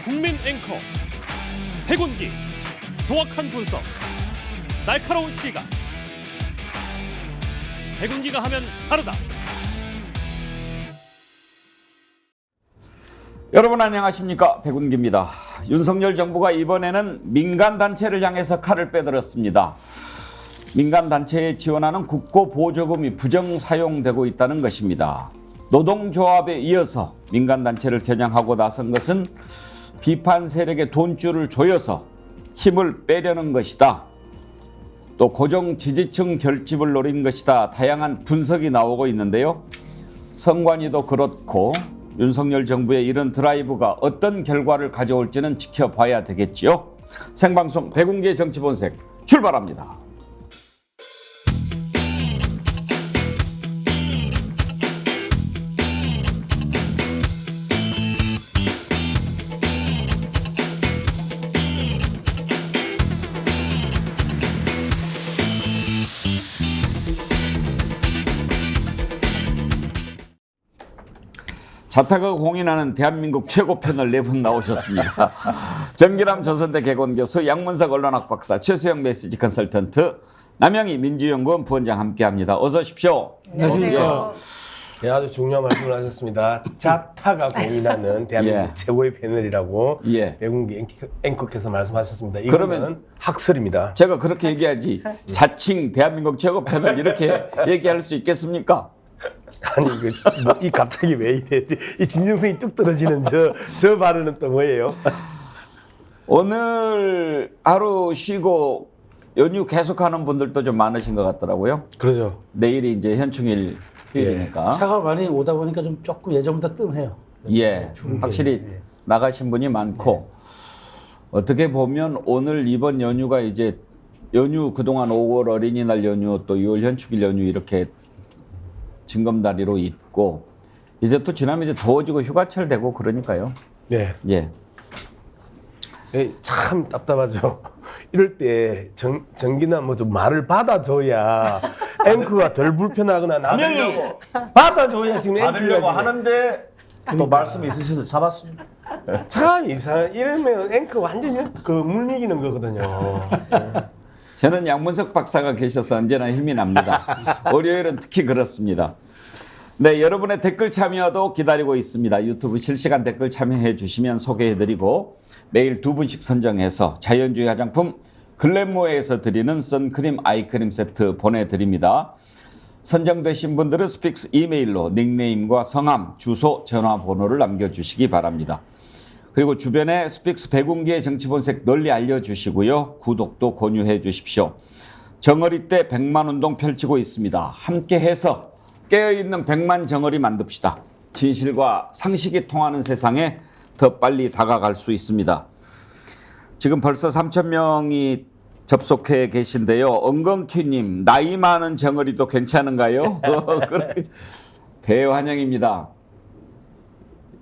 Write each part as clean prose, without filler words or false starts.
국민 앵커 백운기, 정확한 분석, 날카로운 시각. 백운기가 하면 다르다. 여러분 안녕하십니까, 백운기입니다. 윤석열 정부가 이번에는 민간단체를 향해서 칼을 빼들었습니다. 민간단체에 지원하는 국고보조금이 부정 사용되고 있다는 것입니다. 노동조합에 이어서 민간단체를 겨냥하고 나선 것은 비판 세력의 돈줄을 조여서 힘을 빼려는 것이다. 또 고정 지지층 결집을 노린 것이다. 다양한 분석이 나오고 있는데요. 선관위도 그렇고 윤석열 정부의 이런 드라이브가 어떤 결과를 가져올지는 지켜봐야 되겠지요. 생방송 백운기의 정치본색 출발합니다. 자타가 공인하는 대한민국 최고 패널 4분 나오셨습니다. 정기람 조선대 개건교수, 양문석 언론학 박사, 최수영 메시지 컨설턴트, 남영희 민주연구원 부원장 함께합니다. 어서 오십시오. 안녕하십니까. 네, 아주 중요한 말씀을 하셨습니다. 자타가 공인하는 대한민국 최고의 패널이라고 백운기 앵커께서 말씀하셨습니다. 이거는 학설입니다. 제가 그렇게 얘기하지 자칭 대한민국 최고 패널 이렇게 얘기할 수 있겠습니까? 아니 이 갑자기 왜 이래? 이 진정성이 뚝 떨어지는 저 발언은 또 뭐예요? 오늘 하루 쉬고 연휴 계속하는 분들도 좀 많으신 것 같더라고요. 그러죠. 내일이 이제 현충일 휴일이니까. 차가 많이 오다 보니까 좀 조금 예전보다 뜸해요. 확실히 나가신 분이 많고 어떻게 보면 오늘 이번 연휴가 이제 연휴 그동안 5월 어린이날 연휴 또 6월 현충일 연휴 이렇게 징검다리로 있고 이제 또 지나면 이제 더워지고 휴가철 되고 그러니까요. 네. 예. 참 답답하죠. 이럴 때 정기나 뭐 좀 말을 받아줘야 앵커가 덜 불편하거나 남영이 받아줘야 지금 받으려고 하는데 또 말씀이 있으셔서 잡았습니다. 참 이상. 이러면 앵커 완전히 그 물미기는 거거든요. 저는 양문석 박사가 계셔서 언제나 힘이 납니다. 월요일은 특히 그렇습니다. 네, 여러분의 댓글 참여도 기다리고 있습니다. 유튜브 실시간 댓글 참여해 주시면 소개해드리고 매일 2분씩 선정해서 자연주의 화장품 글램모에서 드리는 선크림 아이크림 세트 보내드립니다. 선정되신 분들은 스픽스 이메일로 닉네임과 성함, 주소, 전화번호를 남겨주시기 바랍니다. 그리고 주변에 스픽스 백운기의 정치본색 널리 알려주시고요. 구독도 권유해 주십시오. 정어리 때 100만 운동 펼치고 있습니다. 함께해서 깨어있는 100만 정어리 만듭시다. 진실과 상식이 통하는 세상에 더 빨리 다가갈 수 있습니다. 지금 벌써 3,000명이 접속해 계신데요. 엉겅퀴님, 나이 많은 정어리도 괜찮은가요? 대환영입니다.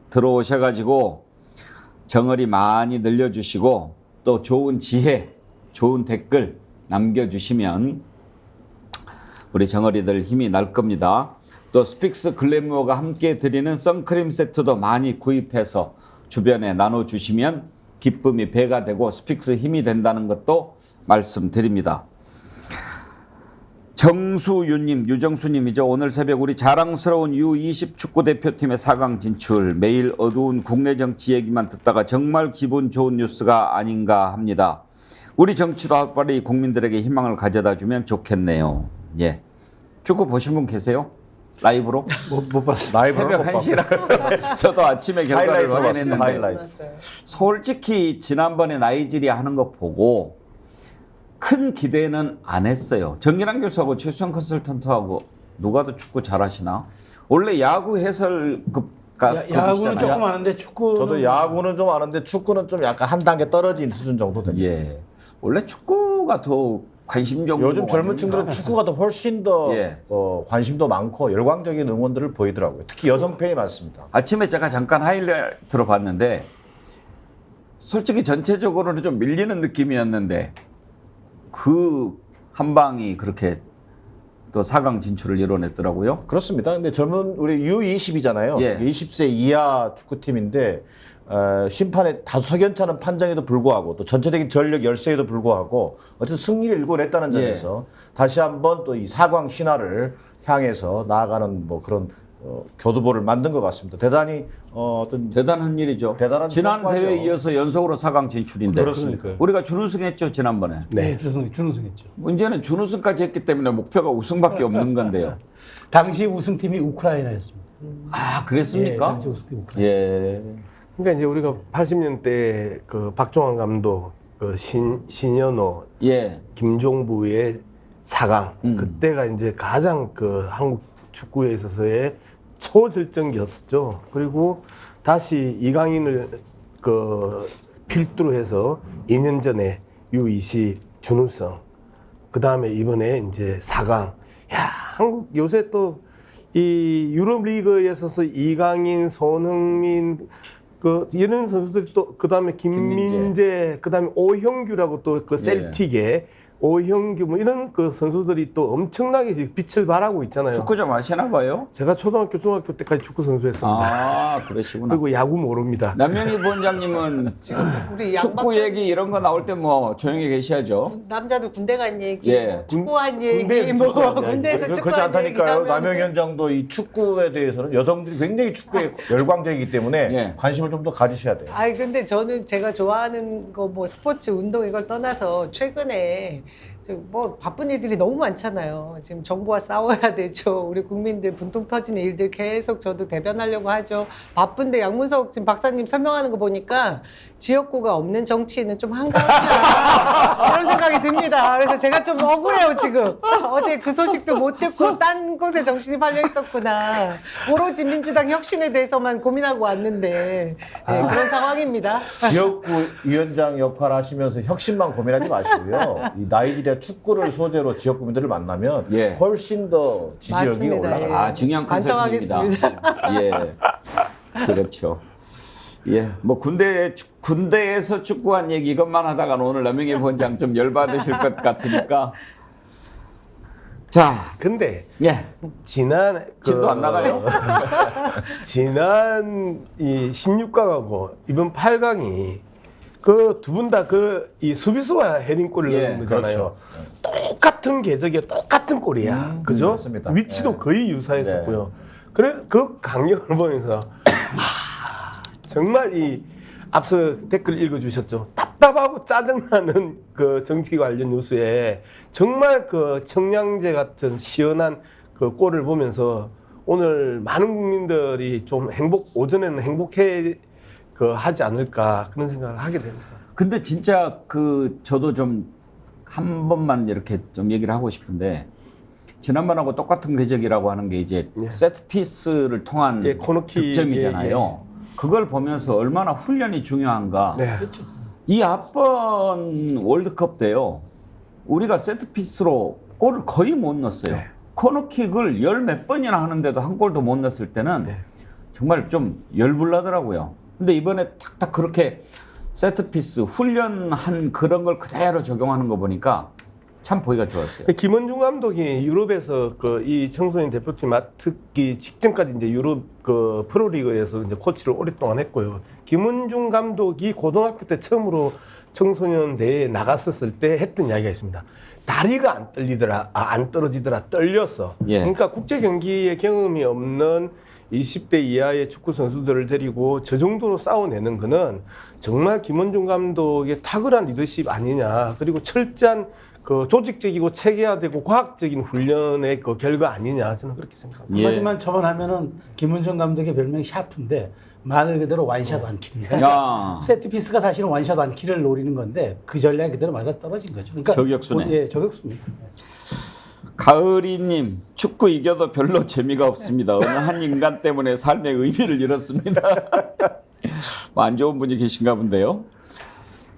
들어오셔가지고 정어리 많이 늘려주시고 또 좋은 지혜, 좋은 댓글 남겨주시면 우리 정어리들 힘이 날 겁니다. 또 스픽스 글래무어가 함께 드리는 선크림 세트도 많이 구입해서 주변에 나눠주시면 기쁨이 배가 되고 스픽스 힘이 된다는 것도 말씀드립니다. 정수윤님, 유정수님이죠. 오늘 새벽 우리 자랑스러운 U20 축구대표팀의 4강 진출. 매일 어두운 국내 정치 얘기만 듣다가 정말 기분 좋은 뉴스가 아닌가 합니다. 우리 정치도 빨리 국민들에게 희망을 가져다 주면 좋겠네요. 예. 축구 보신 분 계세요? 라이브로? 못 봤어요. 새벽 1시라서 저도 아침에 결과를 확인했는데 하이라이트. 솔직히 지난번에 나이지리아 하는 거 보고 큰 기대는 안 했어요. 정기랑 교수하고 최수영 컨설턴트하고 누가 더 축구 잘하시나? 원래 야구 해설급 야구는 조금 아는데 축구는 저도 야구는 좀 아는데 축구는 좀 약간 한 단계 떨어진 수준 정도 됩니다. 예. 원래 축구가 더 관심 정도. 요즘 젊은 층들은 축구가 더 훨씬 더 관심도 많고 열광적인 응원들을 보이더라고요. 특히 여성 팬이 많습니다. 아침에 제가 잠깐 하이라이트로 봤는데 솔직히 전체적으로는 좀 밀리는 느낌이었는데 그 한 방이 그렇게 또 4강 진출을 이뤄냈더라고요. 그렇습니다. 근데 젊은 우리 U20이잖아요. 예. 20세 이하 축구팀인데 심판의 다소 석연찮은 판정에도 불구하고 또 전체적인 전력 열세에도 불구하고 어쨌든 승리를 일궈냈다는 점에서 다시 한번 또 이 4강 신화를 향해서 나아가는 뭐 그런 교두보를 만든 것 같습니다. 대단히 어떤 대단한 일이죠. 대단한 지난 성과죠. 대회에 이어서 연속으로 4강 진출인데 그렇습니까? 우리가 준우승했죠 지난번에. 네, 준우승했죠. 문제는 준우승까지 했기 때문에 목표가 우승밖에 없는 건데요. 당시 우승팀이 우크라이나였습니다. 아 예, 그랬습니까? 당시 우승팀 우크라이나. 예. 그러니까 이제 우리가 80년대 그 박종환 감독, 그 신현호, 예. 김종부의 4강 그때가 이제 가장 그 한국 축구에 있어서의 초절정기였었죠. 그리고 다시 이강인을 그 필두로 해서 2년 전에 U20 준우승, 그 다음에 이번에 이제 4강. 야, 한국 요새 또 이 유럽 리그에 있어서 이강인, 손흥민 그 이런 선수들이 또 그 다음에 김민재, 그 다음에 오형규라고 또 그 셀틱에 오형규 뭐 이런 그 선수들이 또 엄청나게 빛을 발하고 있잖아요. 축구 좀 아시나 봐요? 제가 초등학교, 중학교 때까지 축구 선수였습니다. 아 그러시구나. 그리고 야구 모릅니다. 남명희 부원장님은 우리 축구 얘기 이런 거 나올 때 뭐 조용히 계셔야죠. 남자도 군대 간 얘기, 예. 뭐 축구한 얘기, 군대에서 뭐 축구한 얘기. 군대에서 그렇지 축구한 않다니까요. 얘기 남영현 장도 이 축구에 대해서는 여성들이 굉장히 축구에 열광적이기 때문에 예. 관심을 좀 더 가지셔야 돼요. 아니 근데 저는 제가 좋아하는 거 뭐 스포츠, 운동 이걸 떠나서 최근에 지금 뭐 바쁜 일들이 너무 많잖아요. 지금 정부와 싸워야 되죠. 우리 국민들 분통 터지는 일들 계속 저도 대변하려고 하죠. 바쁜데 양문석 지금 박사님 설명하는 거 보니까 지역구가 없는 정치인은 좀 한가하다 그런 생각이 듭니다. 그래서 제가 좀 억울해요 지금. 어제 그 소식도 못 듣고 딴 곳에 정신이 팔려 있었구나. 오로지 민주당 혁신에 대해서만 고민하고 왔는데 네, 그런 상황입니다. 지역구 위원장 역할 하시면서 혁신만 고민하지 마시고요. 이 나이지리아 축구를 소재로 지역구민들을 만나면 예. 훨씬 더 지지력이 맞습니다. 올라가요. 예. 아 중요한 컨설팅입니다. 반성하겠습니다. 예, 그렇죠. 예, 뭐 군대에서 축구한 얘기 이것만 하다가는 오늘 남영희 부원장 좀 열받으실 것 같으니까. 자, 근데 예, 지난 진도 안 나가요? 지난 이 16강하고 이번 8강이 그 두 분 다 그 이 수비수가 헤딩골을 예, 넣은 거잖아요. 똑같은 궤적에 똑같은 골이야. 그죠? 맞습니다. 위치도 네. 거의 유사했었고요. 그래 그 강력을 보면서 정말 이 앞서 댓글 읽어주셨죠. 답답하고 짜증나는 그 정치 관련 뉴스에 정말 그 청량제 같은 시원한 그 골을 보면서 오늘 많은 국민들이 좀 오전에는 행복해 그 하지 않을까 그런 생각을 하게 됩니다. 근데 진짜 저도 좀 한 번만 이렇게 좀 얘기를 하고 싶은데 지난번하고 똑같은 궤적이라고 하는 게 이제 세트 피스를 통한 예, 코너킥, 득점이잖아요. 그걸 보면서 얼마나 훈련이 중요한가. 네. 이 앞번 월드컵 때요. 우리가 세트 피스로 골을 거의 못 넣었어요. 네. 코너킥을 열 몇 번이나 하는데도 한 골도 못 넣었을 때는 네. 정말 좀 열불나더라고요. 근데 이번에 탁탁 그렇게 세트피스 훈련한 그런 걸 그대로 적용하는 거 보니까 참 보기가 좋았어요. 김원중 감독이 유럽에서 그 이 청소년 대표팀 맡기 직전까지 이제 유럽 그 프로리그에서 이제 코치를 오랫동안 했고요. 김원중 감독이 고등학교 때 처음으로 청소년 대회에 나갔었을 때 했던 이야기가 있습니다. 다리가 안 떨리더라, 안 떨어지더라, 떨렸어. 예. 그러니까 국제 경기에 경험이 없는 20대 이하의 축구 선수들을 데리고 저 정도로 싸워내는 거는 정말 김원중 감독의 탁월한 리더십 아니냐. 그리고 철저한 그 조직적이고 체계화되고 과학적인 훈련의 그 결과 아니냐. 저는 그렇게 생각합니다. 예. 한마디만 첨언하면은 김은정 감독의 별명이 샤프인데 말 그대로 완샷 완킬입니다. 야. 세트피스가 사실은 완샷 완킬을 노리는 건데 그 전략 그대로 맞아 떨어진 거죠. 그러니까 저격수네. 예, 저격수입니다. 가을이님 축구 이겨도 별로 재미가 없습니다. 어느 한 인간 때문에 삶의 의미를 잃었습니다. 뭐 안 좋은 분이 계신가 본데요.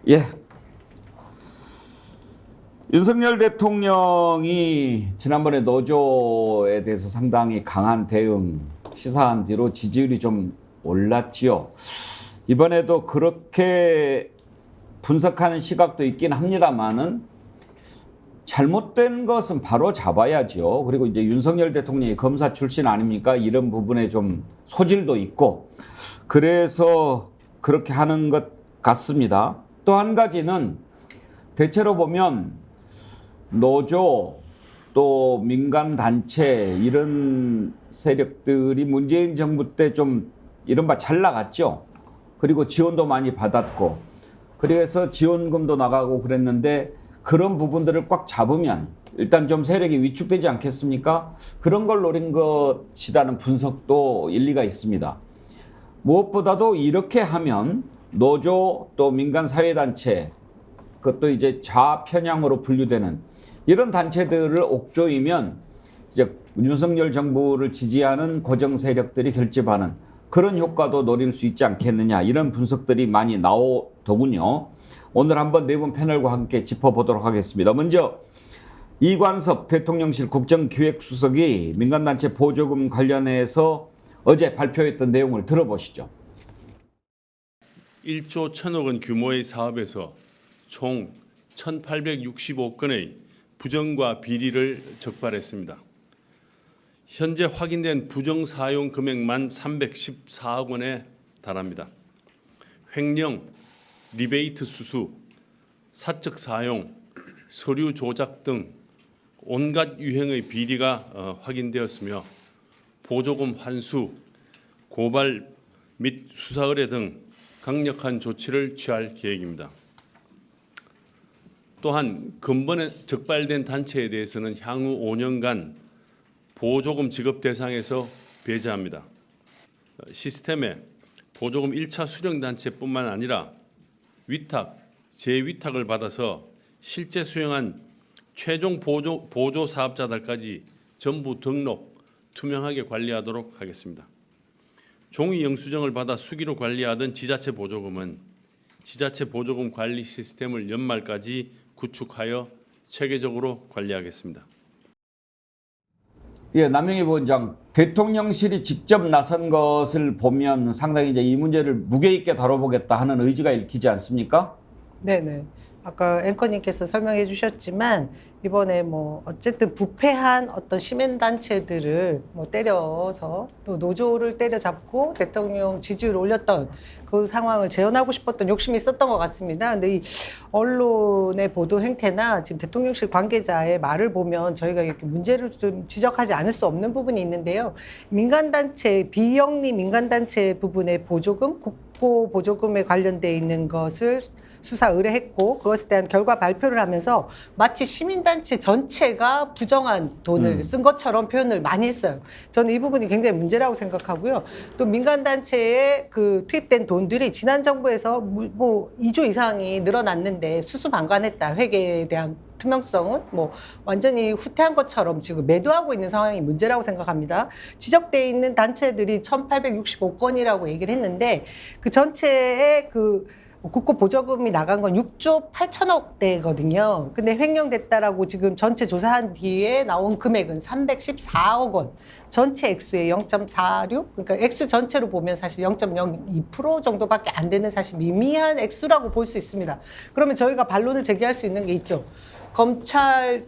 예. 윤석열 대통령이 지난번에 노조에 대해서 상당히 강한 대응 시사한 뒤로 지지율이 좀 올랐지요. 이번에도 그렇게 분석하는 시각도 있긴 합니다만은 잘못된 것은 바로 잡아야죠. 그리고 이제 윤석열 대통령이 검사 출신 아닙니까? 이런 부분에 좀 소질도 있고 그래서 그렇게 하는 것 같습니다. 또 한 가지는 대체로 보면 노조 또 민간 단체 이런 세력들이 문재인 정부 때 좀 이른바 잘 나갔죠. 그리고 지원도 많이 받았고 그래서 지원금도 나가고 그랬는데 그런 부분들을 꽉 잡으면 일단 좀 세력이 위축되지 않겠습니까? 그런 걸 노린 것이라는 분석도 일리가 있습니다. 무엇보다도 이렇게 하면 노조 또 민간 사회단체 그것도 이제 좌편향으로 분류되는 이런 단체들을 옥조이면 이제 윤석열 정부를 지지하는 고정 세력들이 결집하는 그런 효과도 노릴 수 있지 않겠느냐 이런 분석들이 많이 나오더군요. 오늘 한번 네 분 패널과 함께 짚어보도록 하겠습니다. 먼저 이관섭 대통령실 국정기획수석이 민간단체 보조금 관련해서 어제 발표했던 내용을 들어보시죠. 1조 1천억 원 규모의 사업에서 총 1,865건의 부정과 비리를 적발했습니다. 현재 확인된 부정 사용 금액만 314억 원에 달합니다. 횡령, 리베이트 수수, 사적 사용, 서류 조작 등 온갖 유형의 비리가 확인되었으며 보조금 환수, 고발 및 수사 의뢰 등 강력한 조치를 취할 계획입니다. 또한 근본에 적발된 단체에 대해서는 향후 5년간 보조금 지급 대상에서 배제합니다. 시스템에 보조금 1차 수령 단체뿐만 아니라 위탁, 재위탁을 받아서 실제 수령한 최종 보조 사업자들까지 전부 등록, 투명하게 관리하도록 하겠습니다. 종이 영수증을 받아 수기로 관리하던 지자체 보조금은 지자체 보조금 관리 시스템을 연말까지 구축하여 체계적으로 관리하겠습니다. 예, 남영희 부원장, 대통령실이 직접 나선 것을 보면 상당히 이제 이 문제를 무게 있게 다뤄보겠다 하는 의지가 읽히지 않습니까? 네네. 아까 앵커님께서 설명해 주셨지만 이번에 뭐 어쨌든 부패한 어떤 시민단체들을 뭐 때려서 또 노조를 때려잡고 대통령 지지율을 올렸던 그 상황을 재현하고 싶었던 욕심이 있었던 것 같습니다. 근데 이 언론의 보도 행태나 지금 대통령실 관계자의 말을 보면 저희가 이렇게 문제를 좀 지적하지 않을 수 없는 부분이 있는데요. 민간단체, 비영리 민간단체 부분의 보조금, 국고 보조금에 관련돼 있는 것을 수사 의뢰했고 그것에 대한 결과 발표를 하면서 마치 시민단체 전체가 부정한 돈을 쓴 것처럼 표현을 많이 했어요. 저는 이 부분이 굉장히 문제라고 생각하고요. 또 민간단체에 그 투입된 돈들이 지난 정부에서 뭐 2조 이상이 늘어났는데 수수방관했다. 회계에 대한 투명성은 뭐 완전히 후퇴한 것처럼 지금 매도하고 있는 상황이 문제라고 생각합니다. 지적돼 있는 단체들이 1,865건이라고 얘기를 했는데 그 전체의 그 국고 보조금이 나간 건 6조 8천억 대거든요. 근데 횡령됐다라고 지금 전체 조사한 뒤에 나온 금액은 314억 원. 전체 액수의 0.46? 그러니까 액수 전체로 보면 사실 0.02% 정도밖에 안 되는 사실 미미한 액수라고 볼 수 있습니다. 그러면 저희가 반론을 제기할 수 있는 게 있죠. 검찰의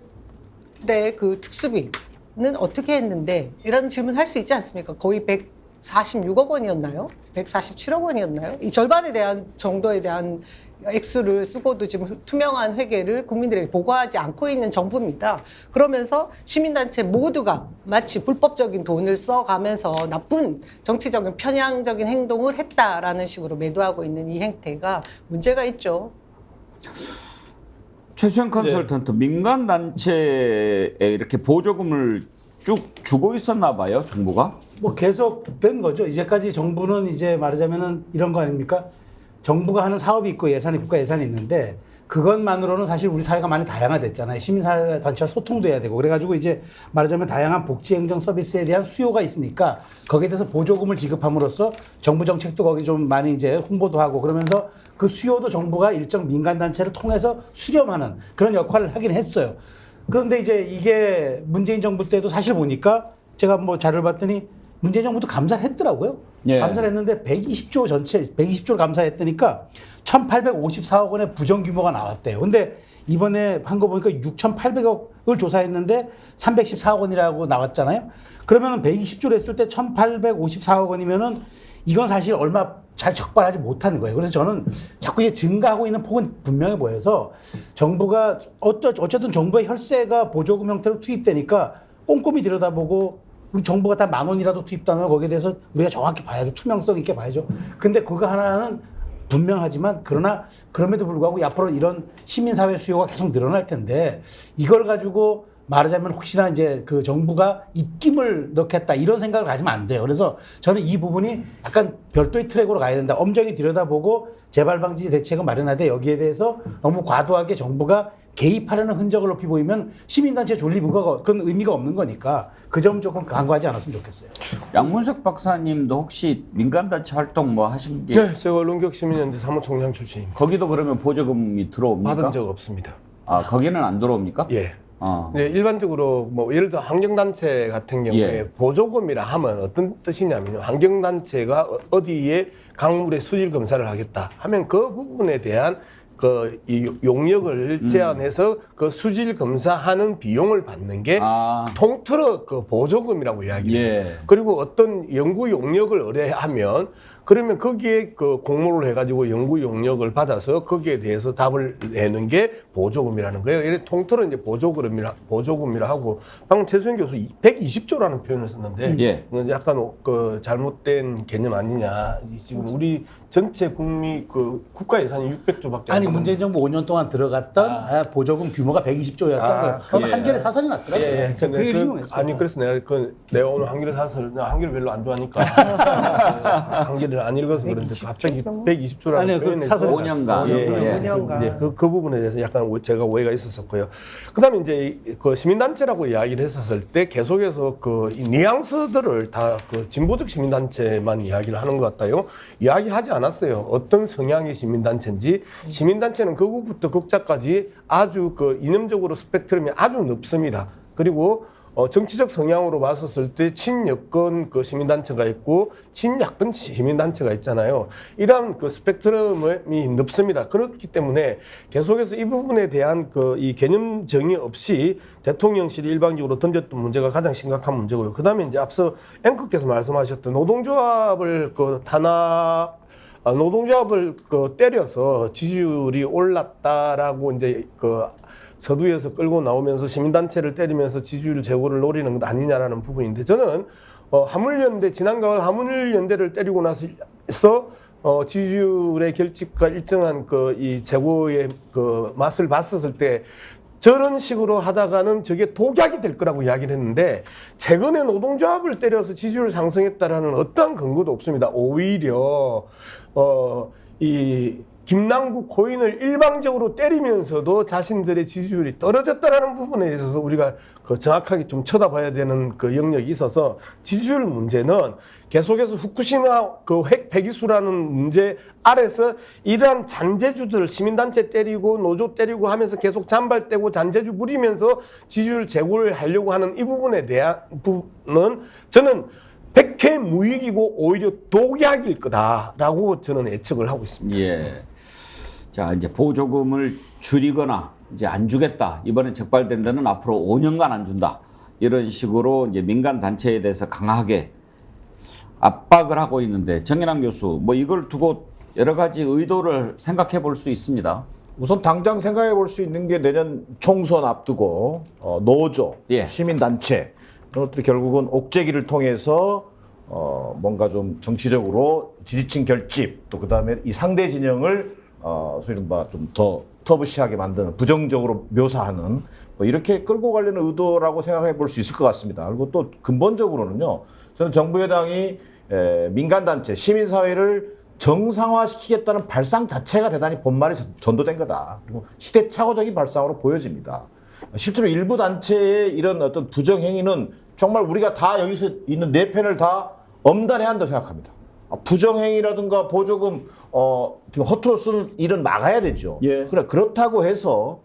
그 특수비는 어떻게 했는데 이런 질문 할 수 있지 않습니까? 거의 146억 원이었나요? 147억 원이었나요? 이 절반에 대한 정도에 대한 액수를 쓰고도 지금 투명한 회계를 국민들에게 보고하지 않고 있는 정부입니다. 그러면서 시민단체 모두가 마치 불법적인 돈을 써가면서 나쁜 정치적인 편향적인 행동을 했다라는 식으로 매도하고 있는 이 행태가 문제가 있죠. 최수영 컨설턴트, 민간 단체에 이렇게 보조금을 쭉 주고 있었나 봐요, 정부가? 뭐 계속 된 거죠. 이제까지 정부는 이제 말하자면은 이런 거 아닙니까? 정부가 하는 사업이 있고 예산이 국가 예산이 있는데 그것만으로는 사실 우리 사회가 많이 다양화됐잖아요. 시민사회 단체와 소통도 해야 되고 그래가지고 이제 말하자면 다양한 복지행정 서비스에 대한 수요가 있으니까 거기에 대해서 보조금을 지급함으로써 정부 정책도 거기 좀 많이 이제 홍보도 하고 그러면서 그 수요도 정부가 일정 민간 단체를 통해서 수렴하는 그런 역할을 하긴 했어요. 그런데 이제 이게 문재인 정부 때도 사실 보니까 제가 뭐 자료를 봤더니 문재인 정부도 감사를 했더라고요. 예. 감사를 했는데 120조 전체 120조를 감사했다니까 1,854억 원의 부정 규모가 나왔대요. 근데 이번에 한 거 보니까 6,800억을 조사했는데 314억 원이라고 나왔잖아요. 그러면은 120조를 했을 때 1,854억 원이면은 이건 사실 얼마 잘 적발하지 못하는 거예요. 그래서 저는 자꾸 이제 증가하고 있는 폭은 분명해 보여서 정부가 어쨌든 정부의 혈세가 보조금 형태로 투입되니까 꼼꼼히 들여다보고 우리 정부가 다 10,000원이라도 투입하면 거기에 대해서 우리가 정확히 봐야죠. 투명성 있게 봐야죠. 근데 그거 하나는 분명하지만 그러나 그럼에도 불구하고 앞으로 이런 시민사회 수요가 계속 늘어날 텐데 이걸 가지고 말하자면 혹시나 이제 그 정부가 입김을 넣겠다 이런 생각을 가지면 안 돼요. 그래서 저는 이 부분이 약간 별도의 트랙으로 가야 된다. 엄정히 들여다보고 재발 방지 대책을 마련하되 여기에 대해서 너무 과도하게 정부가 개입하려는 흔적을 높이 보이면 시민단체 존립 그건 의미가 없는 거니까 그 점 조금 간과하지 않았으면 좋겠어요. 양문석 박사님도 혹시 민간단체 활동 뭐 하신 게 네, 제가 언론개혁시민연대 사무총장 출신입니다. 거기도 그러면 보조금이 들어옵니까? 받은 적 없습니다. 아 거기는 안 들어옵니까? 예. 어. 네, 일반적으로 뭐 예를 들어 환경단체 같은 경우에 예. 보조금이라 하면 어떤 뜻이냐면요. 환경단체가 어디에 강물의 수질 검사를 하겠다 하면 그 부분에 대한 이 용역을 제한해서 그 수질 검사하는 비용을 받는 게 통틀어 그 보조금이라고 이야기해요. 예. 그리고 어떤 연구 용역을 의뢰하면 그러면 거기에 그 공모를 해가지고 연구 용역을 받아서 거기에 대해서 답을 내는 게 보조금이라는 거예요. 이래 통틀어 이제 보조금이라 하고 방금 최수영 교수 120조라는 표현을 썼는데 예. 약간 그 잘못된 개념 아니냐. 지금 우리 전체 국가 예산이 600조밖에 아니 문재인 정부 5년 동안 들어갔던 보조금 규모가 120조였던 거예요. 그럼 예. 한겨레 사설이 났더라고요. 예, 그래서 그 얘기를 이용했어요. 아니 그래서 내가 오늘 한겨레 사설 한겨레 별로 안 좋아하니까 한겨레를 안 읽어서 그런데 갑자기 120조라는 아니요, 그 표현에서 사설이 5년간. 예, 5년간. 예, 그 부분에 대해서 약간 제가 오해가 있었었고요. 그다음에 이제 그 시민단체라고 이야기를 했었을 때 계속해서 이 뉘앙스들을 다 그 진보적 시민단체만 이야기를 하는 것 같아요. 이야기하지 않았어요. 어떤 성향의 시민단체인지. 시민단체는 극우부터 극자까지 아주 그 이념적으로 스펙트럼이 아주 넓습니다. 그리고 정치적 성향으로 봤었을 때 친여권 그 시민단체가 있고 친야권 시민단체가 있잖아요. 이러한 그 스펙트럼이 넓습니다. 그렇기 때문에 계속해서 이 부분에 대한 이 개념 정의 없이 대통령실이 일방적으로 던졌던 문제가 가장 심각한 문제고요. 그 다음에 이제 앞서 앵커께서 말씀하셨던 노동조합을 노동조합을 때려서 지지율이 올랐다라고 이제 서두에서 끌고 나오면서 시민단체를 때리면서 지지율 제고를 노리는 것 아니냐라는 부분인데 저는 화물연대 지난 가을 화물연대를 때리고 나서 지지율의 결집과 일정한 이 제고의 맛을 봤었을 때 저런 식으로 하다가는 저게 독약이 될 거라고 이야기를 했는데 최근에 노동조합을 때려서 지지율 상승했다라는 어떠한 근거도 없습니다. 오히려 이 김남국 고인을 일방적으로 때리면서도 자신들의 지지율이 떨어졌다라는 부분에 있어서 우리가 정확하게 좀 쳐다봐야 되는 영역이 있어서 지지율 문제는 계속해서 후쿠시마 핵 폐기수라는 문제 아래서 이러한 잔재주들 시민단체 때리고 노조 때리고 하면서 계속 잔발되고 잔재주 부리면서 지지율 제고를 하려고 하는 이 부분에 대한 부분은 저는 백해무익이고 오히려 독약일 거다라고 저는 예측을 하고 있습니다. 예. 자, 이제 보조금을 줄이거나 이제 안 주겠다. 이번에 적발된 데는 앞으로 5년간 안 준다. 이런 식으로 이제 민간 단체에 대해서 강하게 압박을 하고 있는데 정인환 교수, 뭐 이걸 두고 여러 가지 의도를 생각해 볼 수 있습니다. 우선 당장 생각해 볼 수 있는 게 내년 총선 앞두고 노조, 예. 시민단체 이런 것들이 결국은 옥죄기를 통해서 뭔가 좀 정치적으로 지지층 결집 또 그다음에 이 상대 진영을 소위 좀 더 터부시하게 만드는 부정적으로 묘사하는 뭐 이렇게 끌고 가려는 의도라고 생각해 볼 수 있을 것 같습니다. 그리고 또 근본적으로는요. 저는 정부 여당이 민간단체, 시민사회를 정상화시키겠다는 발상 자체가 대단히 본말이 전도된 거다. 그리고 시대착오적인 발상으로 보여집니다. 실제로 일부 단체의 이런 어떤 부정행위는 정말 우리가 다 여기서 있는 네 편을 다 엄단해야 한다고 생각합니다. 부정행위라든가 보조금 허투루 쓰는 일은 막아야 되죠. 예. 그렇다고 해서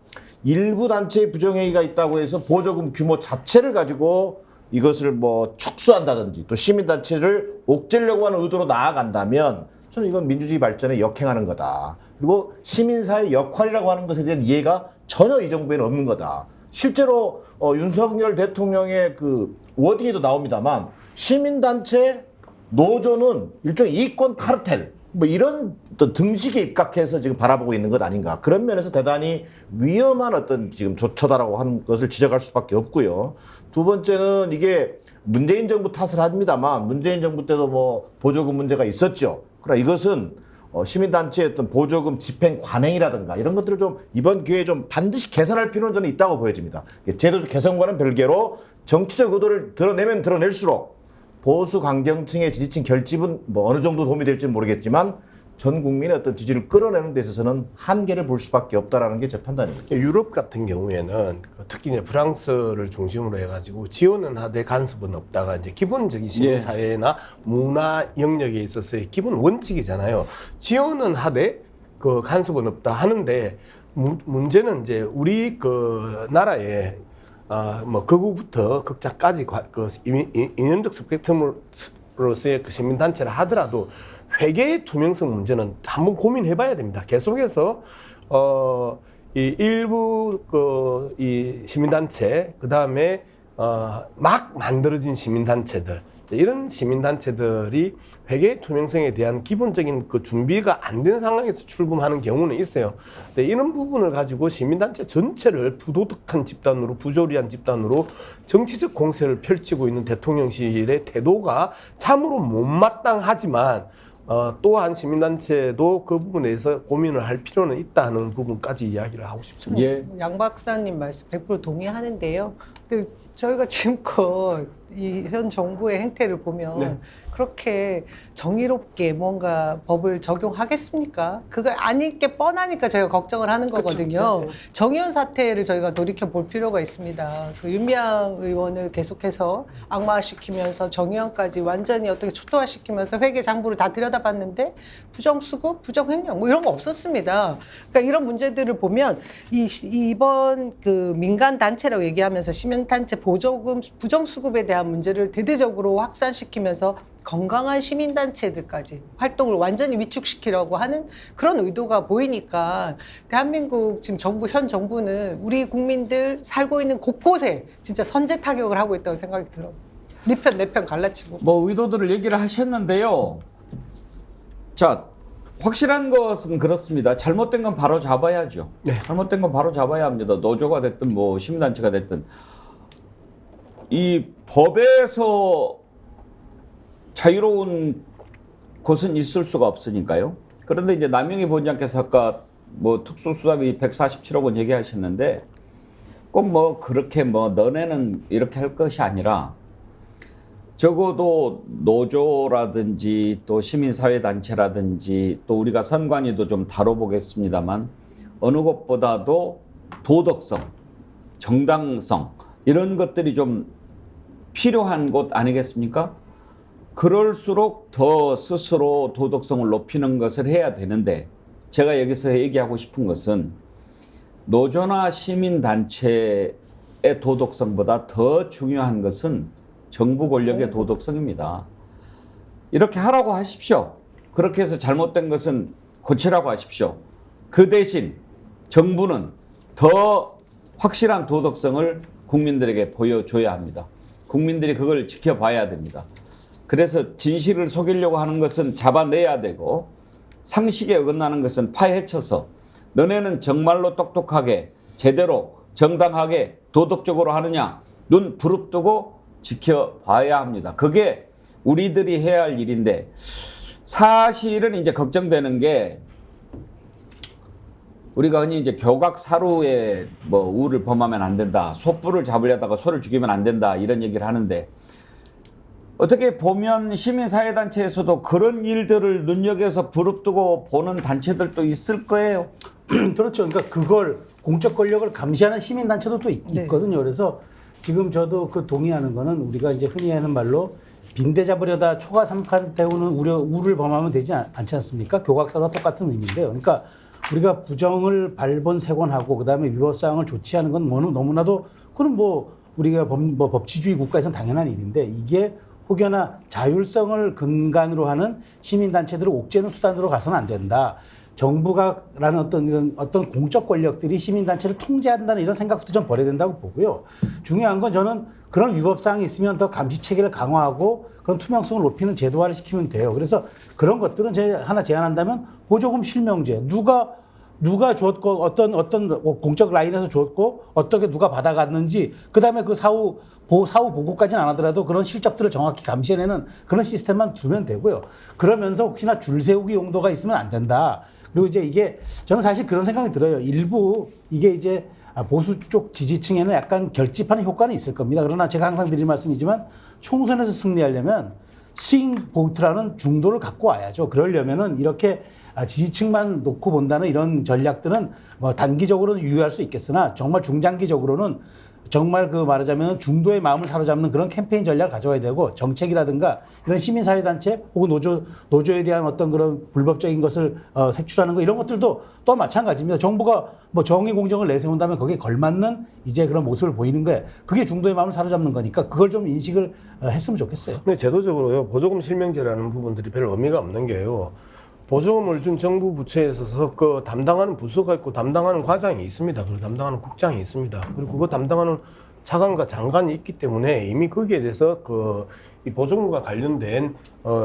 일부 단체의 부정행위가 있다고 해서 보조금 규모 자체를 가지고 이것을 뭐 축소한다든지 또 시민단체를 옥죄려고 하는 의도로 나아간다면 저는 이건 민주주의 발전에 역행하는 거다. 그리고 시민사회 역할이라고 하는 것에 대한 이해가 전혀 이 정부에는 없는 거다. 실제로 윤석열 대통령의 그 워딩에도 나옵니다만 시민단체 노조는 일종의 이권 카르텔 뭐 이런 어떤 등식에 입각해서 지금 바라보고 있는 것 아닌가. 그런 면에서 대단히 위험한 어떤 지금 조처다라고 하는 것을 지적할 수밖에 없고요. 두 번째는 이게 문재인 정부 탓을 합니다만 문재인 정부 때도 뭐 보조금 문제가 있었죠. 그러나 이것은 시민단체의 어떤 보조금 집행 관행이라든가 이런 것들을 좀 이번 기회에 좀 반드시 개선할 필요는 저는 있다고 보여집니다. 제도 개선과는 별개로 정치적 의도를 드러내면 드러낼수록 보수 강경층의 지지층 결집은 뭐 어느 정도 도움이 될지는 모르겠지만 전 국민의 어떤 지지를 끌어내는 데 있어서는 한계를 볼 수밖에 없다라는 게 제 판단입니다. 유럽 같은 경우에는 특히 이제 프랑스를 중심으로 해가지고 지원은 하되 간섭은 없다가 이제 기본적인 시민사회나 문화 영역에 있어서의 기본 원칙이잖아요. 지원은 하되 그 간섭은 없다 하는데 문제는 이제 우리 그 나라에 뭐 극우부터 극자까지 그 인연적 스펙트럼으로서의 그 시민단체를 하더라도 회계의 투명성 문제는 한번 고민해봐야 됩니다. 계속해서 이 일부 그 이 시민단체 그 다음에 막 만들어진 시민단체들 이런 시민단체들이 회계 투명성에 대한 기본적인 그 준비가 안 된 상황에서 출범하는 경우는 있어요. 근데 이런 부분을 가지고 시민단체 전체를 부도덕한 집단으로 부조리한 집단으로 정치적 공세를 펼치고 있는 대통령실의 태도가 참으로 못마땅하지만 또한 시민단체도 그 부분에 대해서 고민을 할 필요는 있다는 부분까지 이야기를 하고 싶습니다. 예. 양 박사님 말씀 100% 동의하는데요. 근데 저희가 지금껏 이 현 정부의 행태를 보면 그렇게 정의롭게 뭔가 법을 적용하겠습니까? 그거 아닐 게 뻔하니까 저희가 걱정을 하는 거거든요. 정의연 사태를 저희가 돌이켜 볼 필요가 있습니다. 그 윤미향 의원을 계속해서 악마화시키면서 정의연까지 완전히 어떻게 초토화시키면서 회계 장부를 다 들여다봤는데 부정수급, 부정횡령 뭐 이런 거 없었습니다. 그러니까 이런 문제들을 보면 이번 그 민간 단체라고 얘기하면서 시민단체 보조금, 부정수급에 대한 문제를 대대적으로 확산시키면서 건강한 시민단체들까지 활동을 완전히 위축시키려고 하는 그런 의도가 보이니까 대한민국 지금 정부, 현 정부는 우리 국민들 살고 있는 곳곳에 진짜 선제 타격을 하고 있다고 생각이 들어요. 네 편, 내 편 갈라치고. 뭐 의도들을 얘기를 하셨는데요. 자, 확실한 것은 그렇습니다. 잘못된 건 바로 잡아야죠. 잘못된 건 바로 잡아야 합니다. 노조가 됐든 뭐 시민단체가 됐든. 이 법에서 자유로운 곳은 있을 수가 없으니까요. 그런데 이제 남영희 본장께서 아까 뭐 특수수사비 147억 원 얘기하셨는데 꼭 뭐 그렇게 뭐 너네는 이렇게 할 것이 아니라 적어도 노조라든지 또 시민사회단체라든지 또 우리가 선관위도 좀 다뤄보겠습니다만 어느 것보다도 도덕성, 정당성 이런 것들이 좀 필요한 곳 아니겠습니까? 그럴수록 더 스스로 도덕성을 높이는 것을 해야 되는데 제가 여기서 얘기하고 싶은 것은 노조나 시민단체의 도덕성보다 더 중요한 것은 정부 권력의 도덕성입니다. 이렇게 하라고 하십시오. 그렇게 해서 잘못된 것은 고치라고 하십시오. 그 대신 정부는 더 확실한 도덕성을 국민들에게 보여줘야 합니다. 국민들이 그걸 지켜봐야 됩니다. 그래서 진실을 속이려고 하는 것은 잡아내야 되고 상식에 어긋나는 것은 파헤쳐서 너네는 정말로 똑똑하게 제대로 정당하게 도덕적으로 하느냐 눈 부릅뜨고 지켜봐야 합니다. 그게 우리들이 해야 할 일인데 사실은 이제 걱정되는 게 우리가 흔히 이제 교각사루에 뭐 우를 범하면 안 된다. 소뿔을 잡으려다가 소를 죽이면 안 된다. 이런 얘기를 하는데 어떻게 보면 시민사회단체에서도 그런 일들을 눈여겨서 부릅뜨고 보는 단체들도 있을 거예요. 그렇죠. 그러니까 그걸 공적 권력을 감시하는 시민단체도 또 있거든요. 그래서 지금 저도 그 동의하는 거는 우리가 이제 흔히 하는 말로 빈대 잡으려다 초가 삼간 배우는 우를 범하면 되지 않지 않습니까? 교각사와 똑같은 의미인데요. 그러니까 우리가 부정을 발본색원하고 그다음에 위법사항을 조치하는 건 너무나도 그건 뭐 우리가 법치주의 국가에서는 당연한 일인데 이게 혹여나 자율성을 근간으로 하는 시민단체들을 옥죄는 수단으로 가서는 안 된다. 정부가라는 어떤 공적 권력들이 시민단체를 통제한다는 이런 생각부터 좀 버려야 된다고 보고요. 중요한 건 저는 그런 위법사항이 있으면 더 감시 체계를 강화하고 그런 투명성을 높이는 제도화를 시키면 돼요. 그래서 그런 것들은 제가 하나 제안한다면 보조금 실명제. 누가 줬고 어떤 공적 라인에서 줬고 어떻게 누가 받아갔는지 그다음에 그 사후 보고까지는 안 하더라도 그런 실적들을 정확히 감시해내는 그런 시스템만 두면 되고요. 그러면서 혹시나 줄 세우기 용도가 있으면 안 된다. 그리고 이제 이게 저는 사실 그런 생각이 들어요. 일부 이게 이제 보수 쪽 지지층에는 약간 결집하는 효과는 있을 겁니다. 그러나 제가 항상 드릴 말씀이지만 총선에서 승리하려면 스윙 보트라는 중도를 갖고 와야죠. 그러려면은 이렇게 지지층만 놓고 본다는 이런 전략들은 뭐 단기적으로는 유효할 수 있겠으나 정말 중장기적으로는 정말 그 말하자면 중도의 마음을 사로잡는 그런 캠페인 전략을 가져와야 되고 정책이라든가 이런 시민사회단체 혹은 노조에 대한 어떤 그런 불법적인 것을 색출하는 거 이런 것들도 또 마찬가지입니다. 정부가 뭐 정의 공정을 내세운다면 거기에 걸맞는 이제 그런 모습을 보이는 거예요. 그게 중도의 마음을 사로잡는 거니까 그걸 좀 인식을 했으면 좋겠어요. 근데 제도적으로요 보조금 실명제라는 부분들이 별 의미가 없는 게요. 보조금을 준 정부 부처에서 그 담당하는 부서가 있고 담당하는 과장이 있습니다. 그리고 담당하는 국장이 있습니다. 그리고 그거 담당하는 차관과 장관이 있기 때문에 이미 거기에 대해서 이 보조금과 관련된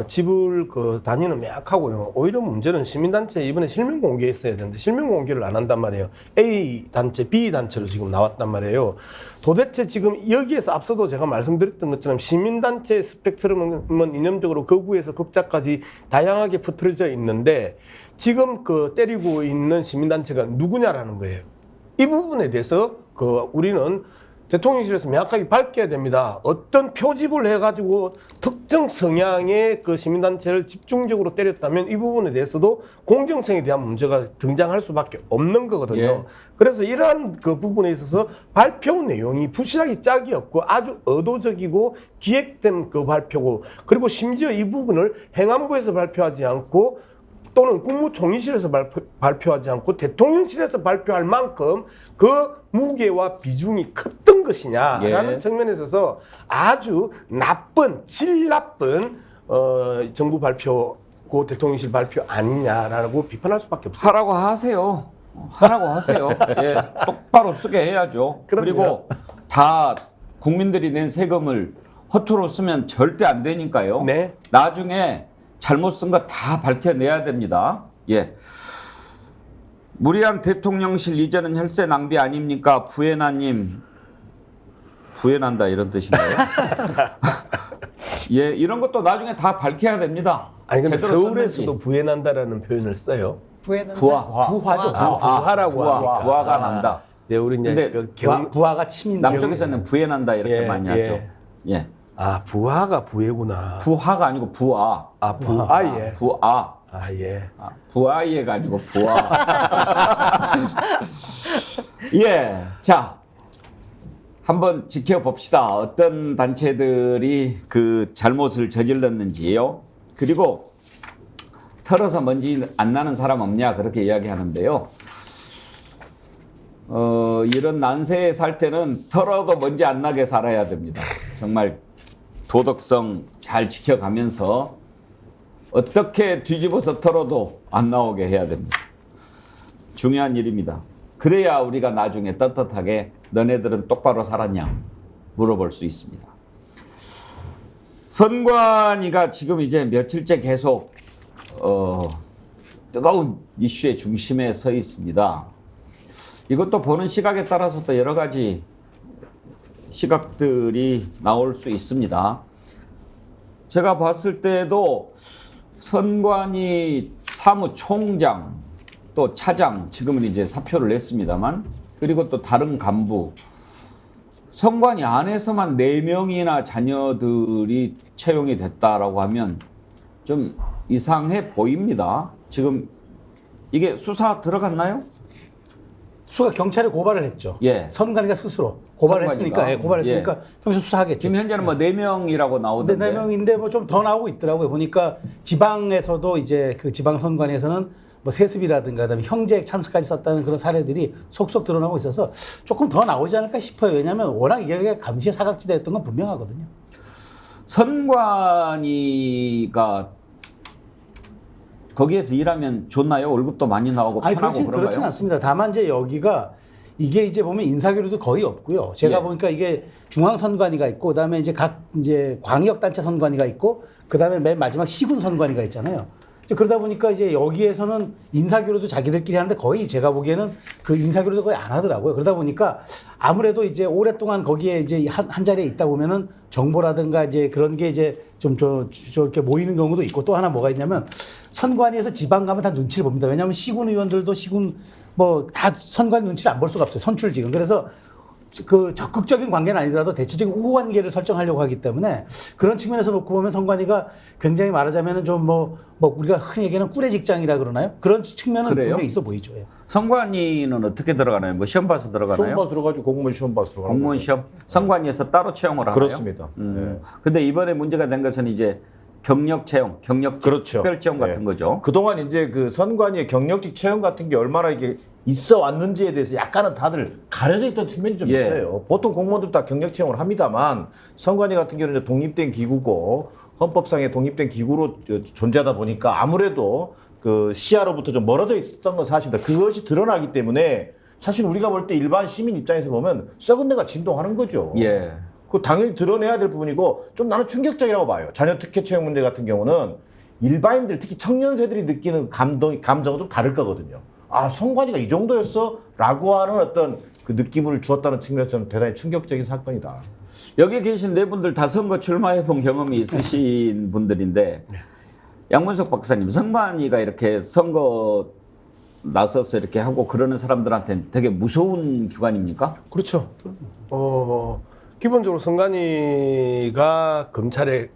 지불 단위는 명확하고요. 오히려 문제는 시민단체 이번에 실명 공개했어야 되는데 실명 공개를 안 한단 말이에요. A 단체, B 단체로 지금 나왔단 말이에요. 도대체 지금 여기에서 앞서도 제가 말씀드렸던 것처럼 시민단체 스펙트럼은 이념적으로 거구에서 극자까지 다양하게 퍼뜨려져 있는데 지금 때리고 있는 시민단체가 누구냐라는 거예요. 이 부분에 대해서 우리는 대통령실에서 명확하게 밝혀야 됩니다. 어떤 표집을 해가지고 특정 성향의 시민단체를 집중적으로 때렸다면 이 부분에 대해서도 공정성에 대한 문제가 등장할 수밖에 없는 거거든요. 예. 그래서 이러한 부분에 있어서 발표 내용이 부실하기 짝이 없고 아주 의도적이고 기획된 발표고 그리고 심지어 이 부분을 행안부에서 발표하지 않고 또는 국무총리실에서 발표하지 않고 대통령실에서 발표할 만큼 그 무게와 비중이 컸던 것이냐라는 예. 측면에 있어서 아주 질 나쁜 정부 발표고 대통령실 발표 아니냐라고 비판할 수밖에 없습니다. 하라고 하세요. 하라고 하세요. 예, 똑바로 쓰게 해야죠. 그럼요. 그리고 다 국민들이 낸 세금을 허투루 쓰면 절대 안 되니까요. 네. 나중에 잘못 쓴 거 다 밝혀내야 됩니다. 예. 무리한 대통령실 이전은 혈세 낭비 아닙니까? 부에나님. 부에난다 이런 뜻인가요? 예, 이런 것도 나중에 다 밝혀야 됩니다. 아니 근데 제대로 서울에서도 썼는지. 부해난다라는 표현을 써요. 부에는 부하죠. 부하라고 부하, 합니까? 부하가 난다. 네, 우리 이제 근데 부하가 치민 남쪽에서는 부해난다 이렇게 예, 많이 예. 하죠. 예. 부하가 부해구나. 부하가 아니고 부하. 부하예. 부하. 예. 부하예가 아니고 부하. 예. 자, 한번 지켜봅시다. 어떤 단체들이 그 잘못을 저질렀는지요. 그리고 털어서 먼지 안 나는 사람 없냐 그렇게 이야기하는데요. 이런 난세에 살 때는 털어도 먼지 안 나게 살아야 됩니다. 정말 도덕성 잘 지켜가면서 어떻게 뒤집어서 털어도 안 나오게 해야 됩니다. 중요한 일입니다. 그래야 우리가 나중에 떳떳하게 너네들은 똑바로 살았냐 물어볼 수 있습니다. 선관위가 지금 이제 며칠째 계속 뜨거운 이슈의 중심에 서 있습니다. 이것도 보는 시각에 따라서 또 여러 가지 시각들이 나올 수 있습니다. 제가 봤을 때도 선관위 사무총장 또 차장 지금은 이제 사표를 냈습니다만 그리고 또 다른 간부 선관위 안에서만 4명이나 자녀들이 채용이 됐다라고 하면 좀 이상해 보입니다. 지금 이게 수사 들어갔나요? 수가 경찰에 고발을 했죠. 예. 선관위가 스스로 고발을 선관위가. 했으니까, 고발했으니까 경찰 수사하겠죠. 지금 현재는 뭐 4명이라고 근데 나오던데. 4명인데 뭐 좀 더 나오고 있더라고요. 보니까 지방에서도 이제 그 지방 선관위에서는 뭐 세습이라든가 그다음에 형제 찬스까지 썼다는 그런 사례들이 속속 드러나고 있어서 조금 더 나오지 않을까 싶어요. 왜냐하면 워낙 이게 감시의 사각지대였던 건 분명하거든요. 선관위가 거기에서 일하면 좋나요? 월급도 많이 나오고 아니 편하고 그렇진 그런가요? 않습니다. 다만 이제 여기가 이게 이제 보면 인사교류도 거의 없고요. 제가 예. 보니까 이게 중앙선관위가 있고 그다음에 이제 각 이제 광역단체 선관위가 있고 그다음에 맨 마지막 시군 선관위가 있잖아요. 이제 그러다 보니까 이제 여기에서는 인사교류도 자기들끼리 하는데 거의 제가 보기에는 그 인사교류도 거의 안 하더라고요. 그러다 보니까 아무래도 이제 오랫동안 거기에 이제 한 자리에 있다 보면은 정보라든가 이제 그런 게 이제 좀 이렇게 모이는 경우도 있고 또 하나 뭐가 있냐면 선관위에서 지방 가면 다 눈치를 봅니다. 왜냐하면 시군 의원들도 시군 뭐 다 선관 눈치를 안 볼 수가 없어요. 선출직은. 그래서 그 적극적인 관계는 아니더라도 대체적인 우호관계를 설정하려고 하기 때문에 그런 측면에서 놓고 보면 선관위가 굉장히 말하자면은 좀 뭐 우리가 흔히 얘기하는 꿀의 직장이라 그러나요? 그런 측면은 그래요? 분명히 있어 보이죠. 예. 선관위는 어떻게 들어가나요? 뭐 시험 봐서 들어가나요? 시험 봐서 들어가지고 공무원 시험 봐서 들어가는 공무원 거죠. 시험? 선관위에서 따로 채용을 하나요? 그렇습니다. 근데 이번에 문제가 된 것은 이제 경력 채용, 경력 그렇죠. 특별 채용 같은 네. 거죠. 그동안 이제 그 선관위의 경력직 채용 같은 게 얼마나 이게 있어 왔는지에 대해서 약간은 다들 가려져 있던 측면이 좀 예. 있어요. 보통 공무원들 다 경력 채용을 합니다만 선관위 같은 경우는 이제 독립된 기구고 헌법상에 독립된 기구로 존재하다 보니까 아무래도 그 시야로부터 좀 멀어져 있었던 건 사실입니다. 그것이 드러나기 때문에 사실 우리가 볼 때 일반 시민 입장에서 보면 썩은 데가 진동하는 거죠. 예. 그 당연히 드러내야 될 부분이고 좀 나는 충격적이라고 봐요. 자녀 특혜 채용 문제 같은 경우는 일반인들 특히 청년 세들이 느끼는 감정은 좀 다를 거거든요. 아, 선관위가 이 정도였어? 라고 하는 어떤 그 느낌을 주었다는 측면에서는 대단히 충격적인 사건이다. 여기 계신 네 분들 다 선거 출마해 본 경험이 있으신 분들인데 양문석 박사님, 선관위가 이렇게 선거 나서서 이렇게 하고 그러는 사람들한테는 되게 무서운 기관입니까? 그렇죠. 기본적으로 선관위가 검찰에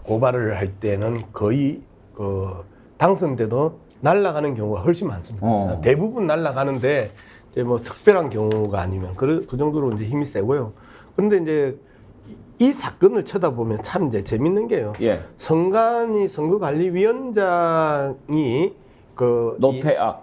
고발을 할 때는 거의 그 당선돼도 날아가는 경우가 훨씬 많습니다. 대부분 날아가는데 이제 뭐 특별한 경우가 아니면 그 정도로 이제 힘이 세고요. 그런데 이제 이 사건을 쳐다보면 참 이제 재밌는 게요. 예. 선관위 선거관리위원장이 그 노태악.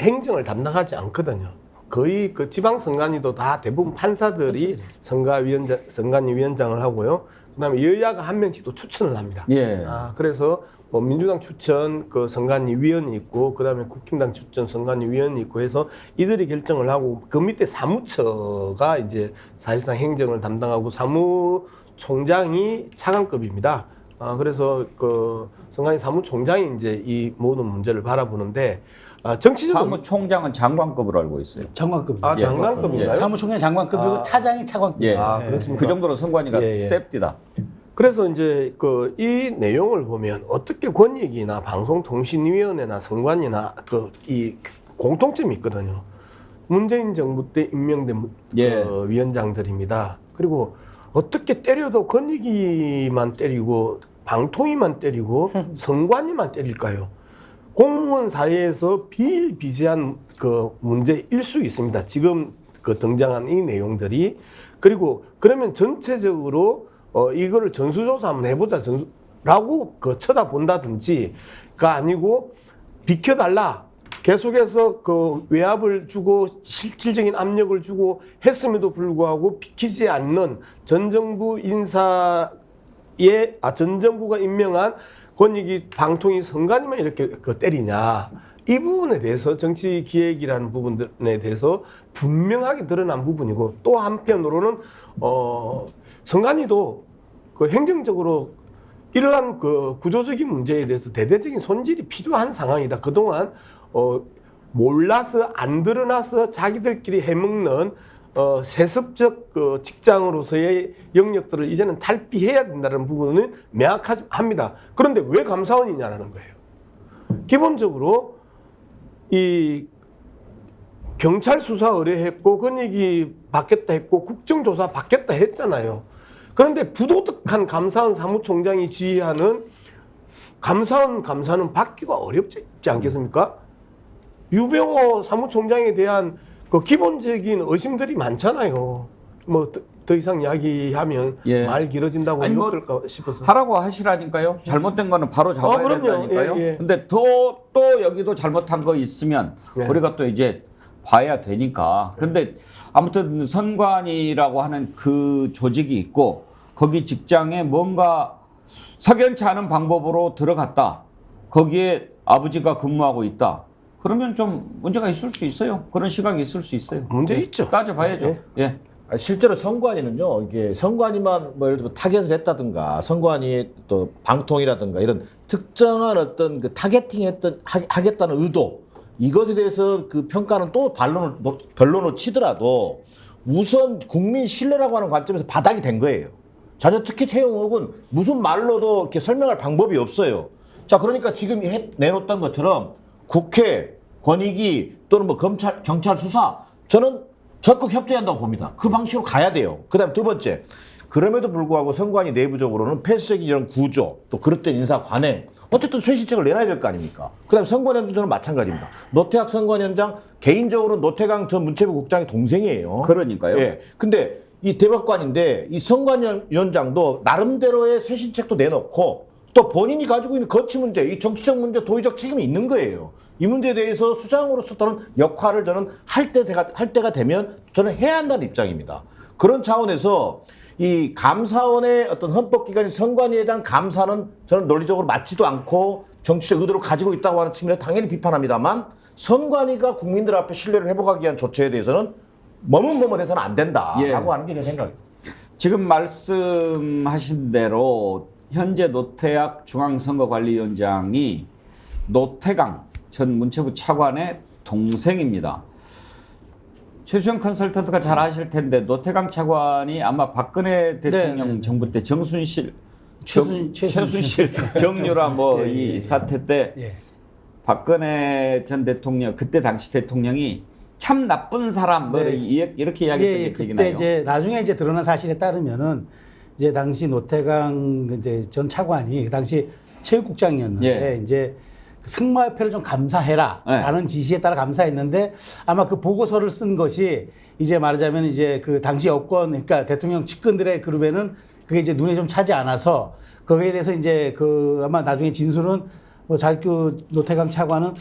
행정을 담당하지 않거든요. 거의 그 지방 선관위도 다 대부분 판사들이 선관위 위원장을 하고요. 그다음에 여야가 한 명씩 또 추천을 합니다. 예. 그래서 뭐 민주당 추천 그 선관위 위원이 있고 그다음에 국힘당 추천 선관위 위원이 있고 해서 이들이 결정을 하고 그 밑에 사무처가 이제 사실상 행정을 담당하고 사무총장이 차관급입니다. 그래서 그 선관위 사무총장이 이제 이 모든 문제를 바라보는데 정치적으로 사무총장은 장관급으로 알고 있어요. 장관급입니다. 장관급인가요? 사무총장 장관급이고 차장이 차관급. 예. 그렇습니까? 그 정도로 선관위가 셉디다. 그래서 이제 그 이 내용을 보면 어떻게 권익이나 방송통신위원회나 선관위나 그 이 공통점이 있거든요. 문재인 정부 때 임명된 그 위원장들입니다. 그리고 어떻게 때려도 권익위만 때리고 방통위만 때리고 선관위만 때릴까요? 공무원 사회에서 비일비재한 그 문제일 수 있습니다. 지금 그 등장한 이 내용들이. 그리고 그러면 전체적으로 이거를 전수조사 한번 해보자 라고 그 쳐다본다든지가 아니고 비켜달라. 계속해서 그 외압을 주고 실질적인 압력을 주고 했음에도 불구하고 비키지 않는 전 정부가 임명한 권익위 방통위 선관위만 이렇게 그 때리냐. 이 부분에 대해서 정치기획이라는 부분에 대해서 분명하게 드러난 부분이고 또 한편으로는 선관위도 그 행정적으로 이러한 그 구조적인 문제에 대해서 대대적인 손질이 필요한 상황이다. 그동안 몰라서 안 드러나서 자기들끼리 해먹는 세습적 그 직장으로서의 영역들을 이제는 탈피해야 된다는 부분은 명확합니다. 그런데 왜 감사원이냐라는 거예요. 기본적으로 이 경찰 수사 의뢰했고 권익위 받겠다 했고 국정조사 받겠다 했잖아요. 그런데 부도덕한 감사원 사무총장이 지휘하는 감사는 받기가 어렵지 않겠습니까? 유병호 사무총장에 대한 그 기본적인 의심들이 많잖아요. 뭐 더 이상 이야기하면 말 길어진다고 욕될까 싶어서. 하라고 하시라니까요. 잘못된 거는 바로 잡아야 된다니까요. 근데 또 여기도 잘못한 거 있으면 우리가 또 이제 봐야 되니까. 근데 아무튼 선관위라고 하는 그 조직이 있고 거기 직장에 뭔가 석연치 않은 방법으로 들어갔다. 거기에 아버지가 근무하고 있다. 그러면 좀 문제가 있을 수 있어요. 그런 시각이 있을 수 있어요. 문제 있죠. 따져봐야죠. 예. 실제로 선관위는요, 이게 선관위만 뭐 예를 들어 타겟을 했다든가, 선관위의 또 방통이라든가 이런 특정한 어떤 그 타겟팅했던 하겠다는 의도, 이것에 대해서 그 평가는 또 변론을 치더라도 우선 국민 신뢰라고 하는 관점에서 바닥이 된 거예요. 자녀 특히 채용 의혹은 무슨 말로도 이렇게 설명할 방법이 없어요. 자, 그러니까 지금 내놓던 것처럼 국회, 권익위 또는 뭐 검찰, 경찰 수사, 저는 적극 협조한다고 봅니다. 그 방식으로 가야 돼요. 그다음 두 번째, 그럼에도 불구하고 선관위 내부적으로는 폐쇄적인 이런 구조, 또 그릇된 인사 관행, 어쨌든 쇄신책을 내놔야 될 거 아닙니까? 그다음 선관위원장 저는 마찬가지입니다. 노태학 선관위원장 개인적으로 노태강 전 문체부 국장의 동생이에요. 그러니까요. 예. 근데 이 대법관인데 이 선관위원장도 나름대로의 쇄신책도 내놓고 또 본인이 가지고 있는 거치 문제, 이 정치적 문제, 도의적 책임이 있는 거예요. 이 문제에 대해서 수장으로서 또는 역할을 저는 할 때가 되면 저는 해야 한다는 입장입니다. 그런 차원에서 이 감사원의 어떤 헌법기관인 선관위에 대한 감사는 저는 논리적으로 맞지도 않고 정치적 의도를 가지고 있다고 하는 측면에 당연히 비판합니다만, 선관위가 국민들 앞에 신뢰를 회복하기 위한 조처에 대해서는 머뭇머뭇해서는 안 된다라고 예. 하는 게 제 생각입니다. 지금 말씀하신 대로 현재 노태학 중앙선거관리위원장이 노태강 전 문체부 차관의 동생입니다. 최수영 컨설턴트가 잘 아실 텐데 노태강 차관이 아마 박근혜 대통령 정부 때 최순실 정유라 뭐 이 사태 때 예. 박근혜 전 대통령 그때 당시 대통령이 참 나쁜 사람 뭐 네. 이렇게 이야기했던 게 기억이 그때 나요. 이제 나중에 이제 드러난 사실에 따르면은 이제 당시 노태강 이제 전 차관이 그 당시 체육국장이었는데 이제 승마협회를 좀 감사해라라는 지시에 따라 감사했는데 아마 그 보고서를 쓴 것이 이제 말하자면 이제 그 당시 여권 그러니까 대통령 측근들의 그룹에는 그게 이제 눈에 좀 차지 않아서 거기에 대해서 이제 그 아마 나중에 진술은 뭐 자기 노태강 차관은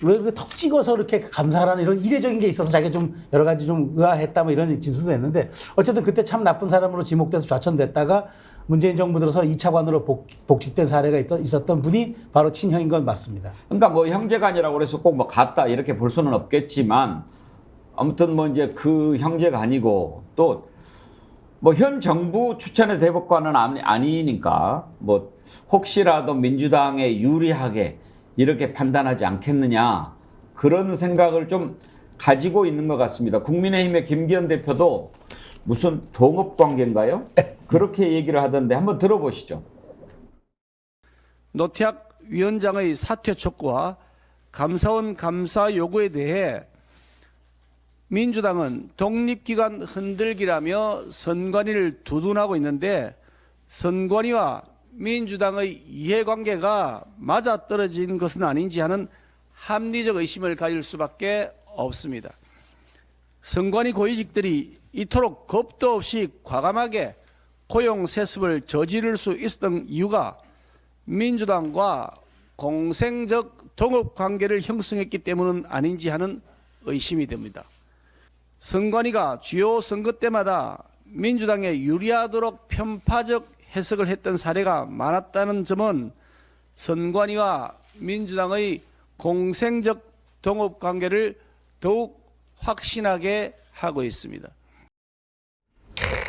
왜 턱 찍어서 이렇게 감사하라는 이런 이례적인 게 있어서 자기가 좀 여러 가지 좀 의아했다 뭐 이런 진술도 했는데 어쨌든 그때 참 나쁜 사람으로 지목돼서 좌천됐다가 문재인 정부 들어서 2차관으로 복직된 사례가 있었던 분이 바로 친형인 건 맞습니다. 그러니까 뭐 형제간이라고 그래서 꼭 뭐 같다 이렇게 볼 수는 없겠지만 아무튼 뭐 이제 그 형제가 아니고 또 뭐 현 정부 추천의 대법관은 아니니까 뭐 혹시라도 민주당에 유리하게 이렇게 판단하지 않겠느냐 그런 생각을 좀 가지고 있는 것 같습니다. 국민의힘의 김기현 대표도 무슨 동업관계인가요? 그렇게 얘기를 하던데 한번 들어보시죠. 노태학 위원장의 사퇴 촉구와 감사원 감사 요구에 대해 민주당은 독립기관 흔들기라며 선관위를 두둔하고 있는데 선관위와 민주당의 이해관계가 맞아떨어진 것은 아닌지 하는 합리적 의심을 가질 수밖에 없습니다. 선관위 고위직들이 이토록 겁도 없이 과감하게 고용 세습을 저지를 수 있었던 이유가 민주당과 공생적 동업 관계를 형성했기 때문은 아닌지 하는 의심이 됩니다. 선관위가 주요 선거 때마다 민주당에 유리하도록 편파적 해석을 했던 사례가 많았다는 점은 선관위와 민주당의 공생적 동업 관계를 더욱 확신하게 하고 있습니다.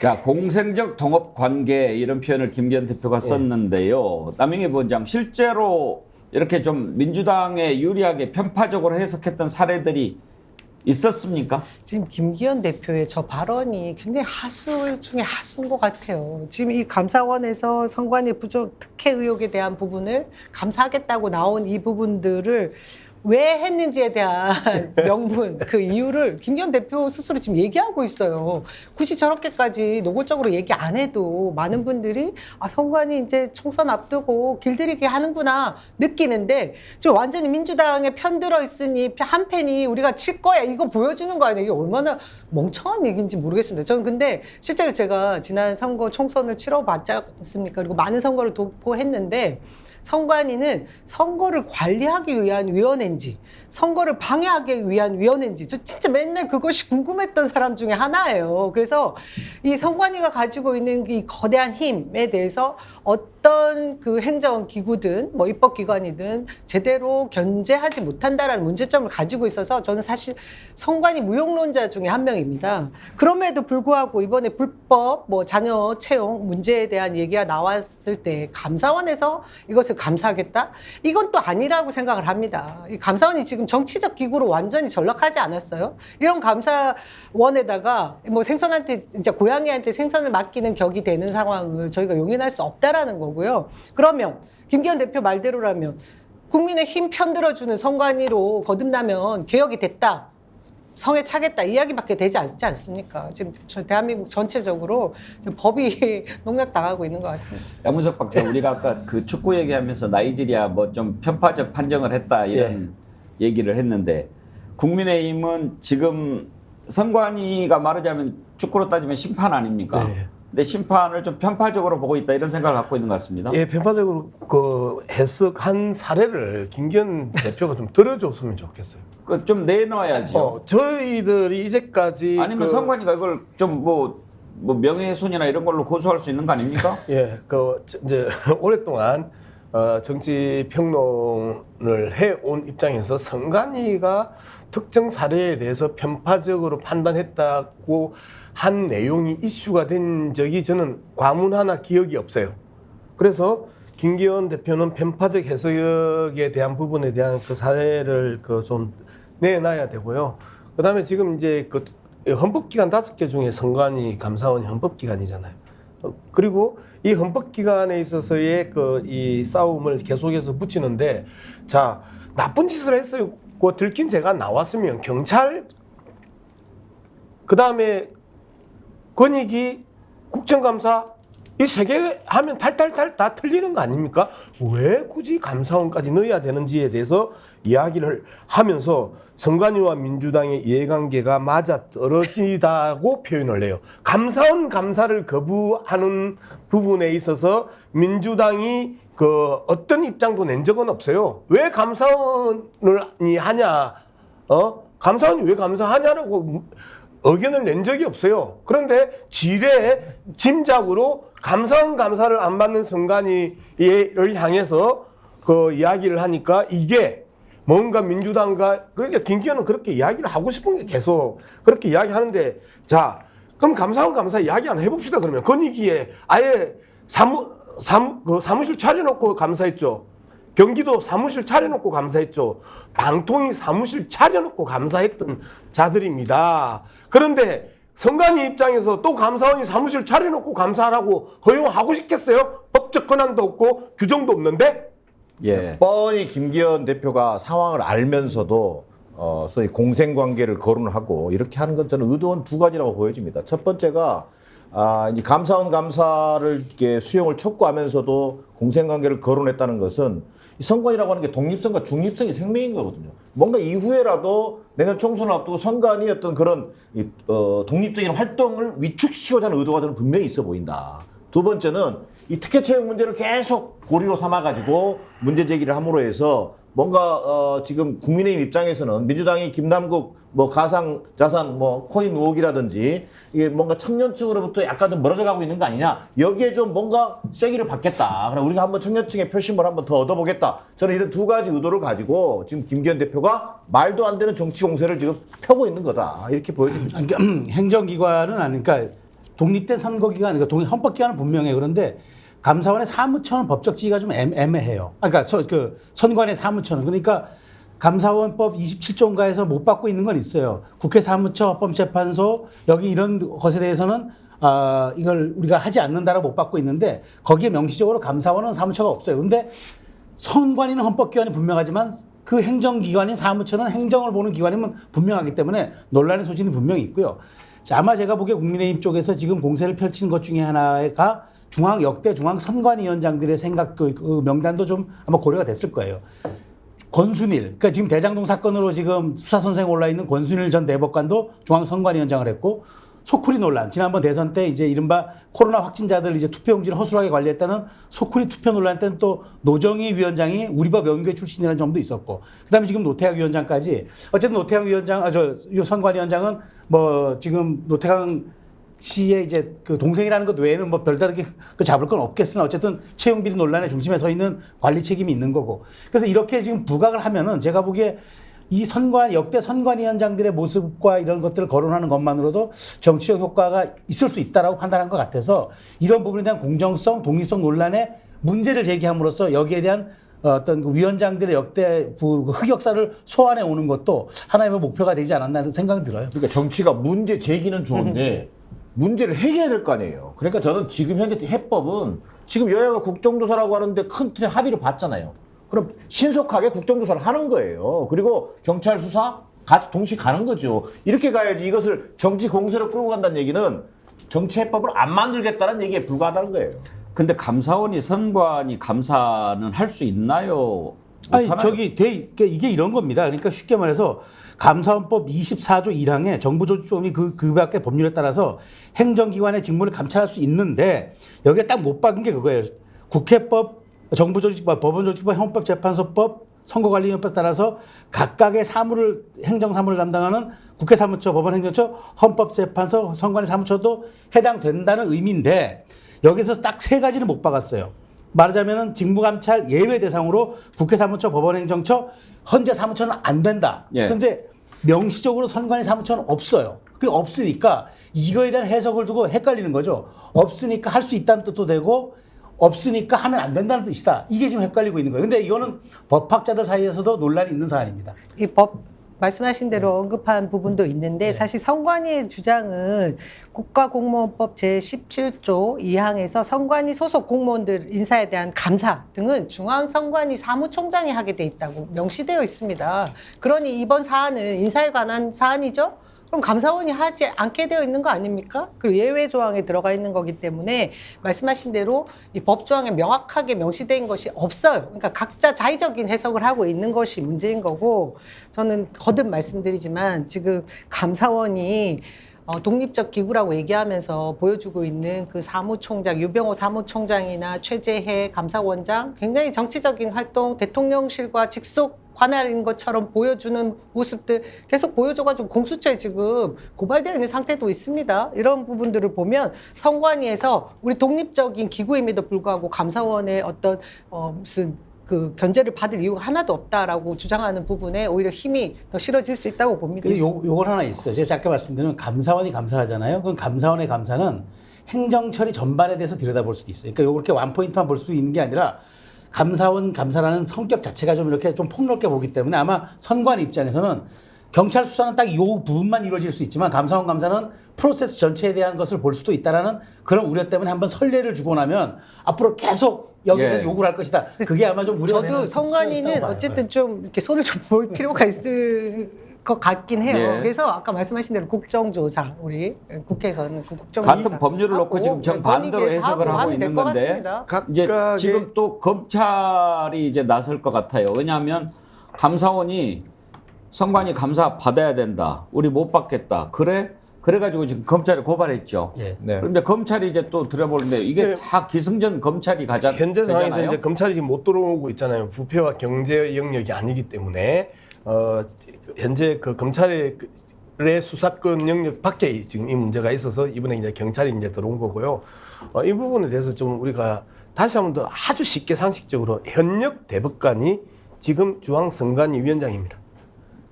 자, 공생적 동업 관계 이런 표현을 김기현 대표가 썼는데요. 남영희 부원장 실제로 이렇게 좀 민주당에 유리하게 편파적으로 해석했던 사례들이 있었습니까? 지금 김기현 대표의 저 발언이 굉장히 하수 중에 하수인 것 같아요. 지금 이 감사원에서 선관위 부족 특혜 의혹에 대한 부분을 감사하겠다고 나온 이 부분들을 왜 했는지에 대한 명분, 그 이유를 김기현 대표 스스로 지금 얘기하고 있어요. 굳이 저렇게까지 노골적으로 얘기 안 해도 많은 분들이 아, 선관위 이제 총선 앞두고 길들이기 하는구나 느끼는데 지금 완전히 민주당에 편들어 있으니 한 팬이 우리가 칠 거야 이거 보여주는 거 아니에요. 이게 얼마나 멍청한 얘기인지 모르겠습니다. 저는 근데 실제로 제가 지난 선거 총선을 치러봤지 않습니까? 그리고 많은 선거를 돕고 했는데 선관위는 선거를 관리하기 위한 위원회인지 선거를 방해하기 위한 위원회인지 저 진짜 맨날 그것이 궁금했던 사람 중에 하나예요. 그래서 이 선관위가 가지고 있는 이 거대한 힘에 대해서 어떤 그 행정기구든 뭐 입법기관이든 제대로 견제하지 못한다라는 문제점을 가지고 있어서 저는 사실 선관위 무용론자 중에 한 명입니다. 그럼에도 불구하고 이번에 불법 뭐 자녀 채용 문제에 대한 얘기가 나왔을 때 감사원에서 이것을 감사하겠다? 이건 또 아니라고 생각을 합니다. 이 감사원이 지금 정치적 기구로 완전히 전락하지 않았어요? 이런 감사원에다가 뭐 생선한테 이제 고양이한테 생선을 맡기는 격이 되는 상황을 저희가 용인할 수 없다라는 거고요. 그러면 김기현 대표 말대로라면 국민의 힘 편들어주는 선관위로 거듭나면 개혁이 됐다. 성에 차겠다 이야기밖에 되지 않지 않습니까? 지금 대한민국 전체적으로 지금 법이 농락당하고 있는 것 같습니다. 양문석 박사, 우리가 아까 그 축구 얘기하면서 나이지리아 뭐 좀 편파적 판정을 했다 이런 얘기를 했는데 국민의힘은 지금 선관위가 말하자면 축구로 따지면 심판 아닙니까? 네. 근데 심판을 좀 편파적으로 보고 있다 이런 생각을 갖고 있는 것 같습니다. 예, 편파적으로 그 해석한 사례를 김기현 대표가 좀 들어줬으면 좋겠어요. 그 좀 내놔야죠. 저희들이 이제까지 아니면 선관위가 이걸 좀 뭐 명예훼손이나 이런 걸로 고소할 수 있는 거 아닙니까? 예, 이제 오랫동안 정치 평론을 해온 입장에서 선관위가 특정 사례에 대해서 편파적으로 판단했다고 한 내용이 이슈가 된 적이 저는 과문 하나 기억이 없어요. 그래서 김기현 대표는 편파적 해석에 대한 부분에 대한 그 사례를 좀 내놔야 되고요. 그다음에 지금 이제 그 헌법기관 5개 중에 선관위, 감사원이 헌법기관이잖아요. 그리고 이 헌법기관에 있어서의 이 싸움을 계속해서 붙이는데, 자, 나쁜 짓을 했어요. 들킨 죄가 나왔으면 경찰, 그 다음에 권익위, 국정감사, 이 3개 하면 탈탈탈 다 틀리는 거 아닙니까? 왜 굳이 감사원까지 넣어야 되는지에 대해서 이야기를 하면서 선관위와 민주당의 이해관계가 맞아 떨어지다고 표현을 해요. 감사원 감사를 거부하는 부분에 있어서 민주당이 어떤 입장도 낸 적은 없어요. 왜 감사원이 하냐? 감사원이 왜 감사하냐라고 의견을 낸 적이 없어요. 그런데 지레 짐작으로 감사원 감사를 안 받는 선관위를 향해서 이야기를 하니까 이게 뭔가 민주당과, 그러니까 김기현은 그렇게 이야기를 하고 싶은 게 계속 그렇게 이야기하는데, 자, 그럼 감사원 감사 이야기 안 해봅시다. 그러면 권익위에 아예 사무실 차려놓고 감사했죠. 경기도 사무실 차려놓고 감사했죠. 방통위 사무실 차려놓고 감사했던 자들입니다. 그런데 선관위 입장에서 또 감사원이 사무실 차려놓고 감사하라고 허용하고 싶겠어요? 법적 권한도 없고 규정도 없는데? 예. 뻔히 김기현 대표가 상황을 알면서도 소위 공생관계를 거론을 하고 이렇게 하는 건 저는 의도는 2가지라고 보여집니다. 첫 번째가 이 감사원 감사를 이렇게 수용을 촉구하면서도 공생관계를 거론했다는 것은 이 선관위라고 하는 게 독립성과 중립성이 생명인 거거든요. 뭔가 이후에라도 내년 총선을 앞두고 선관위 어떤 그런 독립적인 활동을 위축시키고자 하는 의도가 저는 분명히 있어 보인다. 두 번째는 이 특혜 채용 문제를 계속 고리로 삼아가지고 문제 제기를 함으로 해서 뭔가 지금 국민의힘 입장에서는 민주당이 김남국 뭐 가상 자산 뭐 코인 의혹이라든지 이게 뭔가 청년층으로부터 약간 좀 멀어져 가고 있는 거 아니냐, 여기에 좀 뭔가 쐐기를 받겠다, 그럼 우리가 한번 청년층의 표심을 한번 더 얻어보겠다, 저는 이런 2가지 의도를 가지고 지금 김기현 대표가 말도 안 되는 정치 공세를 지금 펴고 있는 거다, 이렇게 보여집니다. 그러니까 행정기관은 아니니까 독립된 선거기관, 그러니까 헌법기관은 분명해요. 그런데 감사원의 사무처는 법적 지위가 좀 애매해요. 그러니까 선관의 사무처는, 그러니까 감사원법 27조인가에서 못 받고 있는 건 있어요. 국회 사무처, 헌법재판소, 여기 이런 것에 대해서는 이걸 우리가 하지 않는다라고 못 받고 있는데, 거기에 명시적으로 감사원은 사무처가 없어요. 근데 선관위는 헌법기관이 분명하지만 그 행정기관인 사무처는 행정을 보는 기관이면 분명하기 때문에 논란의 소지는 분명히 있고요. 자, 아마 제가 보기에 국민의힘 쪽에서 지금 공세를 펼치는 것 중에 하나가 역대 중앙선관위원장들의 생각, 그 명단도 좀 아마 고려가 됐을 거예요. 권순일, 그러니까 지금 대장동 사건으로 지금 수사선상에 올라 있는 권순일 전 대법관도 중앙선관위원장을 했고, 소쿠리 논란, 지난번 대선 때 이제 이른바 코로나 확진자들 이제 투표용지를 허술하게 관리했다는 소쿠리 투표 논란 때는 또 노정희 위원장이 우리법 연구회 출신이라는 점도 있었고, 그다음에 지금 노태학 위원장까지. 어쨌든 노태학 위원장, 요 선관위원장은 뭐 지금 노태강 씨의 이제 그 동생이라는 것 외에는 뭐 별다르게 그 잡을 건 없겠으나 어쨌든 채용 비리 논란의 중심에 서 있는 관리 책임이 있는 거고. 그래서 이렇게 지금 부각을 하면은 제가 보기에 이 역대 선관위원장들의 모습과 이런 것들을 거론하는 것만으로도 정치적 효과가 있을 수 있다라고 판단한 것 같아서 이런 부분에 대한 공정성, 독립성 논란에 문제를 제기함으로써 여기에 대한 어떤 그 위원장들의 역대 흑역사를 소환해 오는 것도 하나의 목표가 되지 않았나 생각이 들어요. 그러니까 정치가 문제 제기는 좋은데 문제를 해결해야 될 거 아니에요. 그러니까 저는 지금 현재 해법은 지금 여야가 국정조사라고 하는데 큰 틀의 합의를 봤잖아요. 그럼 신속하게 국정조사를 하는 거예요. 그리고 경찰 수사 같이 동시에 가는 거죠. 이렇게 가야지. 이것을 정치 공세로 끌고 간다는 얘기는 정치 해법을 안 만들겠다는 얘기에 불과하다는 거예요. 근데 감사원이 선관위 감사는 할 수 있나요? 아니 못하나요? 이게 이런 겁니다. 그러니까 쉽게 말해서 감사원법 24조 1항에 정부조직법이 그 밖의 법률에 따라서 행정기관의 직무를 감찰할 수 있는데 여기에 딱 못 박은 게 그거예요. 국회법, 정부조직법, 법원조직법, 헌법재판소법, 선거관리위원법에 따라서 각각의 사무를 행정사무를 담당하는 국회사무처, 법원행정처, 헌법재판소, 선관위 사무처도 해당된다는 의미인데 여기서 딱 세 가지는 못 박았어요. 말하자면은 직무감찰 예외 대상으로 국회사무처, 법원행정처, 헌재사무처는 안 된다. 예. 그런데 명시적으로 선관위 사무처는 없어요. 그리고 없으니까 이거에 대한 해석을 두고 헷갈리는 거죠. 없으니까 할 수 있다는 뜻도 되고 없으니까 하면 안 된다는 뜻이다. 이게 지금 헷갈리고 있는 거예요. 근데 이거는 법학자들 사이에서도 논란이 있는 사안입니다. 이 법 말씀하신 대로 언급한 부분도 있는데 사실 선관위의 주장은 국가공무원법 제17조 2항에서 선관위 소속 공무원들 인사에 대한 감사 등은 중앙선관위 사무총장이 하게 돼 있다고 명시되어 있습니다. 그러니 이번 사안은 인사에 관한 사안이죠? 그럼 감사원이 하지 않게 되어 있는 거 아닙니까? 그리고 예외 조항에 들어가 있는 거기 때문에 말씀하신 대로 이 법 조항에 명확하게 명시된 것이 없어요. 그러니까 각자 자의적인 해석을 하고 있는 것이 문제인 거고, 저는 거듭 말씀드리지만 지금 감사원이 독립적 기구라고 얘기하면서 보여주고 있는 그 사무총장, 유병호 사무총장이나 최재해 감사원장 굉장히 정치적인 활동, 대통령실과 직속 관할인 것처럼 보여주는 모습들 계속 보여줘가지고 공수처에 지금 고발되어 있는 상태도 있습니다. 이런 부분들을 보면 선관위에서 우리 독립적인 기구임에도 불구하고 감사원의 어떤 무슨 그 견제를 받을 이유가 하나도 없다라고 주장하는 부분에 오히려 힘이 더 실어질 수 있다고 봅니다. 근데 요건 하나 있어요. 제가 아까 말씀드린 감사원이 감사를 하잖아요. 그럼 감사원의 감사는 행정처리 전반에 대해서 들여다볼 수도 있어요. 그러니까 요렇게 원포인트만 볼 수 있는 게 아니라 감사원 감사라는 성격 자체가 좀 이렇게 좀 폭넓게 보기 때문에 아마 선관 입장에서는 경찰 수사는 딱 이 부분만 이루어질 수 있지만 감사원 감사는 프로세스 전체에 대한 것을 볼 수도 있다라는 그런 우려 때문에 한번 선례를 주고 나면 앞으로 계속 여기에 대해서 요구를 할 것이다. 그게 아마 좀 우려가 되는 저도 선관위는 어쨌든 좀 이렇게 손을 좀 볼 필요가 있을 것 같긴 해요. 예. 그래서 아까 말씀하신 대로 국정조사, 우리 국회에서는 그 국정조사 같은 법률을 놓고 지금 정반대로 해석을 하고 있는 건데 이제 각각의 지금 또 검찰이 이제 나설 것 같아요. 왜냐하면 감사원이 선관위 감사 받아야 된다. 우리 못 받겠다. 그래가지고 지금 검찰에 고발했죠. 예. 네. 그런데 검찰이 이제 또 들어보는데 이게 네. 다 기승전 검찰이 현재 상황에서 되잖아요. 이제 검찰이 지금 못 들어오고 있잖아요. 부패와 경제 영역이 아니기 때문에 현재 그 검찰의 수사권 영역 밖에 지금 이 문제가 있어서 이번에 이제 경찰이 이제 들어온 거고요. 이 부분에 대해서 좀 우리가 다시 한번 더 아주 쉽게 상식적으로 현역 대법관이 지금 중앙선관위 위원장입니다.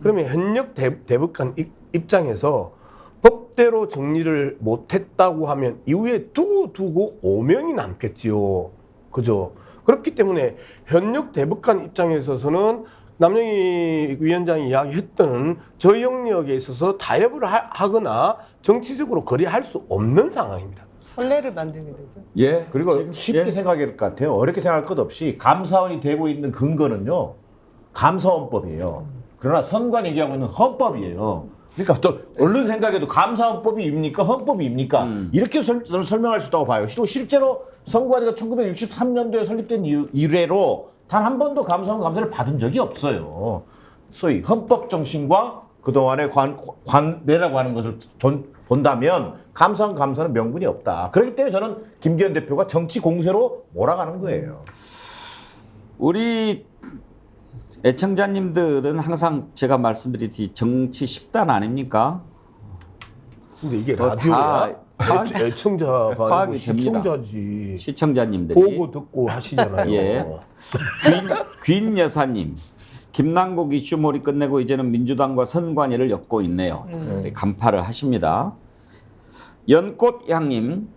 그러면 현역 대법관 입장에서 법대로 정리를 못했다고 하면 이후에 두고 오명이 남겠지요. 그죠? 그렇기 때문에 현역 대법관 입장에 있어서는 남영희 위원장이 이야기했던 저 영역에 있어서 타협을 하거나 정치적으로 거래할 수 없는 상황입니다. 선례를 만들게 되죠. 예. 그리고 쉽게 생각할 것 같아요. 어렵게 생각할 것 없이 감사원이 되고 있는 근거는요. 감사원법이에요. 그러나 선관위 얘기하고 있는 헌법이에요. 그러니까 또 얼른 생각해도 감사원법이입니까? 헌법이입니까? 이렇게 저는 설명할 수 있다고 봐요. 실제로 선관위가 1963년도에 설립된 이래로 단 한 번도 감사원 감사를 받은 적이 없어요. 소위 헌법 정신과 그동안의 관례라고 하는 것을 본다면 감사는 명분이 없다. 그렇기 때문에 저는 김기현 대표가 정치 공세로 몰아가는 거예요. 우리 애청자님들은 항상 제가 말씀드리듯이 정치 10단 아닙니까? 근데 이게 뭐 라디오야? 다 애청자가 아니고 파악이 됩니다. 시청자지. 시청자님들이 보고 듣고 하시잖아요. 예. 귀인 여사님, 김남국 이슈몰이 끝내고 이제는 민주당과 선관위를 엮고 있네요. 간파를 하십니다. 연꽃향님,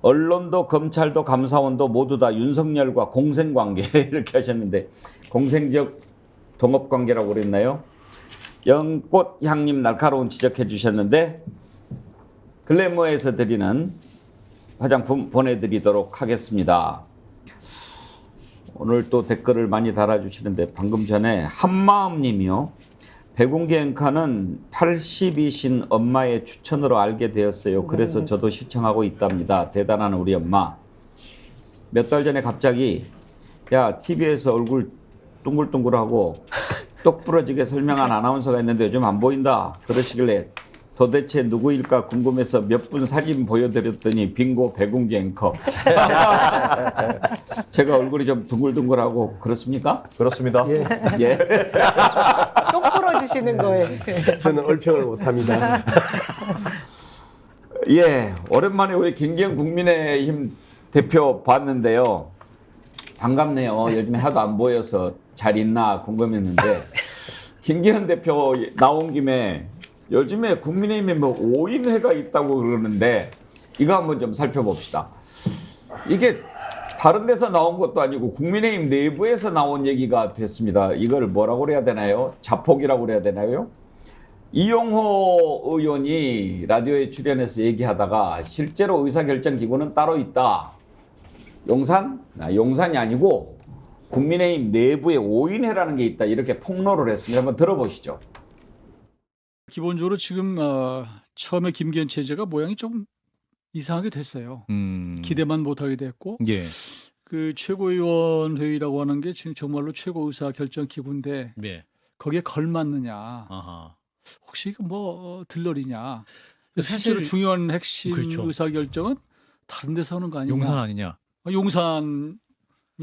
언론도 검찰도 감사원도 모두 다 윤석열과 공생관계 이렇게 하셨는데 공생적 동업관계라고 그랬나요? 연꽃향님 날카로운 지적해 주셨는데 글래머에서 드리는 화장품 보내드리도록 하겠습니다. 오늘 또 댓글을 많이 달아주시는데 방금 전에 한마음님이요. 백운기 앵커는 80이신 엄마의 추천으로 알게 되었어요. 그래서 저도 시청하고 있답니다. 대단한 우리 엄마. 몇 달 전에 갑자기 야 TV에서 얼굴 둥글둥글하고 똑 부러지게 설명한 아나운서가 있는데 요즘 안 보인다. 그러시길래 도대체 누구일까 궁금해서 몇 분 사진 보여드렸더니 빙고 백운기 앵커. 제가 얼굴이 좀 둥글둥글하고 그렇습니까? 그렇습니다. 예. 예. 똑 부러지시는 거예요. 저는 얼평을 못합니다. 예, 오랜만에 우리 김기현 국민의힘 대표 봤는데요. 반갑네요. 요즘에 하도 안 보여서 잘 있나 궁금했는데 김기현 대표 나온 김에 요즘에 국민의힘에 뭐 5인회가 있다고 그러는데 이거 한번 좀 살펴봅시다. 이게 다른 데서 나온 것도 아니고 국민의힘 내부에서 나온 얘기가 됐습니다. 이걸 뭐라고 그래야 되나요? 자폭이라고 그래야 되나요? 이용호 의원이 라디오에 출연해서 얘기하다가 실제로 의사결정기구는 따로 있다. 용산? 용산이 아니고 국민의힘 내부에 5인회라는 게 있다. 이렇게 폭로를 했습니다. 한번 들어보시죠. 기본적으로 지금 처음에 김기현 체제가 모양이 좀 이상하게 됐어요. 기대만 못하게 됐고 예. 그 최고위원 회의라고 하는 게 지금 정말로 최고 의사 결정 기구인데 네. 거기에 걸맞느냐? 아하. 혹시 이거 뭐 들러리냐? 사실- 실제로 중요한 핵심 그렇죠. 의사 결정은 다른 데서 하는 거 아니냐? 용산 아니냐? 용산이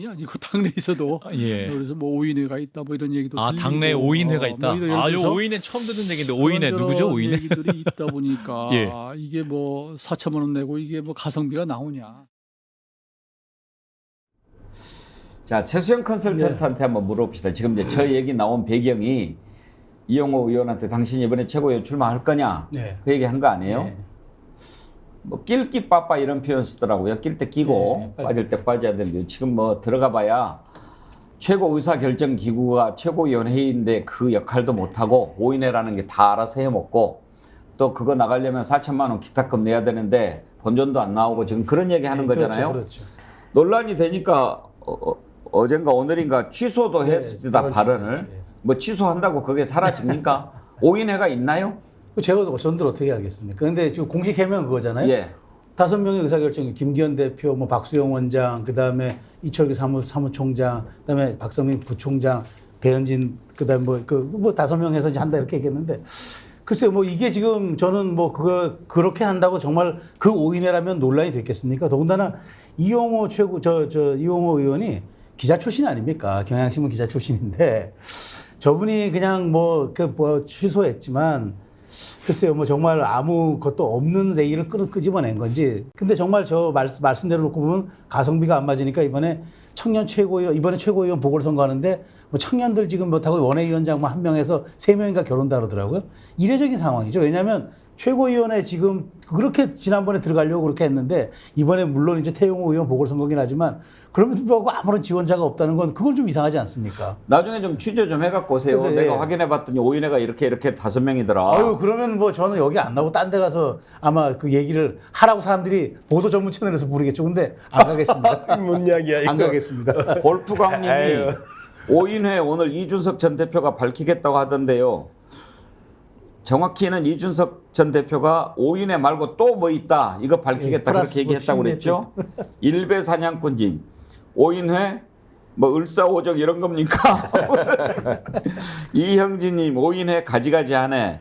아니고 당내에서도 예. 그래서 뭐 5인회가 있다 뭐 이런 얘기도 들리고 당내 5인회가 있다. 뭐 예를 요 들어서 5인회 처음 듣는 얘기인데 5인회 그런 누구죠? 저런 5인회? 얘기들이 있다 보니까 예. 이게 뭐 4천만 원 내고 이게 뭐 가성비가 나오냐? 자, 최수영 컨설턴트한테 한번 물어봅시다. 지금 이제 저 얘기 나온 배경이 이용호 의원한테 당신이 이번에 최고위원 출마할 거냐? 네. 그 얘기 한 거 아니에요? 네. 뭐 낄기 빠빠 이런 표현 쓰더라고요. 낄 때 끼고 네, 빠질 때 빠져야 되는데 지금 뭐 들어가 봐야 최고 의사결정 기구가 최고위원 회의인데 그 역할도 못하고 5인회라는 게 다 알아서 해먹고 또 그거 나가려면 4천만 원 기타금 내야 되는데 본전도 안 나오고 지금 그런 얘기 하는 거잖아요. 그렇죠. 논란이 되니까 어젠가 오늘인가 취소도 했습니다. 그렇죠. 발언을. 네. 뭐 취소한다고 그게 사라집니까? 5인회가 있나요? 제가 전들 어떻게 알겠습니까? 근데 지금 공식 해명 그거잖아요. 예. 5명의 의사결정이 김기현 대표, 뭐 박수영 원장, 그다음에 이철규 사무총장, 그다음에 박성민 부총장, 배현진, 그다음에 뭐 5명 해서 이제 한다 이렇게 얘기했는데 글쎄요, 뭐 이게 지금 저는 뭐 그렇게 한다고 정말 그 5인회라면 논란이 됐겠습니까? 더군다나 이용호 이용호 의원이 기자 출신 아닙니까? 경향신문 기자 출신인데 저분이 그냥 취소했지만 글쎄요, 뭐 정말 아무것도 없는 얘기를 끄집어낸 건지. 근데 정말 저 말씀대로 놓고 보면 가성비가 안 맞으니까 이번에 최고위원 보궐선거하는데 뭐 청년들 지금 못하고 원외위원장 뭐 1명에서 3명인가 결혼다 그러더라고요. 이례적인 상황이죠. 왜냐하면 최고위원회 지금 그렇게 지난번에 들어가려고 그렇게 했는데 이번에 물론 이제 태용호 의원 보궐선거긴 하지만 그럼에도 불구하고 아무런 지원자가 없다는 건 그건 좀 이상하지 않습니까? 나중에 좀 취재 좀 해갖고 오세요. 그래서, 내가 예. 확인해봤더니 5인회가 이렇게 5명이더라. 아유, 그러면 뭐 저는 여기 안 나오고 딴 데 가서 아마 그 얘기를 하라고 사람들이 보도 전문 채널에서 부르겠죠. 근데 안 가겠습니다. 뭔 이야기야 이거. 안 가겠습니다. 골프광님이 아유. 5인회 오늘 이준석 전 대표가 밝히겠다고 하던데요. 정확히는 이준석 전 대표가 5인회 말고 또 뭐 있다. 이거 밝히겠다. 예, 플러스 그렇게 얘기했다고 뭐 그랬죠. 일베 사냥꾼님 5인회 뭐 을사오적 이런 겁니까? 이형진님 5인회 가지가지 하네.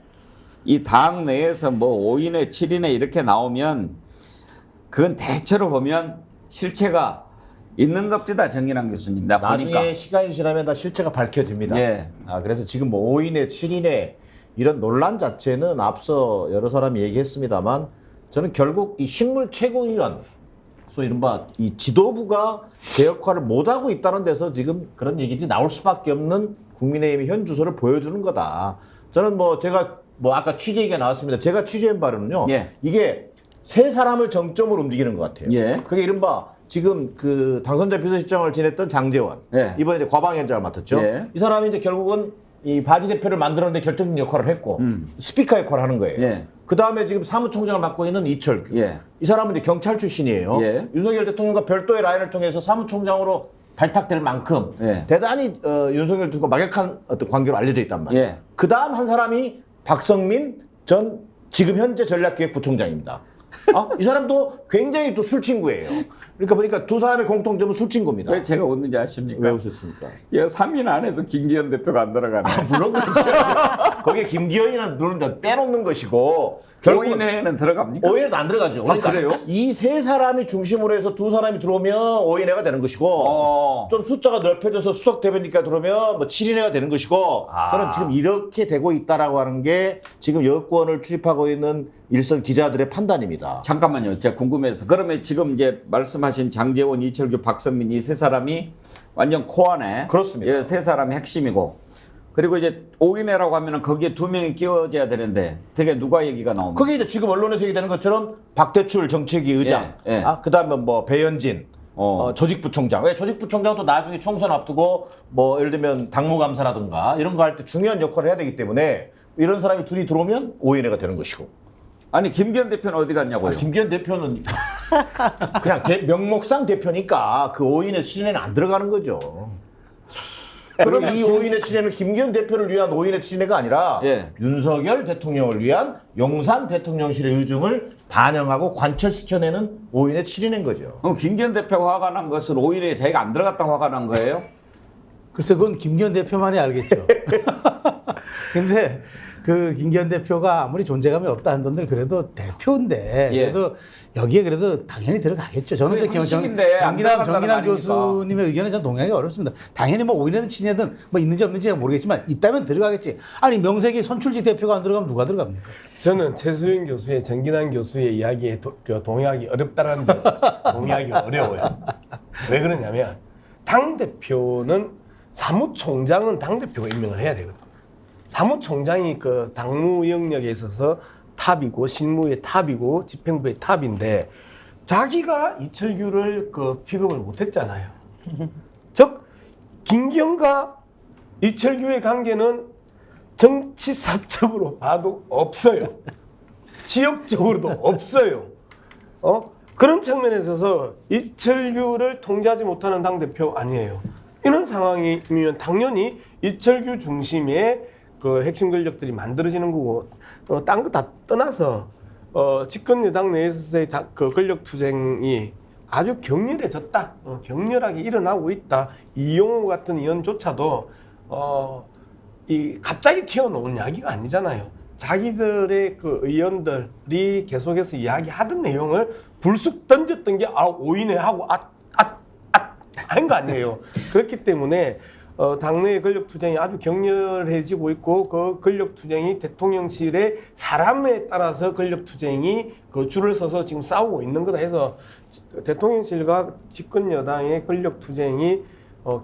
이 당 내에서 뭐 5인회, 7인회 이렇게 나오면 그건 대체로 보면 실체가 있는 겁니다, 정인환 교수님. 나 나중에 보니까. 시간이 지나면 다 실체가 밝혀집니다. 예. 그래서 지금 뭐 5인회, 7인회 이런 논란 자체는 앞서 여러 사람이 얘기했습니다만 저는 결국 이 식물 최고위원 소위 이른바 이 지도부가 제 역할을 못하고 있다는 데서 지금 그런 얘기들이 나올 수밖에 없는 국민의힘의 현 주소를 보여주는 거다. 저는 뭐 제가 뭐 아까 취재 얘기가 나왔습니다. 제가 취재한 바로는요. 예. 이게 세 사람을 정점으로 움직이는 것 같아요. 예. 그게 이른바 지금 그 당선자 비서실장을 지냈던 장제원. 예. 이번에 이제 과방위원장을 맡았죠. 예. 이 사람이 이제 결국은 이 바지 대표를 만들었는데 결정적인 역할을 했고 스피커 역할을 하는 거예요. 예. 그 다음에 지금 사무총장을 맡고 있는 이철규. 예. 이 사람은 이제 경찰 출신이에요. 예. 윤석열 대통령과 별도의 라인을 통해서 사무총장으로 발탁될 만큼 예. 대단히 대단히 윤석열 대통령과 막역한 어떤 관계로 알려져 있단 말이에요. 예. 그 다음 한 사람이 박성민 전 지금 현재 전략기획부총장입니다. 이 사람도 굉장히 또 술친구예요. 그러니까 보니까 두 사람의 공통점은 술친구입니다. 왜 제가 웃는지 아십니까? 왜 웃었습니까? 야, 3인 안에도 김기현 대표가 안 들어가네. 물론 그렇죠. 거기에 김기현이나 누른 빼놓는 것이고 결국은 5인회에는 들어갑니까? 5인회도 안 들어가죠. 그러니까 그래요? 이 세 사람이 중심으로 해서 두 사람이 들어오면 5인회가 되는 것이고 좀 숫자가 넓혀져서 수석 대변인까지 들어오면 뭐 7인회가 되는 것이고 저는 지금 이렇게 되고 있다라고 하는 게 지금 여권을 출입하고 있는 일선 기자들의 판단입니다. 잠깐만요. 제가 궁금해서. 그러면 지금 이제 말씀하신 장제원, 이철규, 박성민 이 세 사람이 완전 코어네. 그렇습니다. 예, 세 사람이 핵심이고. 그리고 이제 5인회라고 하면은 거기에 2명이 끼워져야 되는데 되게 누가 얘기가 나옵니까? 그게 이제 지금 언론에서 얘기되는 것처럼 박대출 정책위 의장, 예, 예. 그다음에 뭐 배현진, 조직부총장. 왜 조직부총장도 나중에 총선 앞두고 뭐 예를 들면 당무감사라든가 이런 거 할 때 중요한 역할을 해야 되기 때문에 이런 사람이 둘이 들어오면 5인회가 되는 것이고. 아니 김기현 대표는 어디 갔냐고요? 김기현 대표는 그냥 명목상 대표니까 그 5인회 추진에는 안 들어가는 거죠. 그럼 이 5인회 추진은 김기현 대표를 위한 5인회 추진회가 아니라 예. 윤석열 대통령을 위한 용산 대통령실의 의중을 반영하고 관철시켜내는 5인회 추진회인 거죠. 그럼 김기현 대표가 화가 난 것은 5인회에 자기가 안 들어갔다고 화가 난 거예요? 글쎄 그건 김기현 대표만이 알겠죠. 근데 그 김기현 대표가 아무리 존재감이 없다 한들 그래도 대표인데 예. 그래도 여기에 그래도 당연히 들어가겠죠. 저는 그게 상식인데 안 들어간다는 거 정기남 아닙니까? 교수님의 의견에 저는 동의하기 어렵습니다. 당연히 뭐 5인회든 7인회든 뭐 있는지 없는지 모르겠지만 있다면 들어가겠지. 아니 명색이 손출지 대표가 안 들어가면 누가 들어갑니까? 저는 최수영 교수의 정기남 교수의 이야기에 동의하기 어렵다는 데 동의하기 어려워요. 왜 그러냐면 당대표는 사무총장은 당대표가 임명을 해야 되거든. 사무총장이 그 당무 영역에 있어서 탑이고 실무의 탑이고 집행부의 탑인데 자기가 이철규를 그 픽업을 못했잖아요. 즉 김기현과 이철규의 관계는 정치사적으로 봐도 없어요. 지역적으로도 없어요. 그런 측면에 있어서 이철규를 통제하지 못하는 당대표 아니에요. 이런 상황이면 당연히 이철규 중심의 그 핵심 권력들이 만들어지는 거고, 딴 거 다 떠나서 집권 여당 내에서의 그 권력 투쟁이 아주 격렬해졌다, 격렬하게 일어나고 있다. 이용호 같은 의원조차도 이 갑자기 튀어나온 이야기가 아니잖아요. 자기들의 그 의원들이 계속해서 이야기하던 내용을 불쑥 던졌던 게 5인회 하고 한 거 아니에요. 그렇기 때문에 당내의 권력투쟁이 아주 격렬해지고 있고 그 권력투쟁이 대통령실의 사람에 따라서 권력투쟁이 그 줄을 서서 지금 싸우고 있는 거다 해서 대통령실과 집권 여당의 권력투쟁이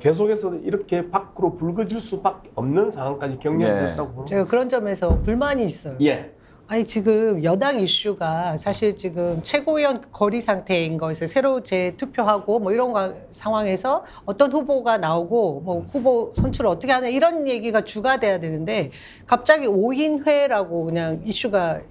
계속해서 이렇게 밖으로 불거질 수밖에 없는 상황까지 격렬해졌다고 봅니다. 제가 그런 점에서 불만이 있어요. 예. 아니 지금 여당 이슈가 사실 지금 최고위원 거리 상태인 것에 새로 재투표하고 뭐 이런 상황에서 어떤 후보가 나오고 뭐 후보 선출을 어떻게 하냐 이런 얘기가 주가 돼야 되는데 갑자기 5인회라고 그냥 이슈가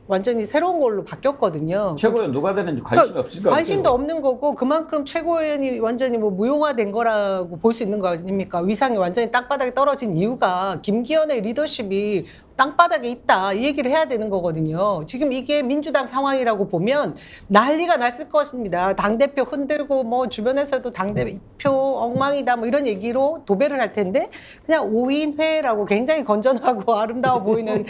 완전히 새로운 걸로 바뀌었거든요. 최고위원 누가 되는지 관심이 없을 것 같아요. 관심도 없는 거고 그만큼 최고위원이 완전히 뭐 무용화된 거라고 볼 수 있는 거 아닙니까? 위상이 완전히 땅바닥에 떨어진 이유가 김기현의 리더십이 땅바닥에 있다 이 얘기를 해야 되는 거거든요. 지금 이게 민주당 상황이라고 보면 난리가 났을 것입니다. 당대표 흔들고 뭐 주변에서도 당대표 엉망이다 뭐 이런 얘기로 도배를 할 텐데 그냥 5인 회라고 굉장히 건전하고 아름다워 보이는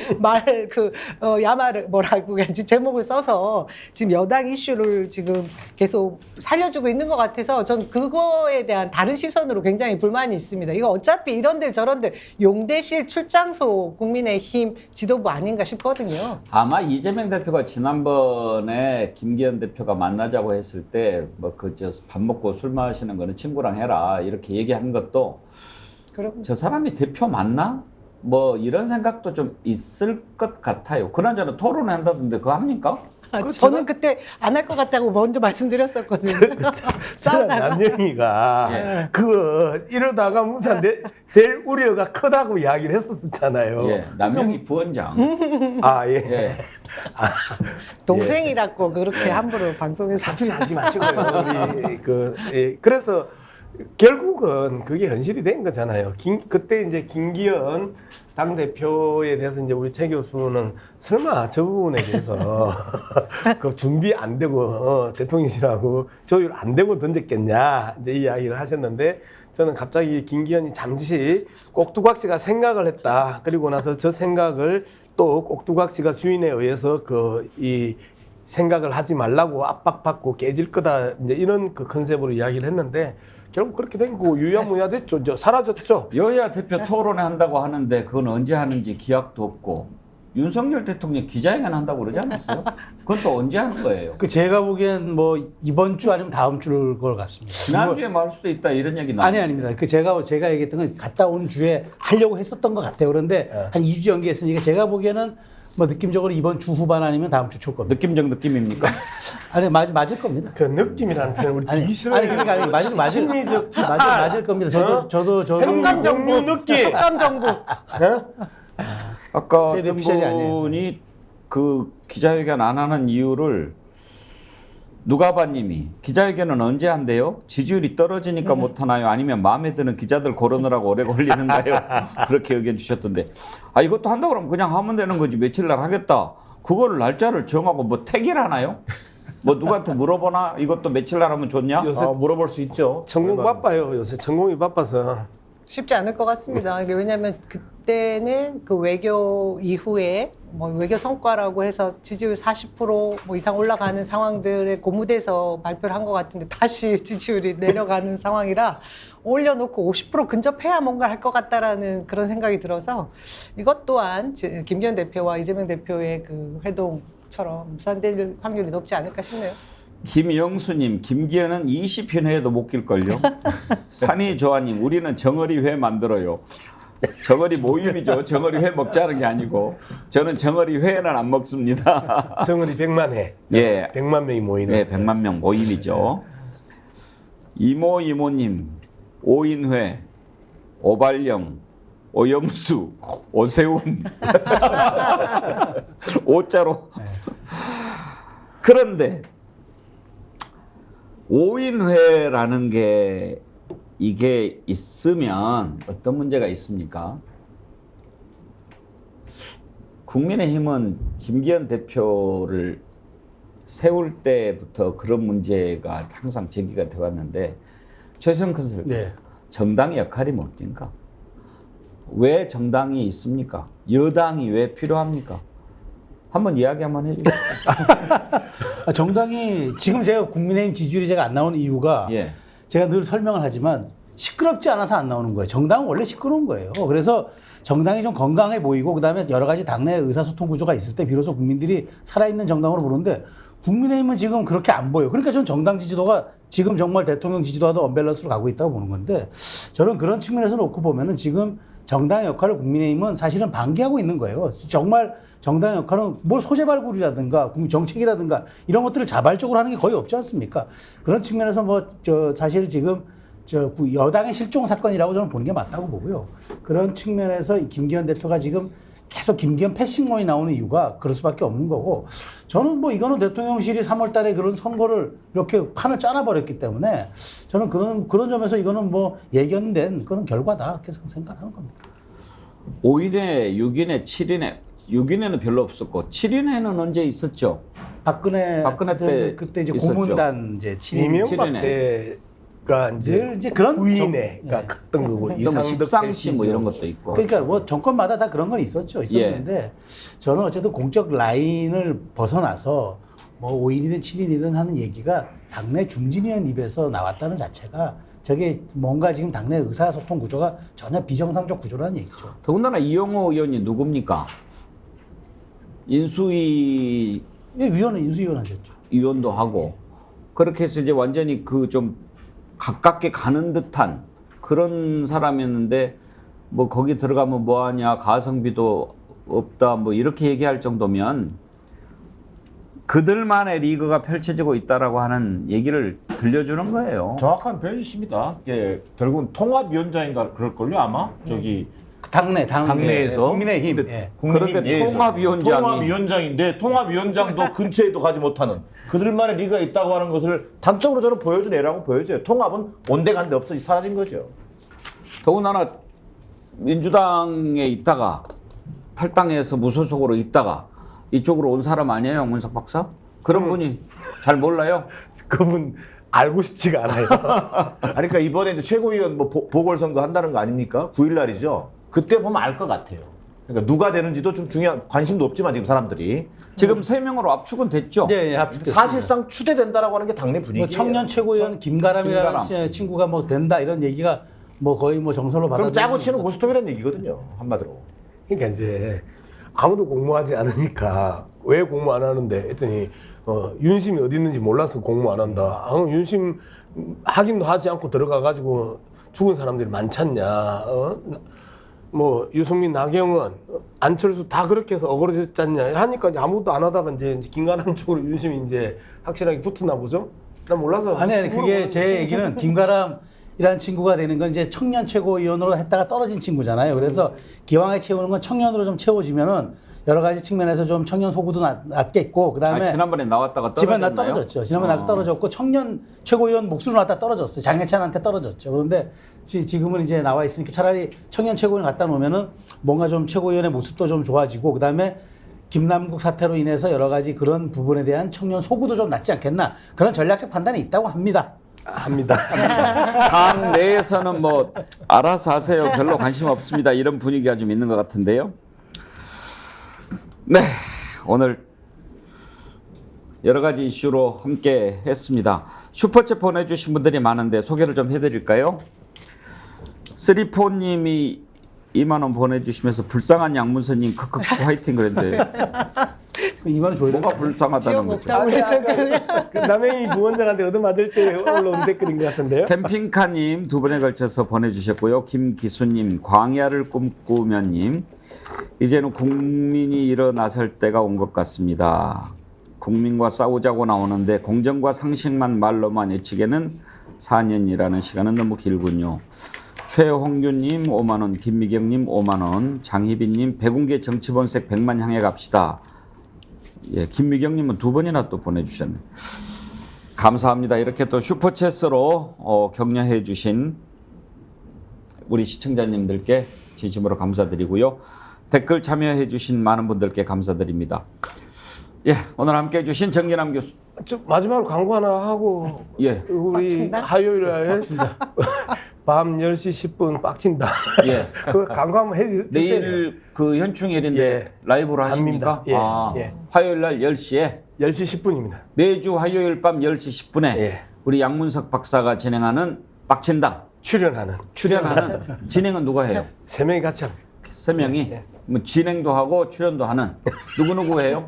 야말을 뭐라고 해야지 제목을 써서 지금 여당 이슈를 지금 계속 살려주고 있는 것 같아서 전 그거에 대한 다른 시선으로 굉장히 불만이 있습니다. 이거 어차피 이런들 저런들 용대실 출장소 국민의힘 지도부 아닌가 싶거든요. 아마 이재명 대표가 지난번에 김기현 대표가 만나자고 했을 때 뭐 밥 먹고 술 마시는 거는 친구랑 해라 이렇게 얘기한 것도 그럼 저 사람이 대표 맞나? 뭐 이런 생각도 좀 있을 것 같아요. 그나저나 토론을 한다던데 그거 합니까? 저는 그때 안 할 것 같다고 먼저 말씀드렸었거든요. 저는 싸우다가. 남영이가 그거 이러다가 무슨 될 우려가 크다고 이야기를 했었잖아요. 예, 남영희 부원장. 아 예. 예. 동생이라고 그렇게 함부로 방송에서 사투리 하지 마시고요. 우리 그래서 결국은 그게 현실이 된 거잖아요. 그때 이제 김기현 당 대표에 대해서 이제 우리 최 교수는 설마 저 부분에 대해서 그 준비 안 되고 대통령실하고 조율 안 되고 던졌겠냐 이제 이야기를 하셨는데 저는 갑자기 김기현이 잠시 꼭두각시가 생각을 했다. 그리고 나서 저 생각을 또 꼭두각시가 주인에 의해서 이 생각을 하지 말라고 압박받고 깨질 거다 이제 이런 그 컨셉으로 이야기를 했는데 결국 그렇게 된 거고 유야무야 됐죠. 사라졌죠. 여야 대표 토론회 한다고 하는데 그건 언제 하는지 기약도 없고 윤석열 대통령 기자회견 한다고 그러지 않았어요? 그건 또 언제 하는 거예요? 제가 보기엔 뭐 이번 주 아니면 다음 주일 것 같습니다. 지난주에 말할 수도 있다 이런 얘기 나와요. 아닙니다. 제가 얘기했던 건 갔다 온 주에 하려고 했었던 것 같아요. 그런데 한 2주 연기했으니까 제가 보기에는 뭐 느낌적으로 이번 주 후반 아니면 다음 주 초 겁니다. 느낌적 느낌입니까? 아니 맞을 겁니다. 그 느낌이라는 표현 우리 되게 싫어요. 그러니까 맞을 겁니다. 저도 촉감 정보 느낌. 촉감 정보. 아까 제 오피셜이 아니에요. 분이 그 기자회견 안 하는 이유를 누가바님이 기자회견은 언제 한대요? 지지율이 떨어지니까 못 하나요? 아니면 마음에 드는 기자들 고르느라고 오래 걸리는가요? 그렇게 의견 주셨던데 이것도 한다고 그러면 그냥 하면 되는 거지 며칠 날 하겠다. 그거를 날짜를 정하고 뭐 택일하나요? 뭐 누구한테 물어보나? 이것도 며칠 날 하면 좋냐? 요새 물어볼 수 있죠. 전공 바빠요. 요새 전공이 바빠서. 쉽지 않을 것 같습니다. 이게 왜냐하면 그때는 그 외교 이후에 뭐 외교 성과라고 해서 지지율 40% 이상 올라가는 상황들의 고무돼서 발표를 한 것 같은데 다시 지지율이 내려가는 상황이라 올려놓고 50% 근접해야 뭔가 할 것 같다라는 그런 생각이 들어서 이것 또한 김기현 대표와 이재명 대표의 그 회동처럼 무산될 확률이 높지 않을까 싶네요. 김영수님, 김기현은 20편 회에도 못 낄걸요? 산이조아님, 우리는 정어리회 만들어요. 정어리 모임이죠. 정어리 회 먹자는 게 아니고 저는 정어리 회는 안 먹습니다. 정어리 100만 회. 예, 100만 명이 모이는. 네, 100만 명 모임이죠. 이모님, 오인회, 오발령, 오염수, 오세훈, 오자로. 그런데 5인회라는 게 이게 있으면 어떤 문제가 있습니까? 국민의힘은 김기현 대표를 세울 때부터 그런 문제가 항상 제기가 되어 왔는데 최수영 컨설 정당의 역할이 뭡니까? 왜 정당이 있습니까? 여당이 왜 필요합니까? 한번 이야기 한번 해주세요. 정당이 지금 제가 국민의힘 지지율이 제가 안 나오는 이유가 제가 늘 설명을 하지만 시끄럽지 않아서 안 나오는 거예요. 정당은 원래 시끄러운 거예요. 그래서 정당이 좀 건강해 보이고 그다음에 여러 가지 당내 의사소통 구조가 있을 때 비로소 국민들이 살아있는 정당으로 보는데 국민의힘은 지금 그렇게 안 보여요. 그러니까 저는 정당 지지도가 지금 정말 대통령 지지도와도 언밸런스로 가고 있다고 보는 건데 저는 그런 측면에서 놓고 보면은 지금 정당의 역할을 국민의힘은 사실은 방기하고 있는 거예요. 정말 정당의 역할은 뭘 소재발굴이라든가 정책이라든가 이런 것들을 자발적으로 하는 게 거의 없지 않습니까? 그런 측면에서 사실 지금 여당의 실종 사건이라고 저는 보는 게 맞다고 보고요. 그런 측면에서 김기현 대표가 지금 계속 김기현 패싱몬이 나오는 이유가 그럴 수밖에 없는 거고 저는 이거는 대통령실이 3월 달에 그런 선거를 이렇게 판을 짜놔버렸기 때문에 저는 그런 점에서 이거는 예견된 그런 결과다. 이렇게 생각하는 겁니다. 5인회, 6인회, 7인회, 6인회는 별로 없었고 7인회는 언제 있었죠? 박근혜 때 그때 이제 있었죠. 고문단 이제 이명박 칠인회. 때가 늘 이제 그런 부인회가 컸던 거고 뭐 이상덕 십상시 뭐 이런 것도 있고. 그러니까 뭐 정권마다 다 그런 건 있었는데 저는 어쨌든 공적 라인을 벗어나서 뭐 5인이든 7인이든 하는 얘기가 당내 중진위원 입에서 나왔다는 자체가 저게 뭔가 지금 당내 의사소통 구조가 전혀 비정상적 구조라는 얘기죠. 더군다나 이용호 의원이 누굽니까? 인수위 예, 위원은 인수위원 하셨죠. 위원도 하고 그렇게 해서 이제 완전히 그 좀 가깝게 가는 듯한 그런 사람이었는데 뭐 거기 들어가면 뭐하냐 가성비도 없다 뭐 이렇게 얘기할 정도면 그들만의 리그가 펼쳐지고 있다라고 하는 얘기를 들려주는 거예요. 정확한 표현이십니다. 이게 결국은 통합위원장인가 그럴걸요 아마 저기 당내에서 국민의힘. 근데 예. 그런데 통합위원장인데 통합위원장도 근처에도 가지 못하는 그들만의 리그가 있다고 하는 것을 단적으로 저는 보여준 애라고 보여져요. 통합은 온데간데 없어 사라진 거죠. 더군다나 민주당에 있다가 탈당해서 무소속으로 있다가 이쪽으로 온 사람 아니에요, 영문석 박사? 그런 분이 잘 몰라요? 그분 알고 싶지가 않아요. 그러니까 이번에 이제 최고위원 뭐 보궐선거 한다는 거 아닙니까? 9일 날이죠. 그때 보면 알 것 같아요. 그러니까 누가 되는지도 좀 중요한 관심도 없지만 지금 사람들이 지금 3명으로 압축은 됐죠? 예, 압축됐습니다. 사실상 추대된다라고 하는 게 당내 분위기예요. 뭐 청년 최고위원 김가람이라는 친구가 뭐 된다 이런 얘기가 뭐 거의 뭐 정설로 그럼 짜고 받아들이는 치는 고스톱이라는 얘기거든요. 한마디로. 그러니까 이제 아무도 공모하지 않으니까 왜 공모 안 하는데 했더니 윤심이 어디 있는지 몰라서 공모 안 한다. 윤심 확인도 하지 않고 들어가 가지고 죽은 사람들이 많지 않냐. 뭐 유승민, 나경원, 안철수 다 그렇게 해서 억울해졌지 않냐 하니까 아무도 안 하다가 이제 김가람 쪽으로 윤심이 이제 확실하게 붙었나 보죠. 난 몰라서. 아니 그게 제 얘기는 김가람이라는 친구가 되는 건 이제 청년 최고위원으로 했다가 떨어진 친구잖아요. 그래서 기왕에 채우는 건 청년으로 좀 채워지면은 여러 가지 측면에서 좀 청년 소구도 낮겠고 그다음에 지난번에 나왔다가 지난번에 떨어졌나요? 떨어졌죠. 지난번에 나도 떨어졌고 청년 최고위원 목수로 나왔다 떨어졌어요. 장해찬한테 떨어졌죠. 그런데 지금은 이제 나와 있으니까 차라리 청년 최고위원 갖다 놓으면은 뭔가 좀 최고위원의 모습도 좀 좋아지고 그다음에 김남국 사태로 인해서 여러 가지 그런 부분에 대한 청년 소구도 좀 낫지 않겠나 그런 전략적 판단이 있다고 합니다. 당 내에서는 뭐 알아서 하세요. 별로 관심 없습니다. 이런 분위기가 좀 있는 것 같은데요. 네, 오늘 여러 가지 이슈로 함께 했습니다. 슈퍼챗 보내주신 분들이 많은데 소개를 좀 해드릴까요? 쓰리포님이 2만 원 보내주시면서 불쌍한 양문서님 크크크 화이팅 그랬는데 2만 원 줘야 뭐가 불쌍하다는 거죠? 그 남행이 부원장한테 얻어맞을 때 올라온 댓글인 것 같은데요. 캠핑카님 2번에 걸쳐서 보내주셨고요. 김기수님, 광야를 꿈꾸면님, 이제는 국민이 일어나설 때가 온 것 같습니다. 국민과 싸우자고 나오는데 공정과 상식만 말로만 외치기에는 4년이라는 시간은 너무 길군요. 최홍규님 5만 원, 김미경님 5만 원, 장희빈님 백운계 정치본색 100만 향해 갑시다. 예, 김미경님은 2번이나 또 보내주셨네. 감사합니다. 이렇게 또 슈퍼챗으로 격려해 주신 우리 시청자님들께 진심으로 감사드리고요. 댓글 참여해 주신 많은 분들께 감사드립니다. 예, 오늘 함께 해 주신 정진남 교수. 좀 마지막으로 광고 하나 하고 예. 우리 화요일 날 밤 10시 10분 빡친다. 예. 그 광고 한번 해 주세요. 내일 그 현충일인데 예. 라이브로 하십니까? 합니다. 예. 아, 예. 화요일 날 10시에 10시 10분입니다. 매주 화요일 밤 10시 10분에 예. 우리 양문석 박사가 진행하는 빡친다. 출연하는 진행은 누가 해요? 3명이 같이 합니다. 3명이 뭐 진행도 하고 출연도 하는 누구 해요?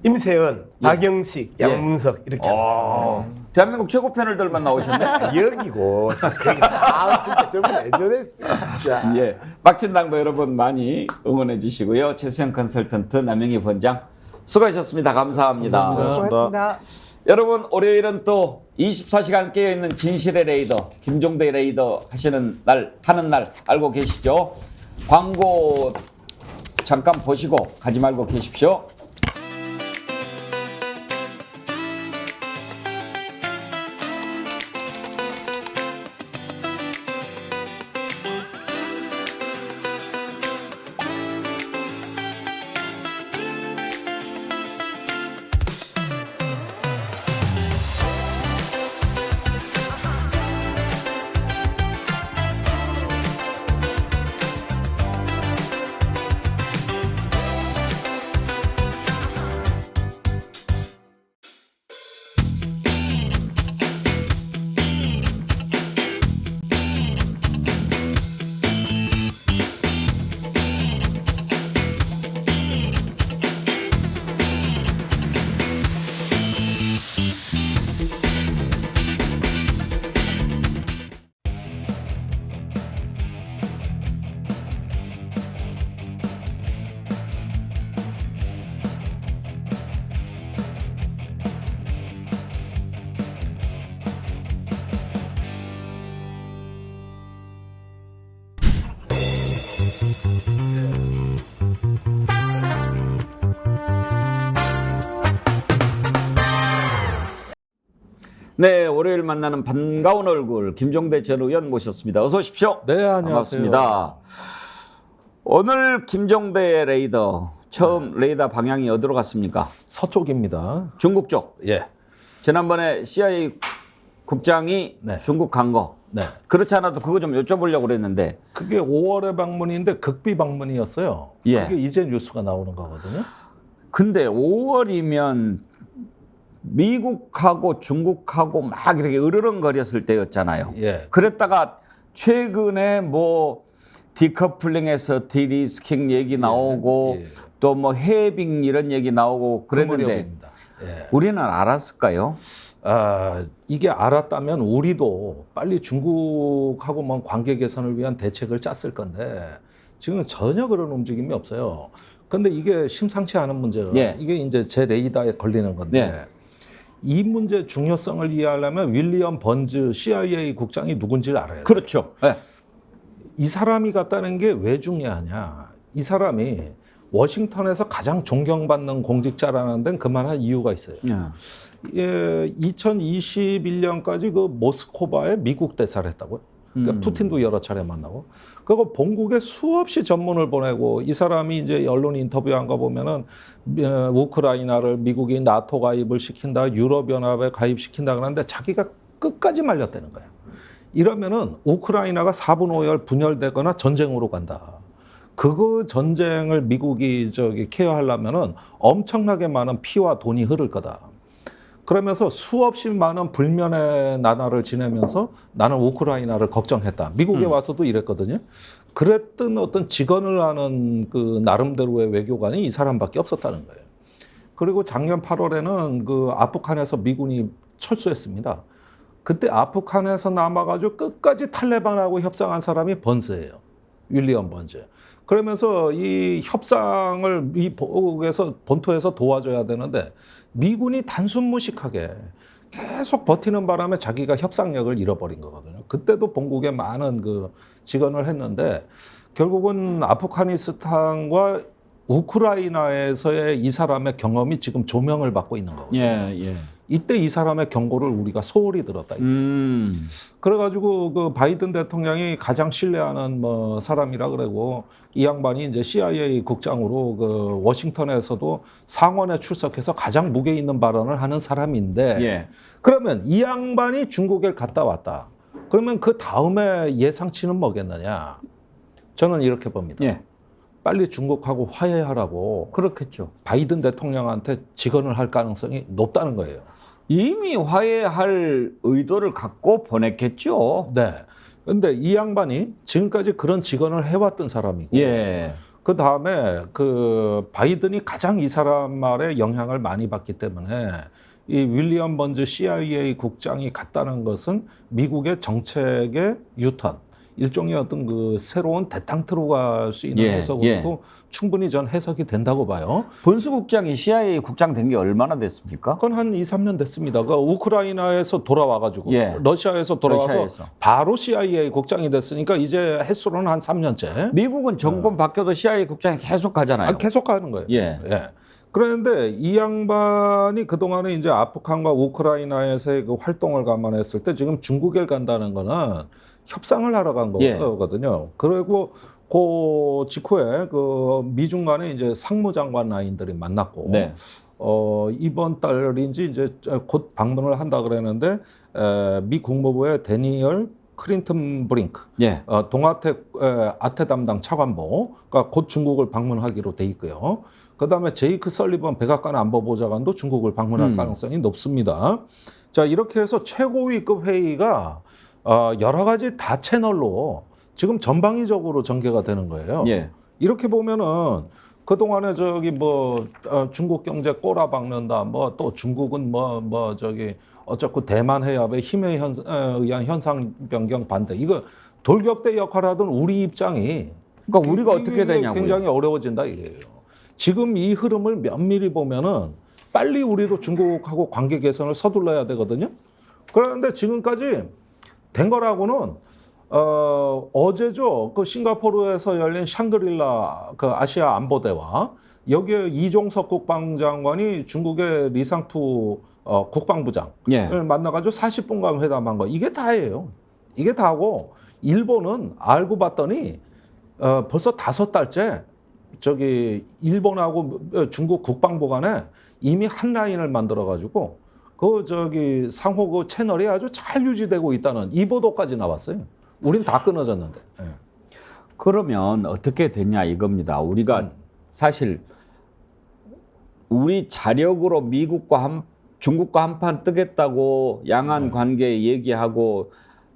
임세은, 박영식, 예. 양문석 이렇게 합니다. 대한민국 최고 패널들만 나오셨네. 여기고 진짜 저번 예전에 진짜. 예, 빡친당도 여러분 많이 응원해 주시고요. 최수영 컨설턴트 남영희 본장 수고하셨습니다. 감사합니다. 고맙습니다. 여러분 월요일은 또 24시간 깨어있는 진실의 레이더 김종대 레이더 하는 날 알고 계시죠? 광고 잠깐 보시고 가지 말고 계십시오. 네, 월요일 만나는 반가운 얼굴 김종대 전 의원 모셨습니다. 어서 오십시오. 네, 안녕하세요. 반갑습니다. 오늘 김종대 레이더 처음 레이더 방향이 어디로 갔습니까? 서쪽입니다. 중국 쪽. 예. 지난번에 CIA 국장이 네. 중국 간 거. 네. 그렇지 않아도 그거 좀 여쭤보려고 그랬는데. 그게 5월의 방문인데 극비 방문이었어요. 예. 그게 이제 뉴스가 나오는 거거든요. 근데 5월이면 미국하고 중국하고 막 이렇게 으르렁거렸을 때였잖아요. 예. 그랬다가 최근에 뭐 디커플링에서 디리스킹 얘기 나오고 예. 또 뭐 해빙 이런 얘기 나오고 그랬는데 무렵입니다. 예. 우리는 알았을까요? 아, 이게 알았다면 우리도 빨리 중국하고 뭐 관계 개선을 위한 대책을 짰을 건데 지금 전혀 그런 움직임이 없어요. 근데 이게 심상치 않은 문제가 예. 이게 이제 제 레이더에 걸리는 건데 예. 이 문제 중요성을 이해하려면 윌리엄 번즈 CIA 국장이 누군지를 알아야 돼요. 그렇죠. 네. 이 사람이 갔다는 게 왜 중요하냐. 이 사람이 워싱턴에서 가장 존경받는 공직자라는 데는 그만한 이유가 있어요. 예, 2021년까지 그 모스크바에 미국 대사를 했다고요. 그러니까 푸틴도 여러 차례 만나고. 그리고 본국에 수없이 전문을 보내고 이 사람이 이제 언론 인터뷰한 거 보면은 우크라이나를 미국이 나토 가입을 시킨다, 유럽연합에 가입시킨다 그러는데 자기가 끝까지 말렸다는 거예요. 이러면은 우크라이나가 4분 5열 분열되거나 전쟁으로 간다. 그거 전쟁을 미국이 케어하려면은 엄청나게 많은 피와 돈이 흐를 거다. 그러면서 수없이 많은 불면의 나날을 지내면서 나는 우크라이나를 걱정했다. 미국에 와서도 이랬거든요. 그랬던 어떤 직언을 하는 그 나름대로의 외교관이 이 사람밖에 없었다는 거예요. 그리고 작년 8월에는 그 아프간에서 미군이 철수했습니다. 그때 아프간에서 남아가지고 끝까지 탈레반하고 협상한 사람이 번즈예요. 윌리엄 번즈. 그러면서 이 협상을 이 본토에서 도와줘야 되는데 미군이 단순무식하게 계속 버티는 바람에 자기가 협상력을 잃어버린 거거든요. 그때도 본국에 많은 그 직언을 했는데 결국은 아프가니스탄과 우크라이나에서의 이 사람의 경험이 지금 조명을 받고 있는 거거든요. 예. 이때 이 사람의 경고를 우리가 소홀히 들었다. 그래가지고 그 바이든 대통령이 가장 신뢰하는 뭐 사람이라 그러고 이 양반이 이제 CIA 국장으로 그 워싱턴에서도 상원에 출석해서 가장 무게 있는 발언을 하는 사람인데 예. 그러면 이 양반이 중국에 갔다 왔다. 그러면 그 다음에 예상치는 뭐겠느냐? 저는 이렇게 봅니다. 예. 빨리 중국하고 화해하라고 그렇겠죠. 바이든 대통령한테 직언을 할 가능성이 높다는 거예요. 이미 화해할 의도를 갖고 보냈겠죠. 네. 근데 이 양반이 지금까지 그런 직언을 해왔던 사람이고, 예. 그 다음에 그 바이든이 가장 이 사람 말에 영향을 많이 받기 때문에 이 윌리엄 번즈 CIA 국장이 갔다는 것은 미국의 정책의 유턴, 일종의 어떤 그 새로운 대탕트로 갈 수 있는 해석으로도 충분히 전 해석이 된다고 봐요. 번스 국장이 CIA 국장 된 게 얼마나 됐습니까? 그건 한 2, 3년 됐습니다. 그 우크라이나에서 돌아와가지고 러시아에서 돌아와서 러시아에서. 바로 CIA 국장이 됐으니까 이제 횟수로는 한 3년째. 미국은 정권 바뀌어도 CIA 국장이 계속 가잖아요. 계속 가는 거예요. 예. 그런데 이 양반이 그동안에 이제 아프간과 우크라이나에서의 그 활동을 감안했을 때 지금 중국에 간다는 거는 협상을 하러 간 거거든요. 그리고 그 직후에 그 미중 간에 이제 상무장관 라인들이 만났고 이번 달인지 이제 곧 방문을 한다 그랬는데 미 국무부의 데니얼 클린턴 브링크, 동아태 아태 담당 차관보가 곧 중국을 방문하기로 돼 있고요. 그다음에 제이크 설리번 백악관 안보보좌관도 중국을 방문할 가능성이 높습니다. 자, 이렇게 해서 최고위급 회의가 여러 가지 다 채널로 지금 전방위적으로 전개가 되는 거예요. 이렇게 보면은 그동안에 저기 뭐 중국 경제 꼬라박는다, 뭐 또 중국은 뭐 저기 어쩌고 대만 해협의 힘에 의한 현상 변경 반대, 이거 돌격대 역할을 하던 우리 입장이 그러니까 우리가 어떻게 되냐고요. 굉장히 어려워진다 이게요. 지금 이 흐름을 면밀히 보면은 빨리 우리도 중국하고 관계 개선을 서둘러야 되거든요. 그런데 지금까지 된 거라고는 어제죠. 그 싱가포르에서 열린 샹그릴라 그 아시아 안보대화, 여기에 이종석 국방장관이 중국의 리상푸 국방부장을 예. 만나가지고 40분간 회담한 거 이게 다예요. 이게 다고 일본은 알고 봤더니 벌써 5달째 저기 일본하고 중국 국방부 간에 이미 한 라인을 만들어가지고 그 저기 상호 그 채널이 아주 잘 유지되고 있다는 이 보도까지 나왔어요. 우린 다 끊어졌는데. 예. 그러면 어떻게 되냐 이겁니다. 우리가 사실 우리 자력으로 미국과 중국과 한판 뜨겠다고 양안 관계 얘기하고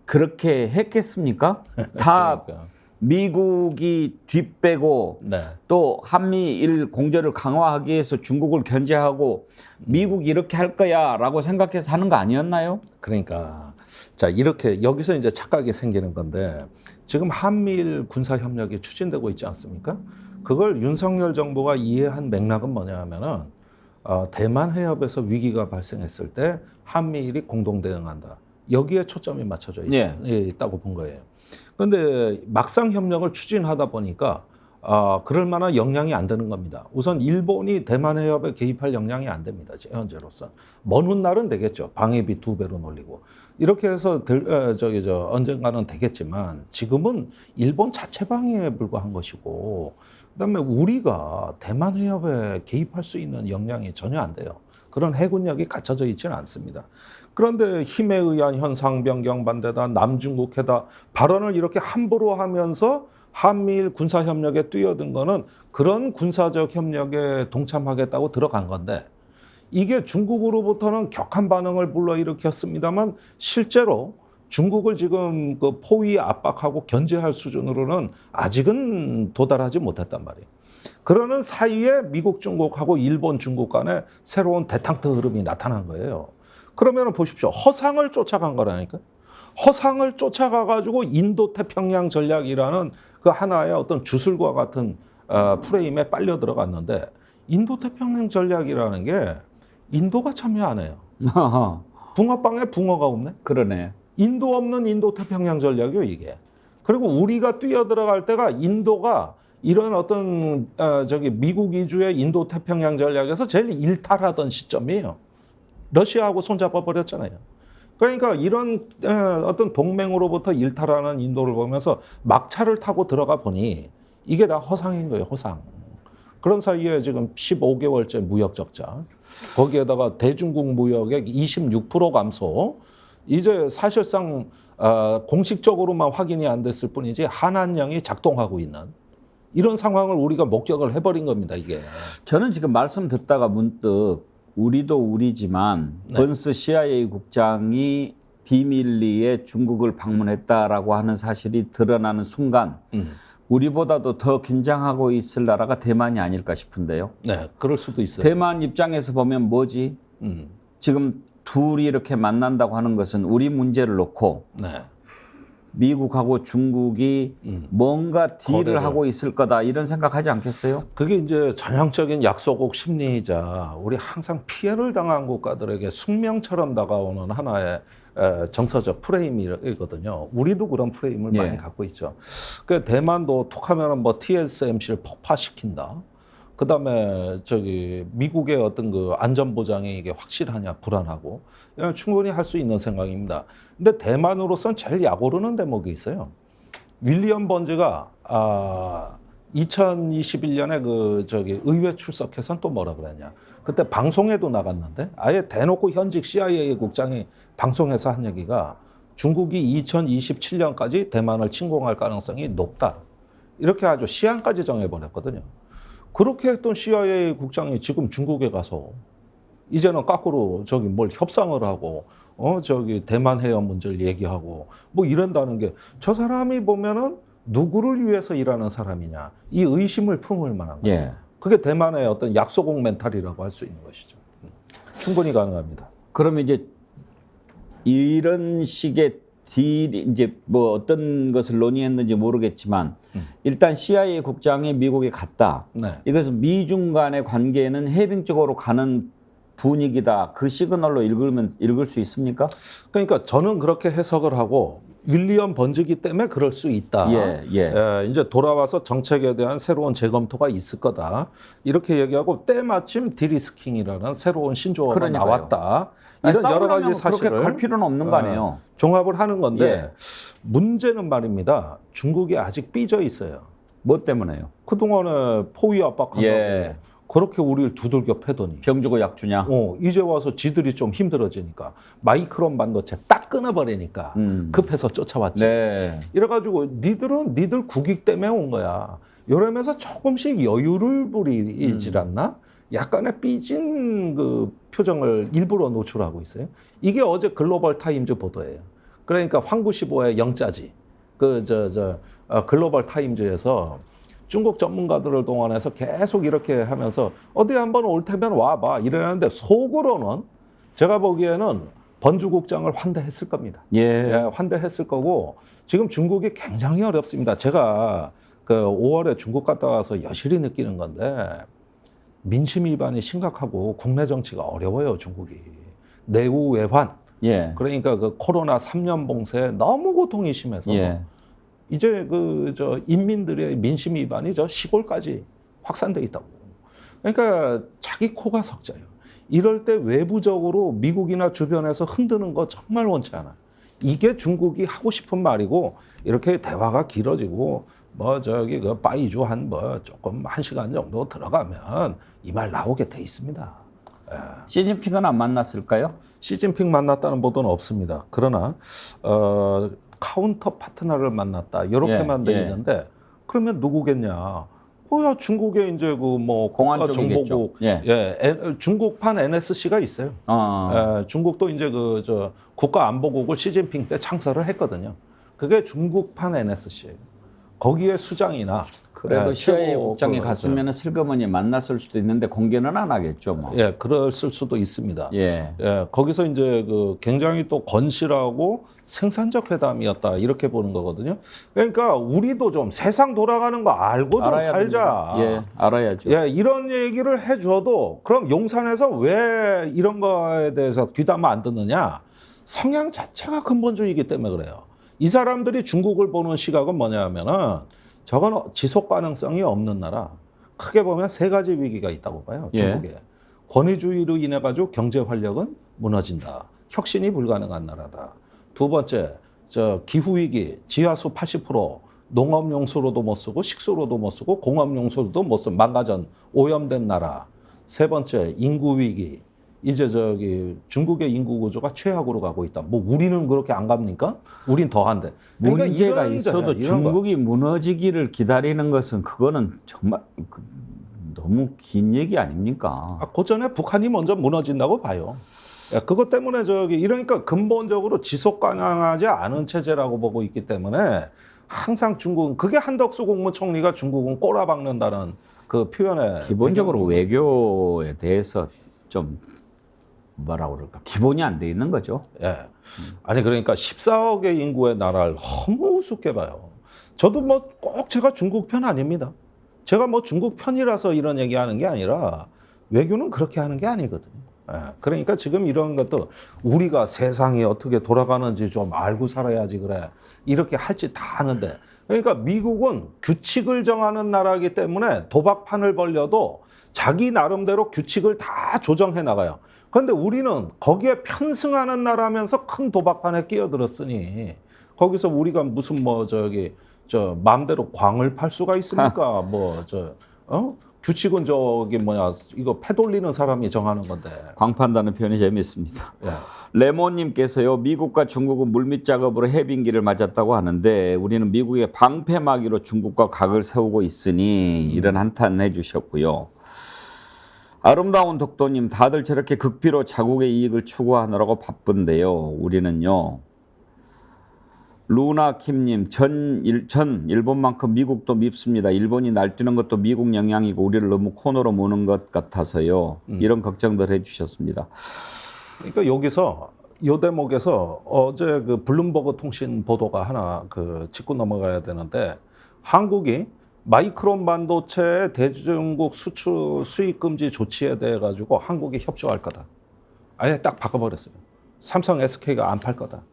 그렇게 했겠습니까? 다 그러니까. 미국이 뒷빼고 네. 또 한미일 공조를 강화하기 위해서 중국을 견제하고 미국이 이렇게 할 거야라고 생각해서 하는 거 아니었나요? 그러니까 자 이렇게 여기서 이제 착각이 생기는 건데 지금 한미일 군사 협력이 추진되고 있지 않습니까? 그걸 윤석열 정부가 이해한 맥락은 뭐냐면은 대만 해협에서 위기가 발생했을 때 한미일이 공동 대응한다. 여기에 초점이 맞춰져 있다고 본 거예요. 그런데 막상 협력을 추진하다 보니까 그럴 만한 역량이 안 되는 겁니다. 우선 일본이 대만 해협에 개입할 역량이 안 됩니다. 현재로서. 먼 훗날은 되겠죠. 방위비 2배로 놀리고. 이렇게 해서 언젠가는 되겠지만 지금은 일본 자체 방위에 불과한 것이고 그다음에 우리가 대만 해협에 개입할 수 있는 역량이 전혀 안 돼요. 그런 해군력이 갖춰져 있지는 않습니다. 그런데 힘에 의한 현상 변경 반대다, 남중국해다 발언을 이렇게 함부로 하면서 한미일 군사협력에 뛰어든 거는 그런 군사적 협력에 동참하겠다고 들어간 건데 이게 중국으로부터는 격한 반응을 불러일으켰습니다만 실제로 중국을 지금 그 포위 압박하고 견제할 수준으로는 아직은 도달하지 못했단 말이에요. 그러는 사이에 미국 중국하고 일본 중국 간에 새로운 대탕트 흐름이 나타난 거예요. 그러면 보십시오. 허상을 쫓아간 거라니까. 허상을 쫓아가가지고 인도 태평양 전략이라는 그 하나의 어떤 주술과 같은 프레임에 빨려 들어갔는데 인도 태평양 전략이라는 게 인도가 참여 안 해요. 붕어빵에 붕어가 없네. 그러네. 인도 없는 인도 태평양 전략이요 이게. 그리고 우리가 뛰어들어갈 때가 인도가 이런 어떤 미국 위주의 인도 태평양 전략에서 제일 일탈하던 시점이에요. 러시아하고 손잡아 버렸잖아요. 그러니까 이런 어떤 동맹으로부터 일탈하는 인도를 보면서 막차를 타고 들어가 보니 이게 다 허상인 거예요, 허상. 그런 사이에 지금 15개월째 무역 적자, 거기에다가 대중국 무역의 26% 감소, 이제 사실상 공식적으로만 확인이 안 됐을 뿐이지 한한령이 작동하고 있는 이런 상황을 우리가 목격을 해버린 겁니다, 이게. 저는 지금 말씀 듣다가 문득 우리도 우리지만 번스 CIA 국장이 비밀리에 중국을 방문했다라고 하는 사실이 드러나는 순간 우리보다도 더 긴장하고 있을 나라가 대만이 아닐까 싶은데요. 네, 그럴 수도 있어요. 대만 입장에서 보면 뭐지? 지금 둘이 이렇게 만난다고 하는 것은 우리 문제를 놓고 미국하고 중국이 뭔가 딜을 거래를 하고 있을 거다 이런 생각하지 않겠어요? 그게 이제 전형적인 약소국 심리이자 우리 항상 피해를 당한 국가들에게 숙명처럼 다가오는 하나의 정서적 프레임이거든요. 우리도 그런 프레임을 많이 갖고 있죠. 그 대만도 툭하면은 뭐 TSMC를 폭파시킨다. 그다음에 미국의 어떤 그 안전 보장이 이게 확실하냐 불안하고 이런 충분히 할 수 있는 생각입니다. 근데 대만으로서는 제일 약오르는 대목이 있어요. 윌리엄 번즈가 2021년에 의회 출석해서는 또 뭐라 그랬냐. 그때 방송에도 나갔는데 아예 대놓고 현직 CIA 국장이 방송에서 한 얘기가 중국이 2027년까지 대만을 침공할 가능성이 높다. 이렇게 아주 시한까지 정해버렸거든요. 그렇게 했던 CIA 국장이 지금 중국에 가서 이제는 거꾸로 뭘 협상을 하고 대만 해협 문제를 얘기하고 뭐 이런다는 게 저 사람이 보면은 누구를 위해서 일하는 사람이냐 이 의심을 품을 만한 거예요. 그게 대만의 어떤 약소국 멘탈이라고 할 수 있는 것이죠. 충분히 가능합니다. 그러면 이제 이런 식의 딜이 이제 뭐 어떤 것을 논의했는지 모르겠지만 일단 CIA 국장이 미국에 갔다. 이것은 미중 간의 관계는 해빙적으로 가는 분위기다. 그 시그널로 읽을 수 있습니까? 그러니까 저는 그렇게 해석을 하고 윌리엄 번즈기 때문에 그럴 수 있다. 이제 돌아와서 정책에 대한 새로운 재검토가 있을 거다. 이렇게 얘기하고 때마침 디리스킹이라는 새로운 신조어가 그러니까요. 나왔다. 이런 여러 가지 사실을 그렇게 갈 필요는 없는 거 아니에요. 종합을 하는 건데 문제는 말입니다. 중국이 아직 삐져 있어요. 뭐 때문에요? 그동안에 포위 압박한다고 그렇게 우리를 두들겨 패더니 병 주고 약 주냐? 이제 와서 지들이 좀 힘들어지니까 마이크론 반도체 딱 끊어버리니까 급해서 쫓아왔지. 이래가지고 니들 국익 때문에 온 거야. 이러면서 조금씩 여유를 부리질 않나? 약간의 삐진 그 표정을 일부러 노출하고 있어요. 이게 어제 글로벌 타임즈 보도예요. 그러니까 황구시보의 영자지. 글로벌 타임즈에서 중국 전문가들을 동원해서 계속 이렇게 하면서 어디 한번 올 테면 와봐 이러는데 속으로는 제가 보기에는 번주국장을 환대했을 겁니다. 환대했을 거고 지금 중국이 굉장히 어렵습니다. 제가 그 5월에 중국 갔다 와서 여실히 느끼는 건데 민심 위반이 심각하고 국내 정치가 어려워요. 중국이. 내후 외환. 그러니까 그 코로나 3년 봉쇄에 너무 고통이 심해서 이제 인민들의 민심 위반이 시골까지 확산돼 있다고. 그러니까 자기 코가 석자예요. 이럴 때 외부적으로 미국이나 주변에서 흔드는 거 정말 원치 않아. 이게 중국이 하고 싶은 말이고 이렇게 대화가 길어지고 그 빠이주 조금 1시간 정도 들어가면 이 말 나오게 돼 있습니다. 시진핑은 안 만났을까요? 시진핑 만났다는 보도는 없습니다. 그러나 카운터 파트너를 만났다 이렇게만 돼 있는데 그러면 누구겠냐? 뭐야 중국에 이제 공안정보국 중국판 NSC가 있어요. 중국도 이제 국가안보국을 시진핑 때 창설을 했거든요. 그게 중국판 NSC예요. 거기에 수장이나 그래도 CIA 국장이 갔으면 슬그머니 만났을 수도 있는데 공개는 안 하겠죠. 뭐. 그랬을 수도 있습니다. 거기서 이제 굉장히 또 건실하고 생산적 회담이었다 이렇게 보는 거거든요. 그러니까 우리도 좀 세상 돌아가는 거 알고 좀 살자. 알아야죠. 이런 얘기를 해줘도 그럼 용산에서 왜 이런 거에 대해서 귀담아 안 듣느냐? 성향 자체가 근본주의이기 때문에 그래요. 이 사람들이 중국을 보는 시각은 뭐냐면은 저건 지속 가능성이 없는 나라. 크게 보면 3가지 위기가 있다고 봐요. 중국에. 권위주의로 인해 가지고 경제 활력은 무너진다. 혁신이 불가능한 나라다. 2번째, 기후 위기, 지하수 80%, 농업 용수로도 못 쓰고 식수로도 못 쓰고 공업 용수로도 못 쓰고 망가전 오염된 나라. 3번째, 인구 위기. 이제 중국의 인구 구조가 최악으로 가고 있다. 뭐 우리는 그렇게 안 갑니까? 우린 더한데. 그러니까 문제가 있어도 중국이 무너지기를 기다리는 것은 그거는 정말 너무 긴 얘기 아닙니까? 그 전에 북한이 먼저 무너진다고 봐요. 그것 때문에 이러니까 근본적으로 지속 가능하지 않은 체제라고 보고 있기 때문에 항상 중국은 그게 한덕수 국무총리가 중국은 꼬라박는다는 그 표현에 기본적으로 외교에 대해서 좀 뭐라고 그럴까 기본이 안 돼 있는 거죠. 아니 그러니까 14억의 인구의 나라를 너무 우습게 봐요. 저도 꼭 제가 중국 편 아닙니다. 제가 중국 편이라서 이런 얘기하는 게 아니라 외교는 그렇게 하는 게 아니거든요. 그러니까 지금 이런 것도 우리가 세상이 어떻게 돌아가는지 좀 알고 살아야지 그래. 이렇게 할 짓 다 하는데 그러니까 미국은 규칙을 정하는 나라이기 때문에 도박판을 벌려도 자기 나름대로 규칙을 다 조정해 나가요. 그런데 우리는 거기에 편승하는 나라면서 큰 도박판에 끼어들었으니 거기서 우리가 무슨 마음대로 광을 팔 수가 있습니까? 규칙은 이거 패 돌리는 사람이 정하는 건데. 광 판다는 표현이 재밌습니다. 레몬님께서요, 미국과 중국은 물밑 작업으로 해빙기를 맞았다고 하는데 우리는 미국의 방패막이로 중국과 각을 세우고 있으니 이런 한탄 해주셨고요. 아름다운 독도님, 다들 저렇게 극비로 자국의 이익을 추구하느라고 바쁜데요. 우리는요. 루나킴님, 전 일본만큼 미국도 밉습니다. 일본이 날뛰는 것도 미국 영향이고 우리를 너무 코너로 모는 것 같아서요. 이런 걱정들 해주셨습니다. 그러니까 여기서 이 대목에서 어제 그 블룸버그 통신 보도가 하나 짚고 넘어가야 되는데 한국이 마이크론 반도체 대중국 수출 수입 금지 조치에 대해 가지고 한국이 협조할 거다. 아예 딱 바꿔버렸어요. 삼성 SK가 안 팔 거다.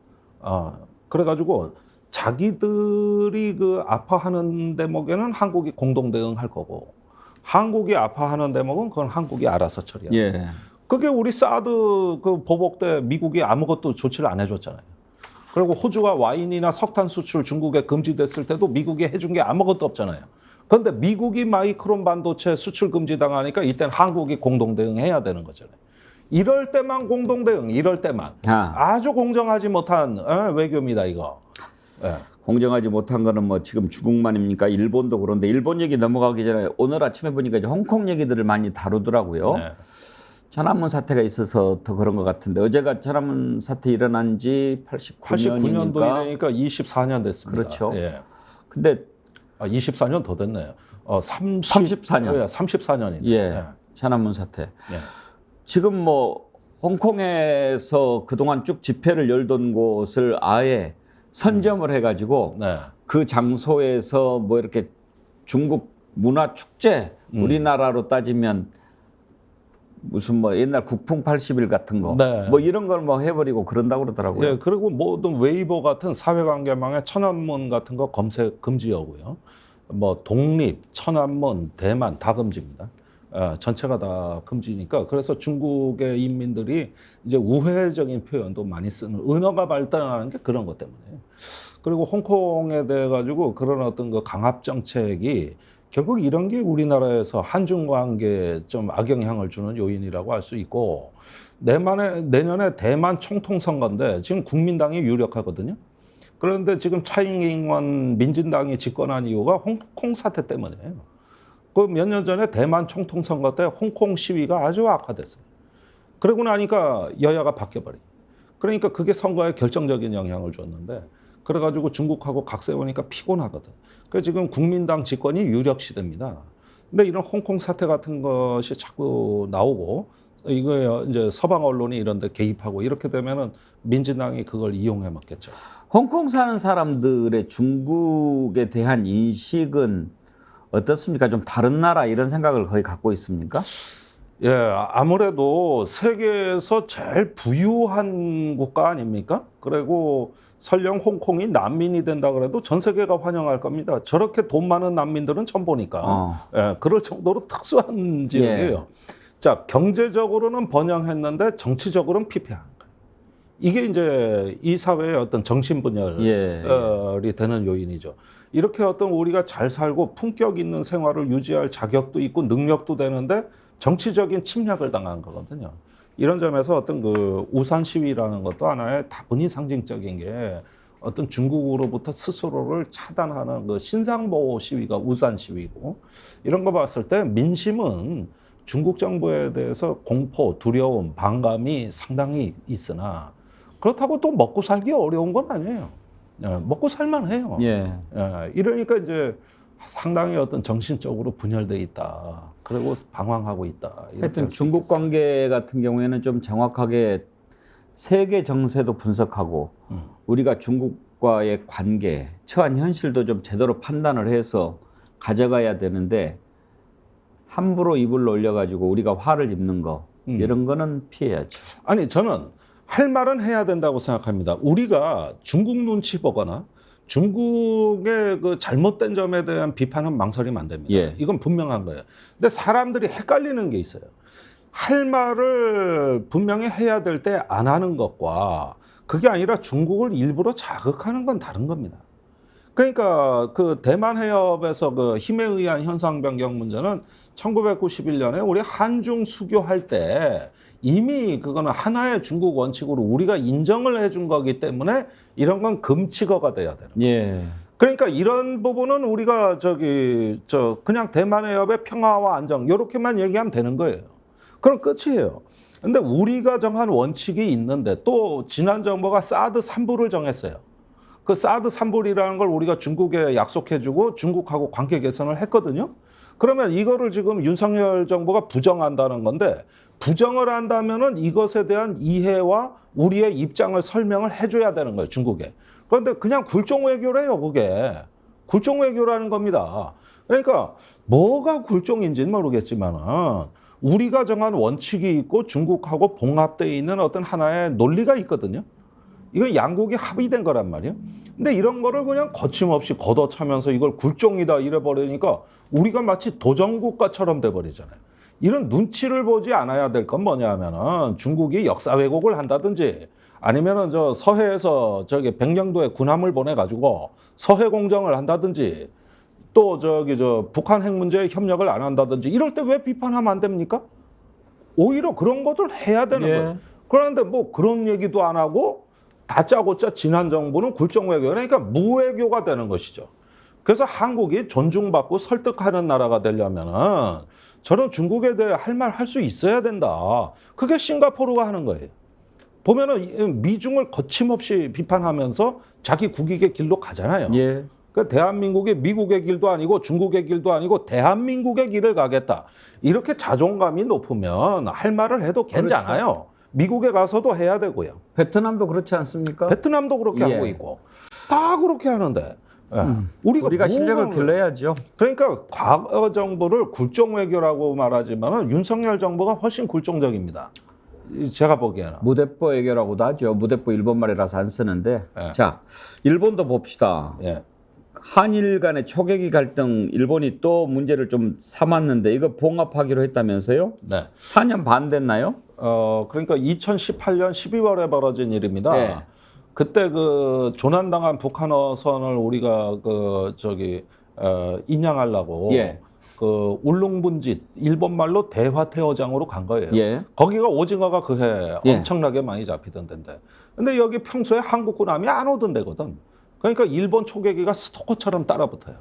그래가지고 자기들이 그 아파하는 대목에는 한국이 공동 대응할 거고 한국이 아파하는 대목은 그건 한국이 알아서 처리하고. 예. 그게 우리 사드 그 보복 때 미국이 아무것도 조치를 안 해줬잖아요. 그리고 호주가 와인이나 석탄 수출 중국에 금지됐을 때도 미국이 해준 게 아무것도 없잖아요. 그런데 미국이 마이크론 반도체 수출 금지 당하니까 이때는 한국이 공동 대응해야 되는 거잖아요. 이럴 때만 공동 대응, 이럴 때만 아주 공정하지 못한 외교입니다, 이거. 예. 공정하지 못한 거는 뭐 지금 중국만입니까? 일본도 그런데 일본 얘기 넘어가기 전에 오늘 아침에 보니까 이제 홍콩 얘기들을 많이 다루더라고요. 네. 천안문 사태가 있어서 더 그런 것 같은데 어제가 천안문 사태 일어난 지 89년이니까 89년도이니까 24년 됐습니다. 그렇죠. 예. 근데 24년 더 됐네요. 34년. 예, 34년입니다. 예. 예. 천안문 사태. 예. 지금 뭐 홍콩에서 그동안 쭉 집회를 열던 곳을 아예 선점을 해가지고 네. 그 장소에서 뭐 이렇게 중국 문화 축제 우리나라로 따지면 무슨 뭐 옛날 국풍 80일 같은 거 네. 뭐 이런 걸 뭐 해버리고 그런다고 그러더라고요. 예, 그리고 모든 웨이보 같은 사회관계망의 천안문 같은 거 검색 금지하고요. 뭐 독립, 천안문, 대만 다 금지입니다. 전체가 다 금지니까 그래서 중국의 인민들이 이제 우회적인 표현도 많이 쓰는 언어가 발달하는 게 그런 것 때문에요. 그리고 홍콩에 대해 가지고 그런 어떤 그 강압 정책이 결국 이런 게 우리나라에서 한중 관계에 좀 악영향을 주는 요인이라고 할 수 있고 내년에 대만 총통 선거인데 지금 국민당이 유력하거든요. 그런데 지금 차잉잉원 민진당이 집권한 이유가 홍콩 사태 때문이에요. 그 몇 년 전에 대만 총통 선거 때 홍콩 시위가 아주 악화됐어요. 그러고 나니까 여야가 바뀌어버려. 그러니까 그게 선거에 결정적인 영향을 줬는데 그래가지고 중국하고 각 세우니까 피곤하거든. 그래서 지금 국민당 집권이 유력 시대입니다. 근데 이런 홍콩 사태 같은 것이 자꾸 나오고 이거 이제 서방 언론이 이런 데 개입하고 이렇게 되면은 민진당이 그걸 이용해 먹겠죠. 홍콩 사는 사람들의 중국에 대한 인식은 어떻습니까? 좀 다른 나라 이런 생각을 거의 갖고 있습니까? 예, 아무래도 세계에서 제일 부유한 국가 아닙니까? 그리고 설령 홍콩이 난민이 된다 그래도 전 세계가 환영할 겁니다. 저렇게 돈 많은 난민들은 처음 보니까. 예, 그럴 정도로 특수한 지역이에요. 예. 자, 경제적으로는 번영했는데 정치적으로는 피폐한 거예요. 이게 이제 이 사회의 어떤 정신분열이 되는 요인이죠. 이렇게 어떤 우리가 잘 살고 품격 있는 생활을 유지할 자격도 있고 능력도 되는데 정치적인 침략을 당한 거거든요. 이런 점에서 어떤 그 우산 시위라는 것도 하나의 다분히 상징적인 게 어떤 중국으로부터 스스로를 차단하는 그 신상보호 시위가 우산 시위고 이런 거 봤을 때 민심은 중국 정부에 대해서 공포, 두려움, 반감이 상당히 있으나 그렇다고 또 먹고 살기 어려운 건 아니에요. 먹고 살만해요. 예. 이러니까 이제 상당히 어떤 정신적으로 분열돼 있다. 그리고 방황하고 있다. 하여튼 중국 관계 같은 경우에는 좀 정확하게 세계 정세도 분석하고 우리가 중국과의 관계, 처한 현실도 좀 제대로 판단을 해서 가져가야 되는데 함부로 입을 올려가지고 우리가 화를 입는 거 이런 거는 피해야죠. 아니 저는 할 말은 해야 된다고 생각합니다. 우리가 중국 눈치 보거나 중국의 그 잘못된 점에 대한 비판은 망설이면 안 됩니다. 예. 이건 분명한 거예요. 근데 사람들이 헷갈리는 게 있어요. 할 말을 분명히 해야 될 때 안 하는 것과 그게 아니라 중국을 일부러 자극하는 건 다른 겁니다. 그러니까 그 대만 해협에서 그 힘에 의한 현상 변경 문제는 1991년에 우리 한중 수교할 때 이미 그거는 하나의 중국 원칙으로 우리가 인정을 해준 거기 때문에 이런 건 금치거가 돼야 되는 거예요. 예. 그러니까 이런 부분은 우리가 그냥 대만 해협의 평화와 안정 이렇게만 얘기하면 되는 거예요. 그럼 끝이에요. 근데 우리가 정한 원칙이 있는데 또 지난 정부가 사드 3부를 정했어요. 그 사드 3부리라는 걸 우리가 중국에 약속해주고 중국하고 관계 개선을 했거든요. 그러면 이거를 지금 윤석열 정부가 부정한다는 건데 부정을 한다면은 이것에 대한 이해와 우리의 입장을 설명을 해줘야 되는 거예요, 중국에. 그런데 그냥 굴종 외교래요, 그게. 굴종 외교라는 겁니다. 그러니까 뭐가 굴종인지는 모르겠지만은 우리가 정한 원칙이 있고 중국하고 봉합되어 있는 어떤 하나의 논리가 있거든요. 이건 양국이 합의된 거란 말이에요. 근데 이런 거를 그냥 거침없이 걷어차면서 이걸 굴종이다 이래버리니까 우리가 마치 도전국가처럼 돼버리잖아요. 이런 눈치를 보지 않아야 될 건 뭐냐 하면은 중국이 역사 왜곡을 한다든지 아니면은 저 서해에서 저기 백령도에 군함을 보내가지고 서해 공정을 한다든지 또 저기 저 북한 핵 문제에 협력을 안 한다든지 이럴 때 왜 비판하면 안 됩니까? 오히려 그런 것을 해야 되는 거예요. 그런데 뭐 그런 얘기도 안 하고 다짜고짜 지난 정부는 굴종 외교, 그러니까 무외교가 되는 것이죠. 그래서 한국이 존중받고 설득하는 나라가 되려면은 저는 중국에 대해 할 말 할 수 있어야 된다. 그게 싱가포르가 하는 거예요. 보면은 미중을 거침없이 비판하면서 자기 국익의 길로 가잖아요. 예. 그러니까 대한민국이 미국의 길도 아니고 중국의 길도 아니고 대한민국의 길을 가겠다. 이렇게 자존감이 높으면 할 말을 해도 괜찮아요. 그렇죠. 미국에 가서도 해야 되고요. 베트남도 그렇지 않습니까? 베트남도 그렇게 하고 있고 다 그렇게 하는데 우리가 실력을 길러야죠. 그러니까 과거 정부를 굴종 외교라고 말하지만 윤석열 정부가 훨씬 굴종적입니다. 제가 보기에는. 무대뽀 외교라고도 하죠. 무대뽀 일본말이라서 안 쓰는데. 자, 일본도 봅시다. 한일 간의 초계기 갈등 일본이 또 문제를 좀 삼았는데 이거 봉합하기로 했다면서요? 네. 4년 반 됐나요? 그러니까 2018년 12월에 벌어진 일입니다. 그때 그 조난당한 북한 어선을 우리가 그 저기 인양하려고 그 울릉분짓 일본 말로 대화태어장으로 간 거예요. 거기가 오징어가 그해 엄청나게 많이 잡히던 데인데. 근데 여기 평소에 한국 군함이 안 오던 데거든. 그러니까 일본 초계기가 스토커처럼 따라붙어요.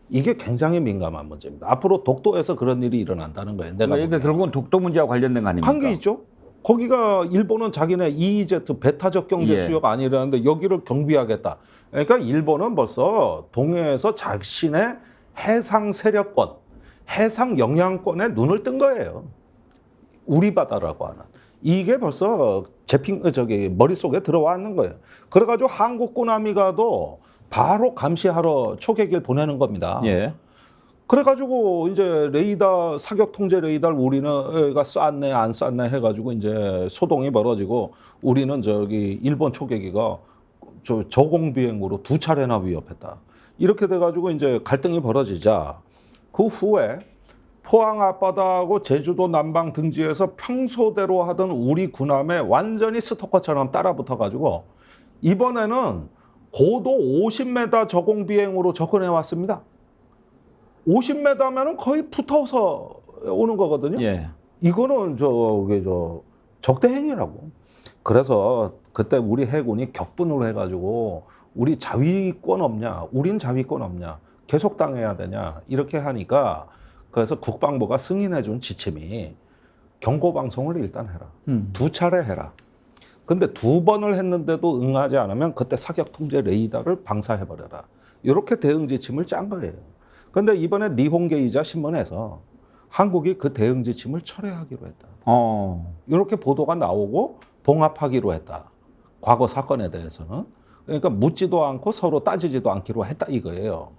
이게 굉장히 민감한 문제입니다. 앞으로 독도에서 그런 일이 일어난다는 거예요. 내가 그러니까 결국은 독도 문제와 관련된 거 아닙니까? 관계 있죠. 거기가 일본은 자기네 EEZ 배타적 경제 수역 아니라는데 여기를 경비하겠다. 그러니까 일본은 벌써 동해에서 자신의 해상 세력권, 해상 영향권에 눈을 뜬 거예요. 우리 바다라고 하는. 이게 벌써 머릿속에 들어왔는 거예요. 그래가지고 한국 군함이 가도 바로 감시하러 초계기를 보내는 겁니다. 그래가지고 이제 레이더 사격 통제 레이더를 우리는가 쐈네 안 쐈네 해가지고 이제 소동이 벌어지고 우리는 저기 일본 초계기가 저공 비행으로 2차례나 위협했다. 이렇게 돼가지고 이제 갈등이 벌어지자 그 후에 포항 앞바다하고 제주도 남방 등지에서 평소대로 하던 우리 군함에 완전히 스토커처럼 따라붙어가지고 이번에는 고도 50m 저공 비행으로 접근해 왔습니다. 50m면은 거의 붙어서 오는 거거든요. 이거는 적대행위라고. 그래서 그때 우리 해군이 격분을 해가지고 우리 자위권 없냐, 우린 자위권 없냐, 계속 당해야 되냐 이렇게 하니까 그래서 국방부가 승인해준 지침이 경고방송을 일단 해라. 2차례 해라. 근데 2번을 했는데도 응하지 않으면 그때 사격통제 레이더를 방사해버려라. 이렇게 대응 지침을 짠 거예요. 근데 이번에 니혼게이자 신문에서 한국이 그 대응 지침을 철회하기로 했다. 이렇게 보도가 나오고 봉합하기로 했다. 과거 사건에 대해서는. 그러니까 묻지도 않고 서로 따지지도 않기로 했다 이거예요.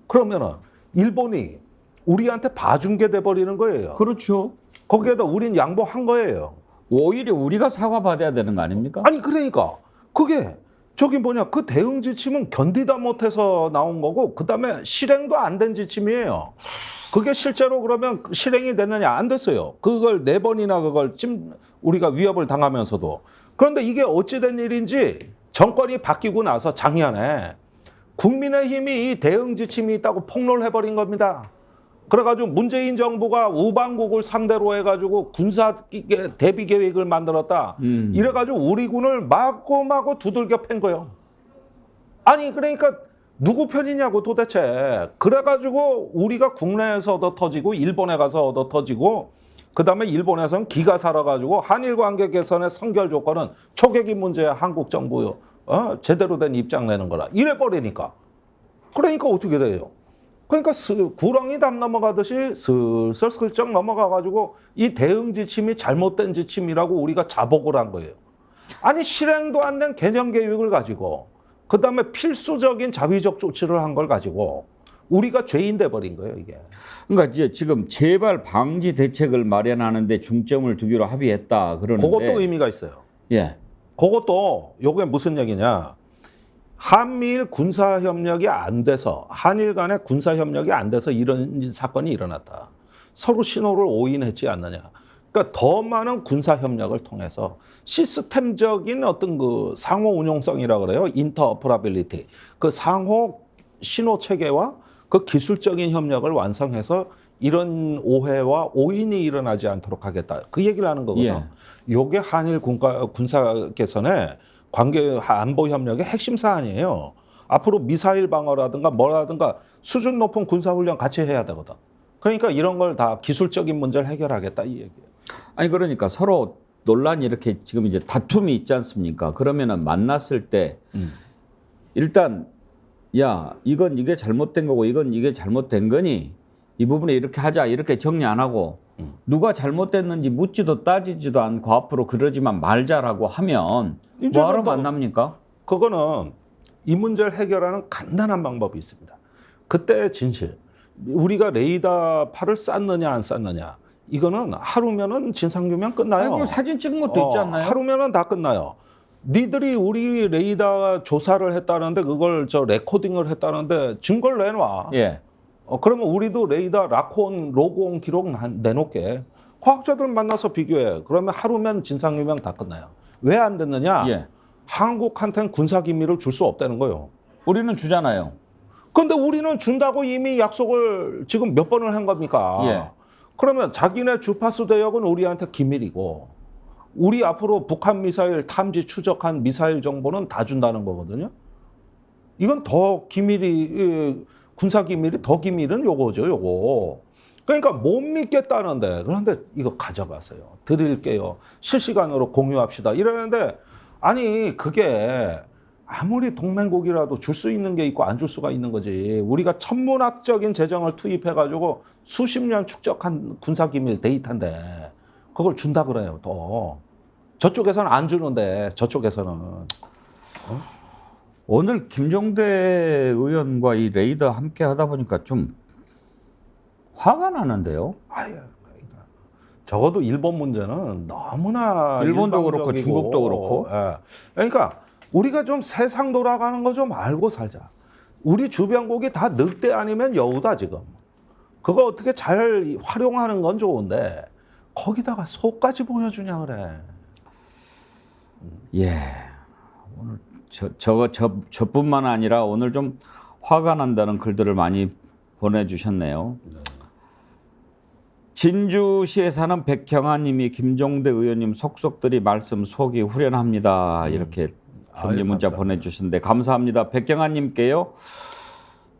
그러면은 일본이 우리한테 봐준게 돼버리는 거예요. 그렇죠. 거기에다 우린 양보한 거예요. 오히려 우리가 사과받아야 되는 거 아닙니까? 아니 그러니까 그게 그 대응 지침은 견디다 못해서 나온 거고 그다음에 실행도 안 된 지침이에요. 그게 실제로 그러면 실행이 됐느냐 안 됐어요. 그걸 4번이나 그걸 우리가 위협을 당하면서도. 그런데 이게 어찌된 일인지 정권이 바뀌고 나서 작년에 국민의힘이 이 대응 지침이 있다고 폭로를 해버린 겁니다. 그래가지고 문재인 정부가 우방국을 상대로 해가지고 군사 대비 계획을 만들었다. 이래가지고 우리 군을 마구마구 두들겨 팬 거예요. 아니 그러니까 누구 편이냐고 도대체. 그래가지고 우리가 국내에서 얻어 터지고 일본에 가서 얻어 터지고 그다음에 일본에서는 기가 살아가지고 한일 관계 개선의 선결 조건은 초계기 문제에 한국 정부 제대로 된 입장 내는 거라. 이래버리니까. 그러니까 어떻게 돼요? 그러니까 구렁이 담 넘어가듯이 슬쩍 넘어가가지고 이 대응 지침이 잘못된 지침이라고 우리가 자복을 한 거예요. 아니 실행도 안 된 개념 계획을 가지고 그다음에 필수적인 자위적 조치를 한 걸 가지고 우리가 죄인 돼버린 거예요 이게. 그러니까 이제 지금 재발 방지 대책을 마련하는데 중점을 두기로 합의했다 그러는데 그것도 의미가 있어요. 그것도 요게 무슨 얘기냐? 한미일 군사 협력이 안 돼서 한일 간의 군사 협력이 안 돼서 이런 사건이 일어났다. 서로 신호를 오인했지 않느냐. 그러니까 더 많은 군사 협력을 통해서 시스템적인 어떤 그 상호 운용성이라 그래요. 인터오퍼러빌리티. 그 상호 신호 체계와 그 기술적인 협력을 완성해서 이런 오해와 오인이 일어나지 않도록 하겠다. 그 얘기를 하는 거거든요. 예. 요게 한일 군사 개선의 관계 안보 협력의 핵심 사안이에요. 앞으로 미사일 방어라든가 뭐라든가 수준 높은 군사 훈련 같이 해야 되거든. 그러니까 이런 걸 다 기술적인 문제를 해결하겠다 이 얘기예요. 아니 그러니까 서로 논란이 이렇게 지금 이제 다툼이 있지 않습니까? 그러면은 만났을 때 일단 야 이건 이게 잘못된 거고 이건 이게 잘못된 거니 이 부분에 이렇게 하자 이렇게 정리 안 하고 누가 잘못됐는지 묻지도 따지지도 않고 앞으로 그러지만 말자라고 하면 뭐하러 만납니까? 그거는 이 문제를 해결하는 간단한 방법이 있습니다. 그때의 진실. 우리가 레이더파를 쐈느냐 안 쐈느냐. 이거는 하루면은 진상규명 끝나요. 아니, 사진 찍은 것도 있지 않나요? 하루면은 다 끝나요. 니들이 우리 레이더 조사를 했다는데 그걸 레코딩을 했다는데 증거를 내놔. 예. 그러면 우리도 레이더 라콘 로그온 기록 내놓게. 과학자들 만나서 비교해. 그러면 하루면 진상규명 다 끝나요. 왜 안 됐느냐? 예. 한국한테는 군사기밀을 줄 수 없다는 거예요. 우리는 주잖아요. 근데 우리는 준다고 이미 약속을 지금 몇 번을 한 겁니까? 예. 그러면 자기네 주파수 대역은 우리한테 기밀이고 우리 앞으로 북한 미사일 탐지 추적한 미사일 정보는 다 준다는 거거든요. 이건 더 기밀이 군사 기밀이 더 기밀은 요거죠, 요거. 그러니까 못 믿겠다는데 그런데 이거 가져가세요. 드릴게요. 실시간으로 공유합시다. 이러는데 아니 그게 아무리 동맹국이라도 줄 수 있는 게 있고 안 줄 수가 있는 거지. 우리가 천문학적인 재정을 투입해가지고 수십 년 축적한 군사기밀 데이터인데 그걸 준다 그래요. 또 저쪽에서는 안 주는데 저쪽에서는. 오늘 김종대 의원과 이 레이더 함께 하다 보니까 좀 화가 나는데요. 아유, 그러니까. 적어도 일본 문제는 너무나 일본도 그렇고 일방적이고, 중국도 그렇고. 예. 그러니까 우리가 좀 세상 돌아가는 거 좀 알고 살자. 우리 주변국이 다 늑대 아니면 여우다 지금. 그거 어떻게 잘 활용하는 건 좋은데 거기다가 속까지 보여주냐 그래. 예. 오늘 저뿐만 아니라 오늘 좀 화가 난다는 글들을 많이 보내주셨네요. 진주시에 사는 백형아님이 김종대 의원님 속속들이 말씀 속이 후련합니다. 이렇게 격리 문자 보내주셨는데 감사합니다. 백경아님께요.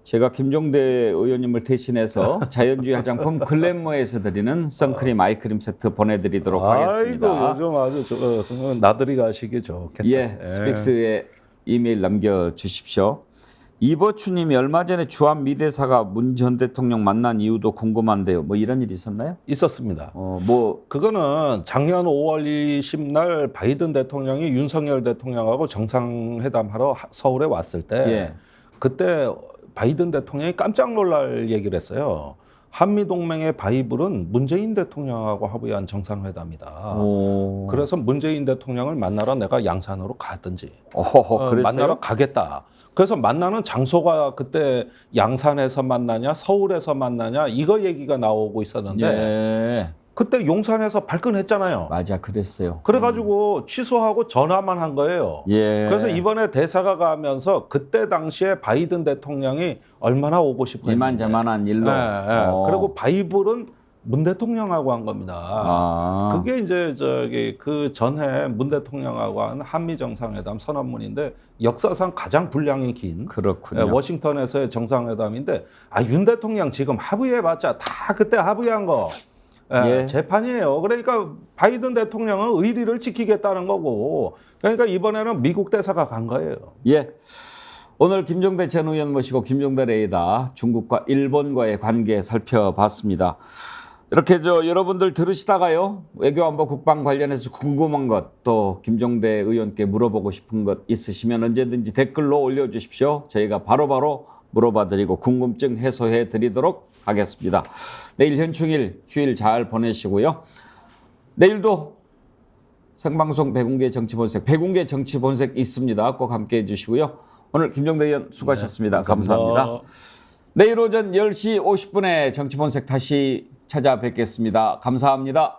제가 김종대 의원님을 대신해서 자연주의 화장품 글래머에서 드리는 선크림 아이크림 세트 보내드리도록 하겠습니다. 아이고 요즘 아주 나들이 가시기 좋겠다. 예, 스픽스에 이메일 남겨주십시오. 이버추님이 얼마 전에 주한 미대사가 문 전 대통령 만난 이유도 궁금한데요. 뭐 이런 일이 있었나요? 있었습니다. 뭐 그거는 작년 5월 20날 바이든 대통령이 윤석열 대통령하고 정상회담하러 서울에 왔을 때 예. 그때 바이든 대통령이 깜짝 놀랄 얘기를 했어요. 한미동맹의 바이블은 문재인 대통령하고 합의한 정상회담이다. 그래서 문재인 대통령을 만나러 내가 양산으로 가든지 만나러 가겠다. 그래서 만나는 장소가 그때 양산에서 만나냐 서울에서 만나냐 이거 얘기가 나오고 있었는데 예. 그때 용산에서 발끈했잖아요. 맞아, 그랬어요. 그래가지고 취소하고 전화만 한 거예요. 예. 그래서 이번에 대사가 가면서 그때 당시에 바이든 대통령이 얼마나 오고 싶었는지 이만저만한 일로. 그리고 바이블은 문 대통령하고 한 겁니다. 그게 이제 그 전에 문 대통령하고 한 한미 정상회담 선언문인데 역사상 가장 분량이 긴 그렇군요. 워싱턴에서의 정상회담인데 윤 대통령 지금 합의해봤자 다 그때 합의한 거 재판이에요. 그러니까 바이든 대통령은 의리를 지키겠다는 거고 그러니까 이번에는 미국 대사가 간 거예요. 예. 오늘 김종대 전 의원 모시고 김종대 레이더 중국과 일본과의 관계 살펴봤습니다. 이렇게 여러분들 들으시다가요. 외교안보 국방 관련해서 궁금한 것 또 김종대 의원께 물어보고 싶은 것 있으시면 언제든지 댓글로 올려주십시오. 저희가 바로바로 물어봐드리고 궁금증 해소해드리도록 하겠습니다. 내일 현충일 휴일 잘 보내시고요. 내일도 생방송 배공개 정치본색, 배공개 정치본색 있습니다. 꼭 함께해 주시고요. 오늘 김종대 의원 수고하셨습니다. 감사합니다. 내일 오전 10시 50분에 정치본색 다시 찾아뵙겠습니다. 감사합니다.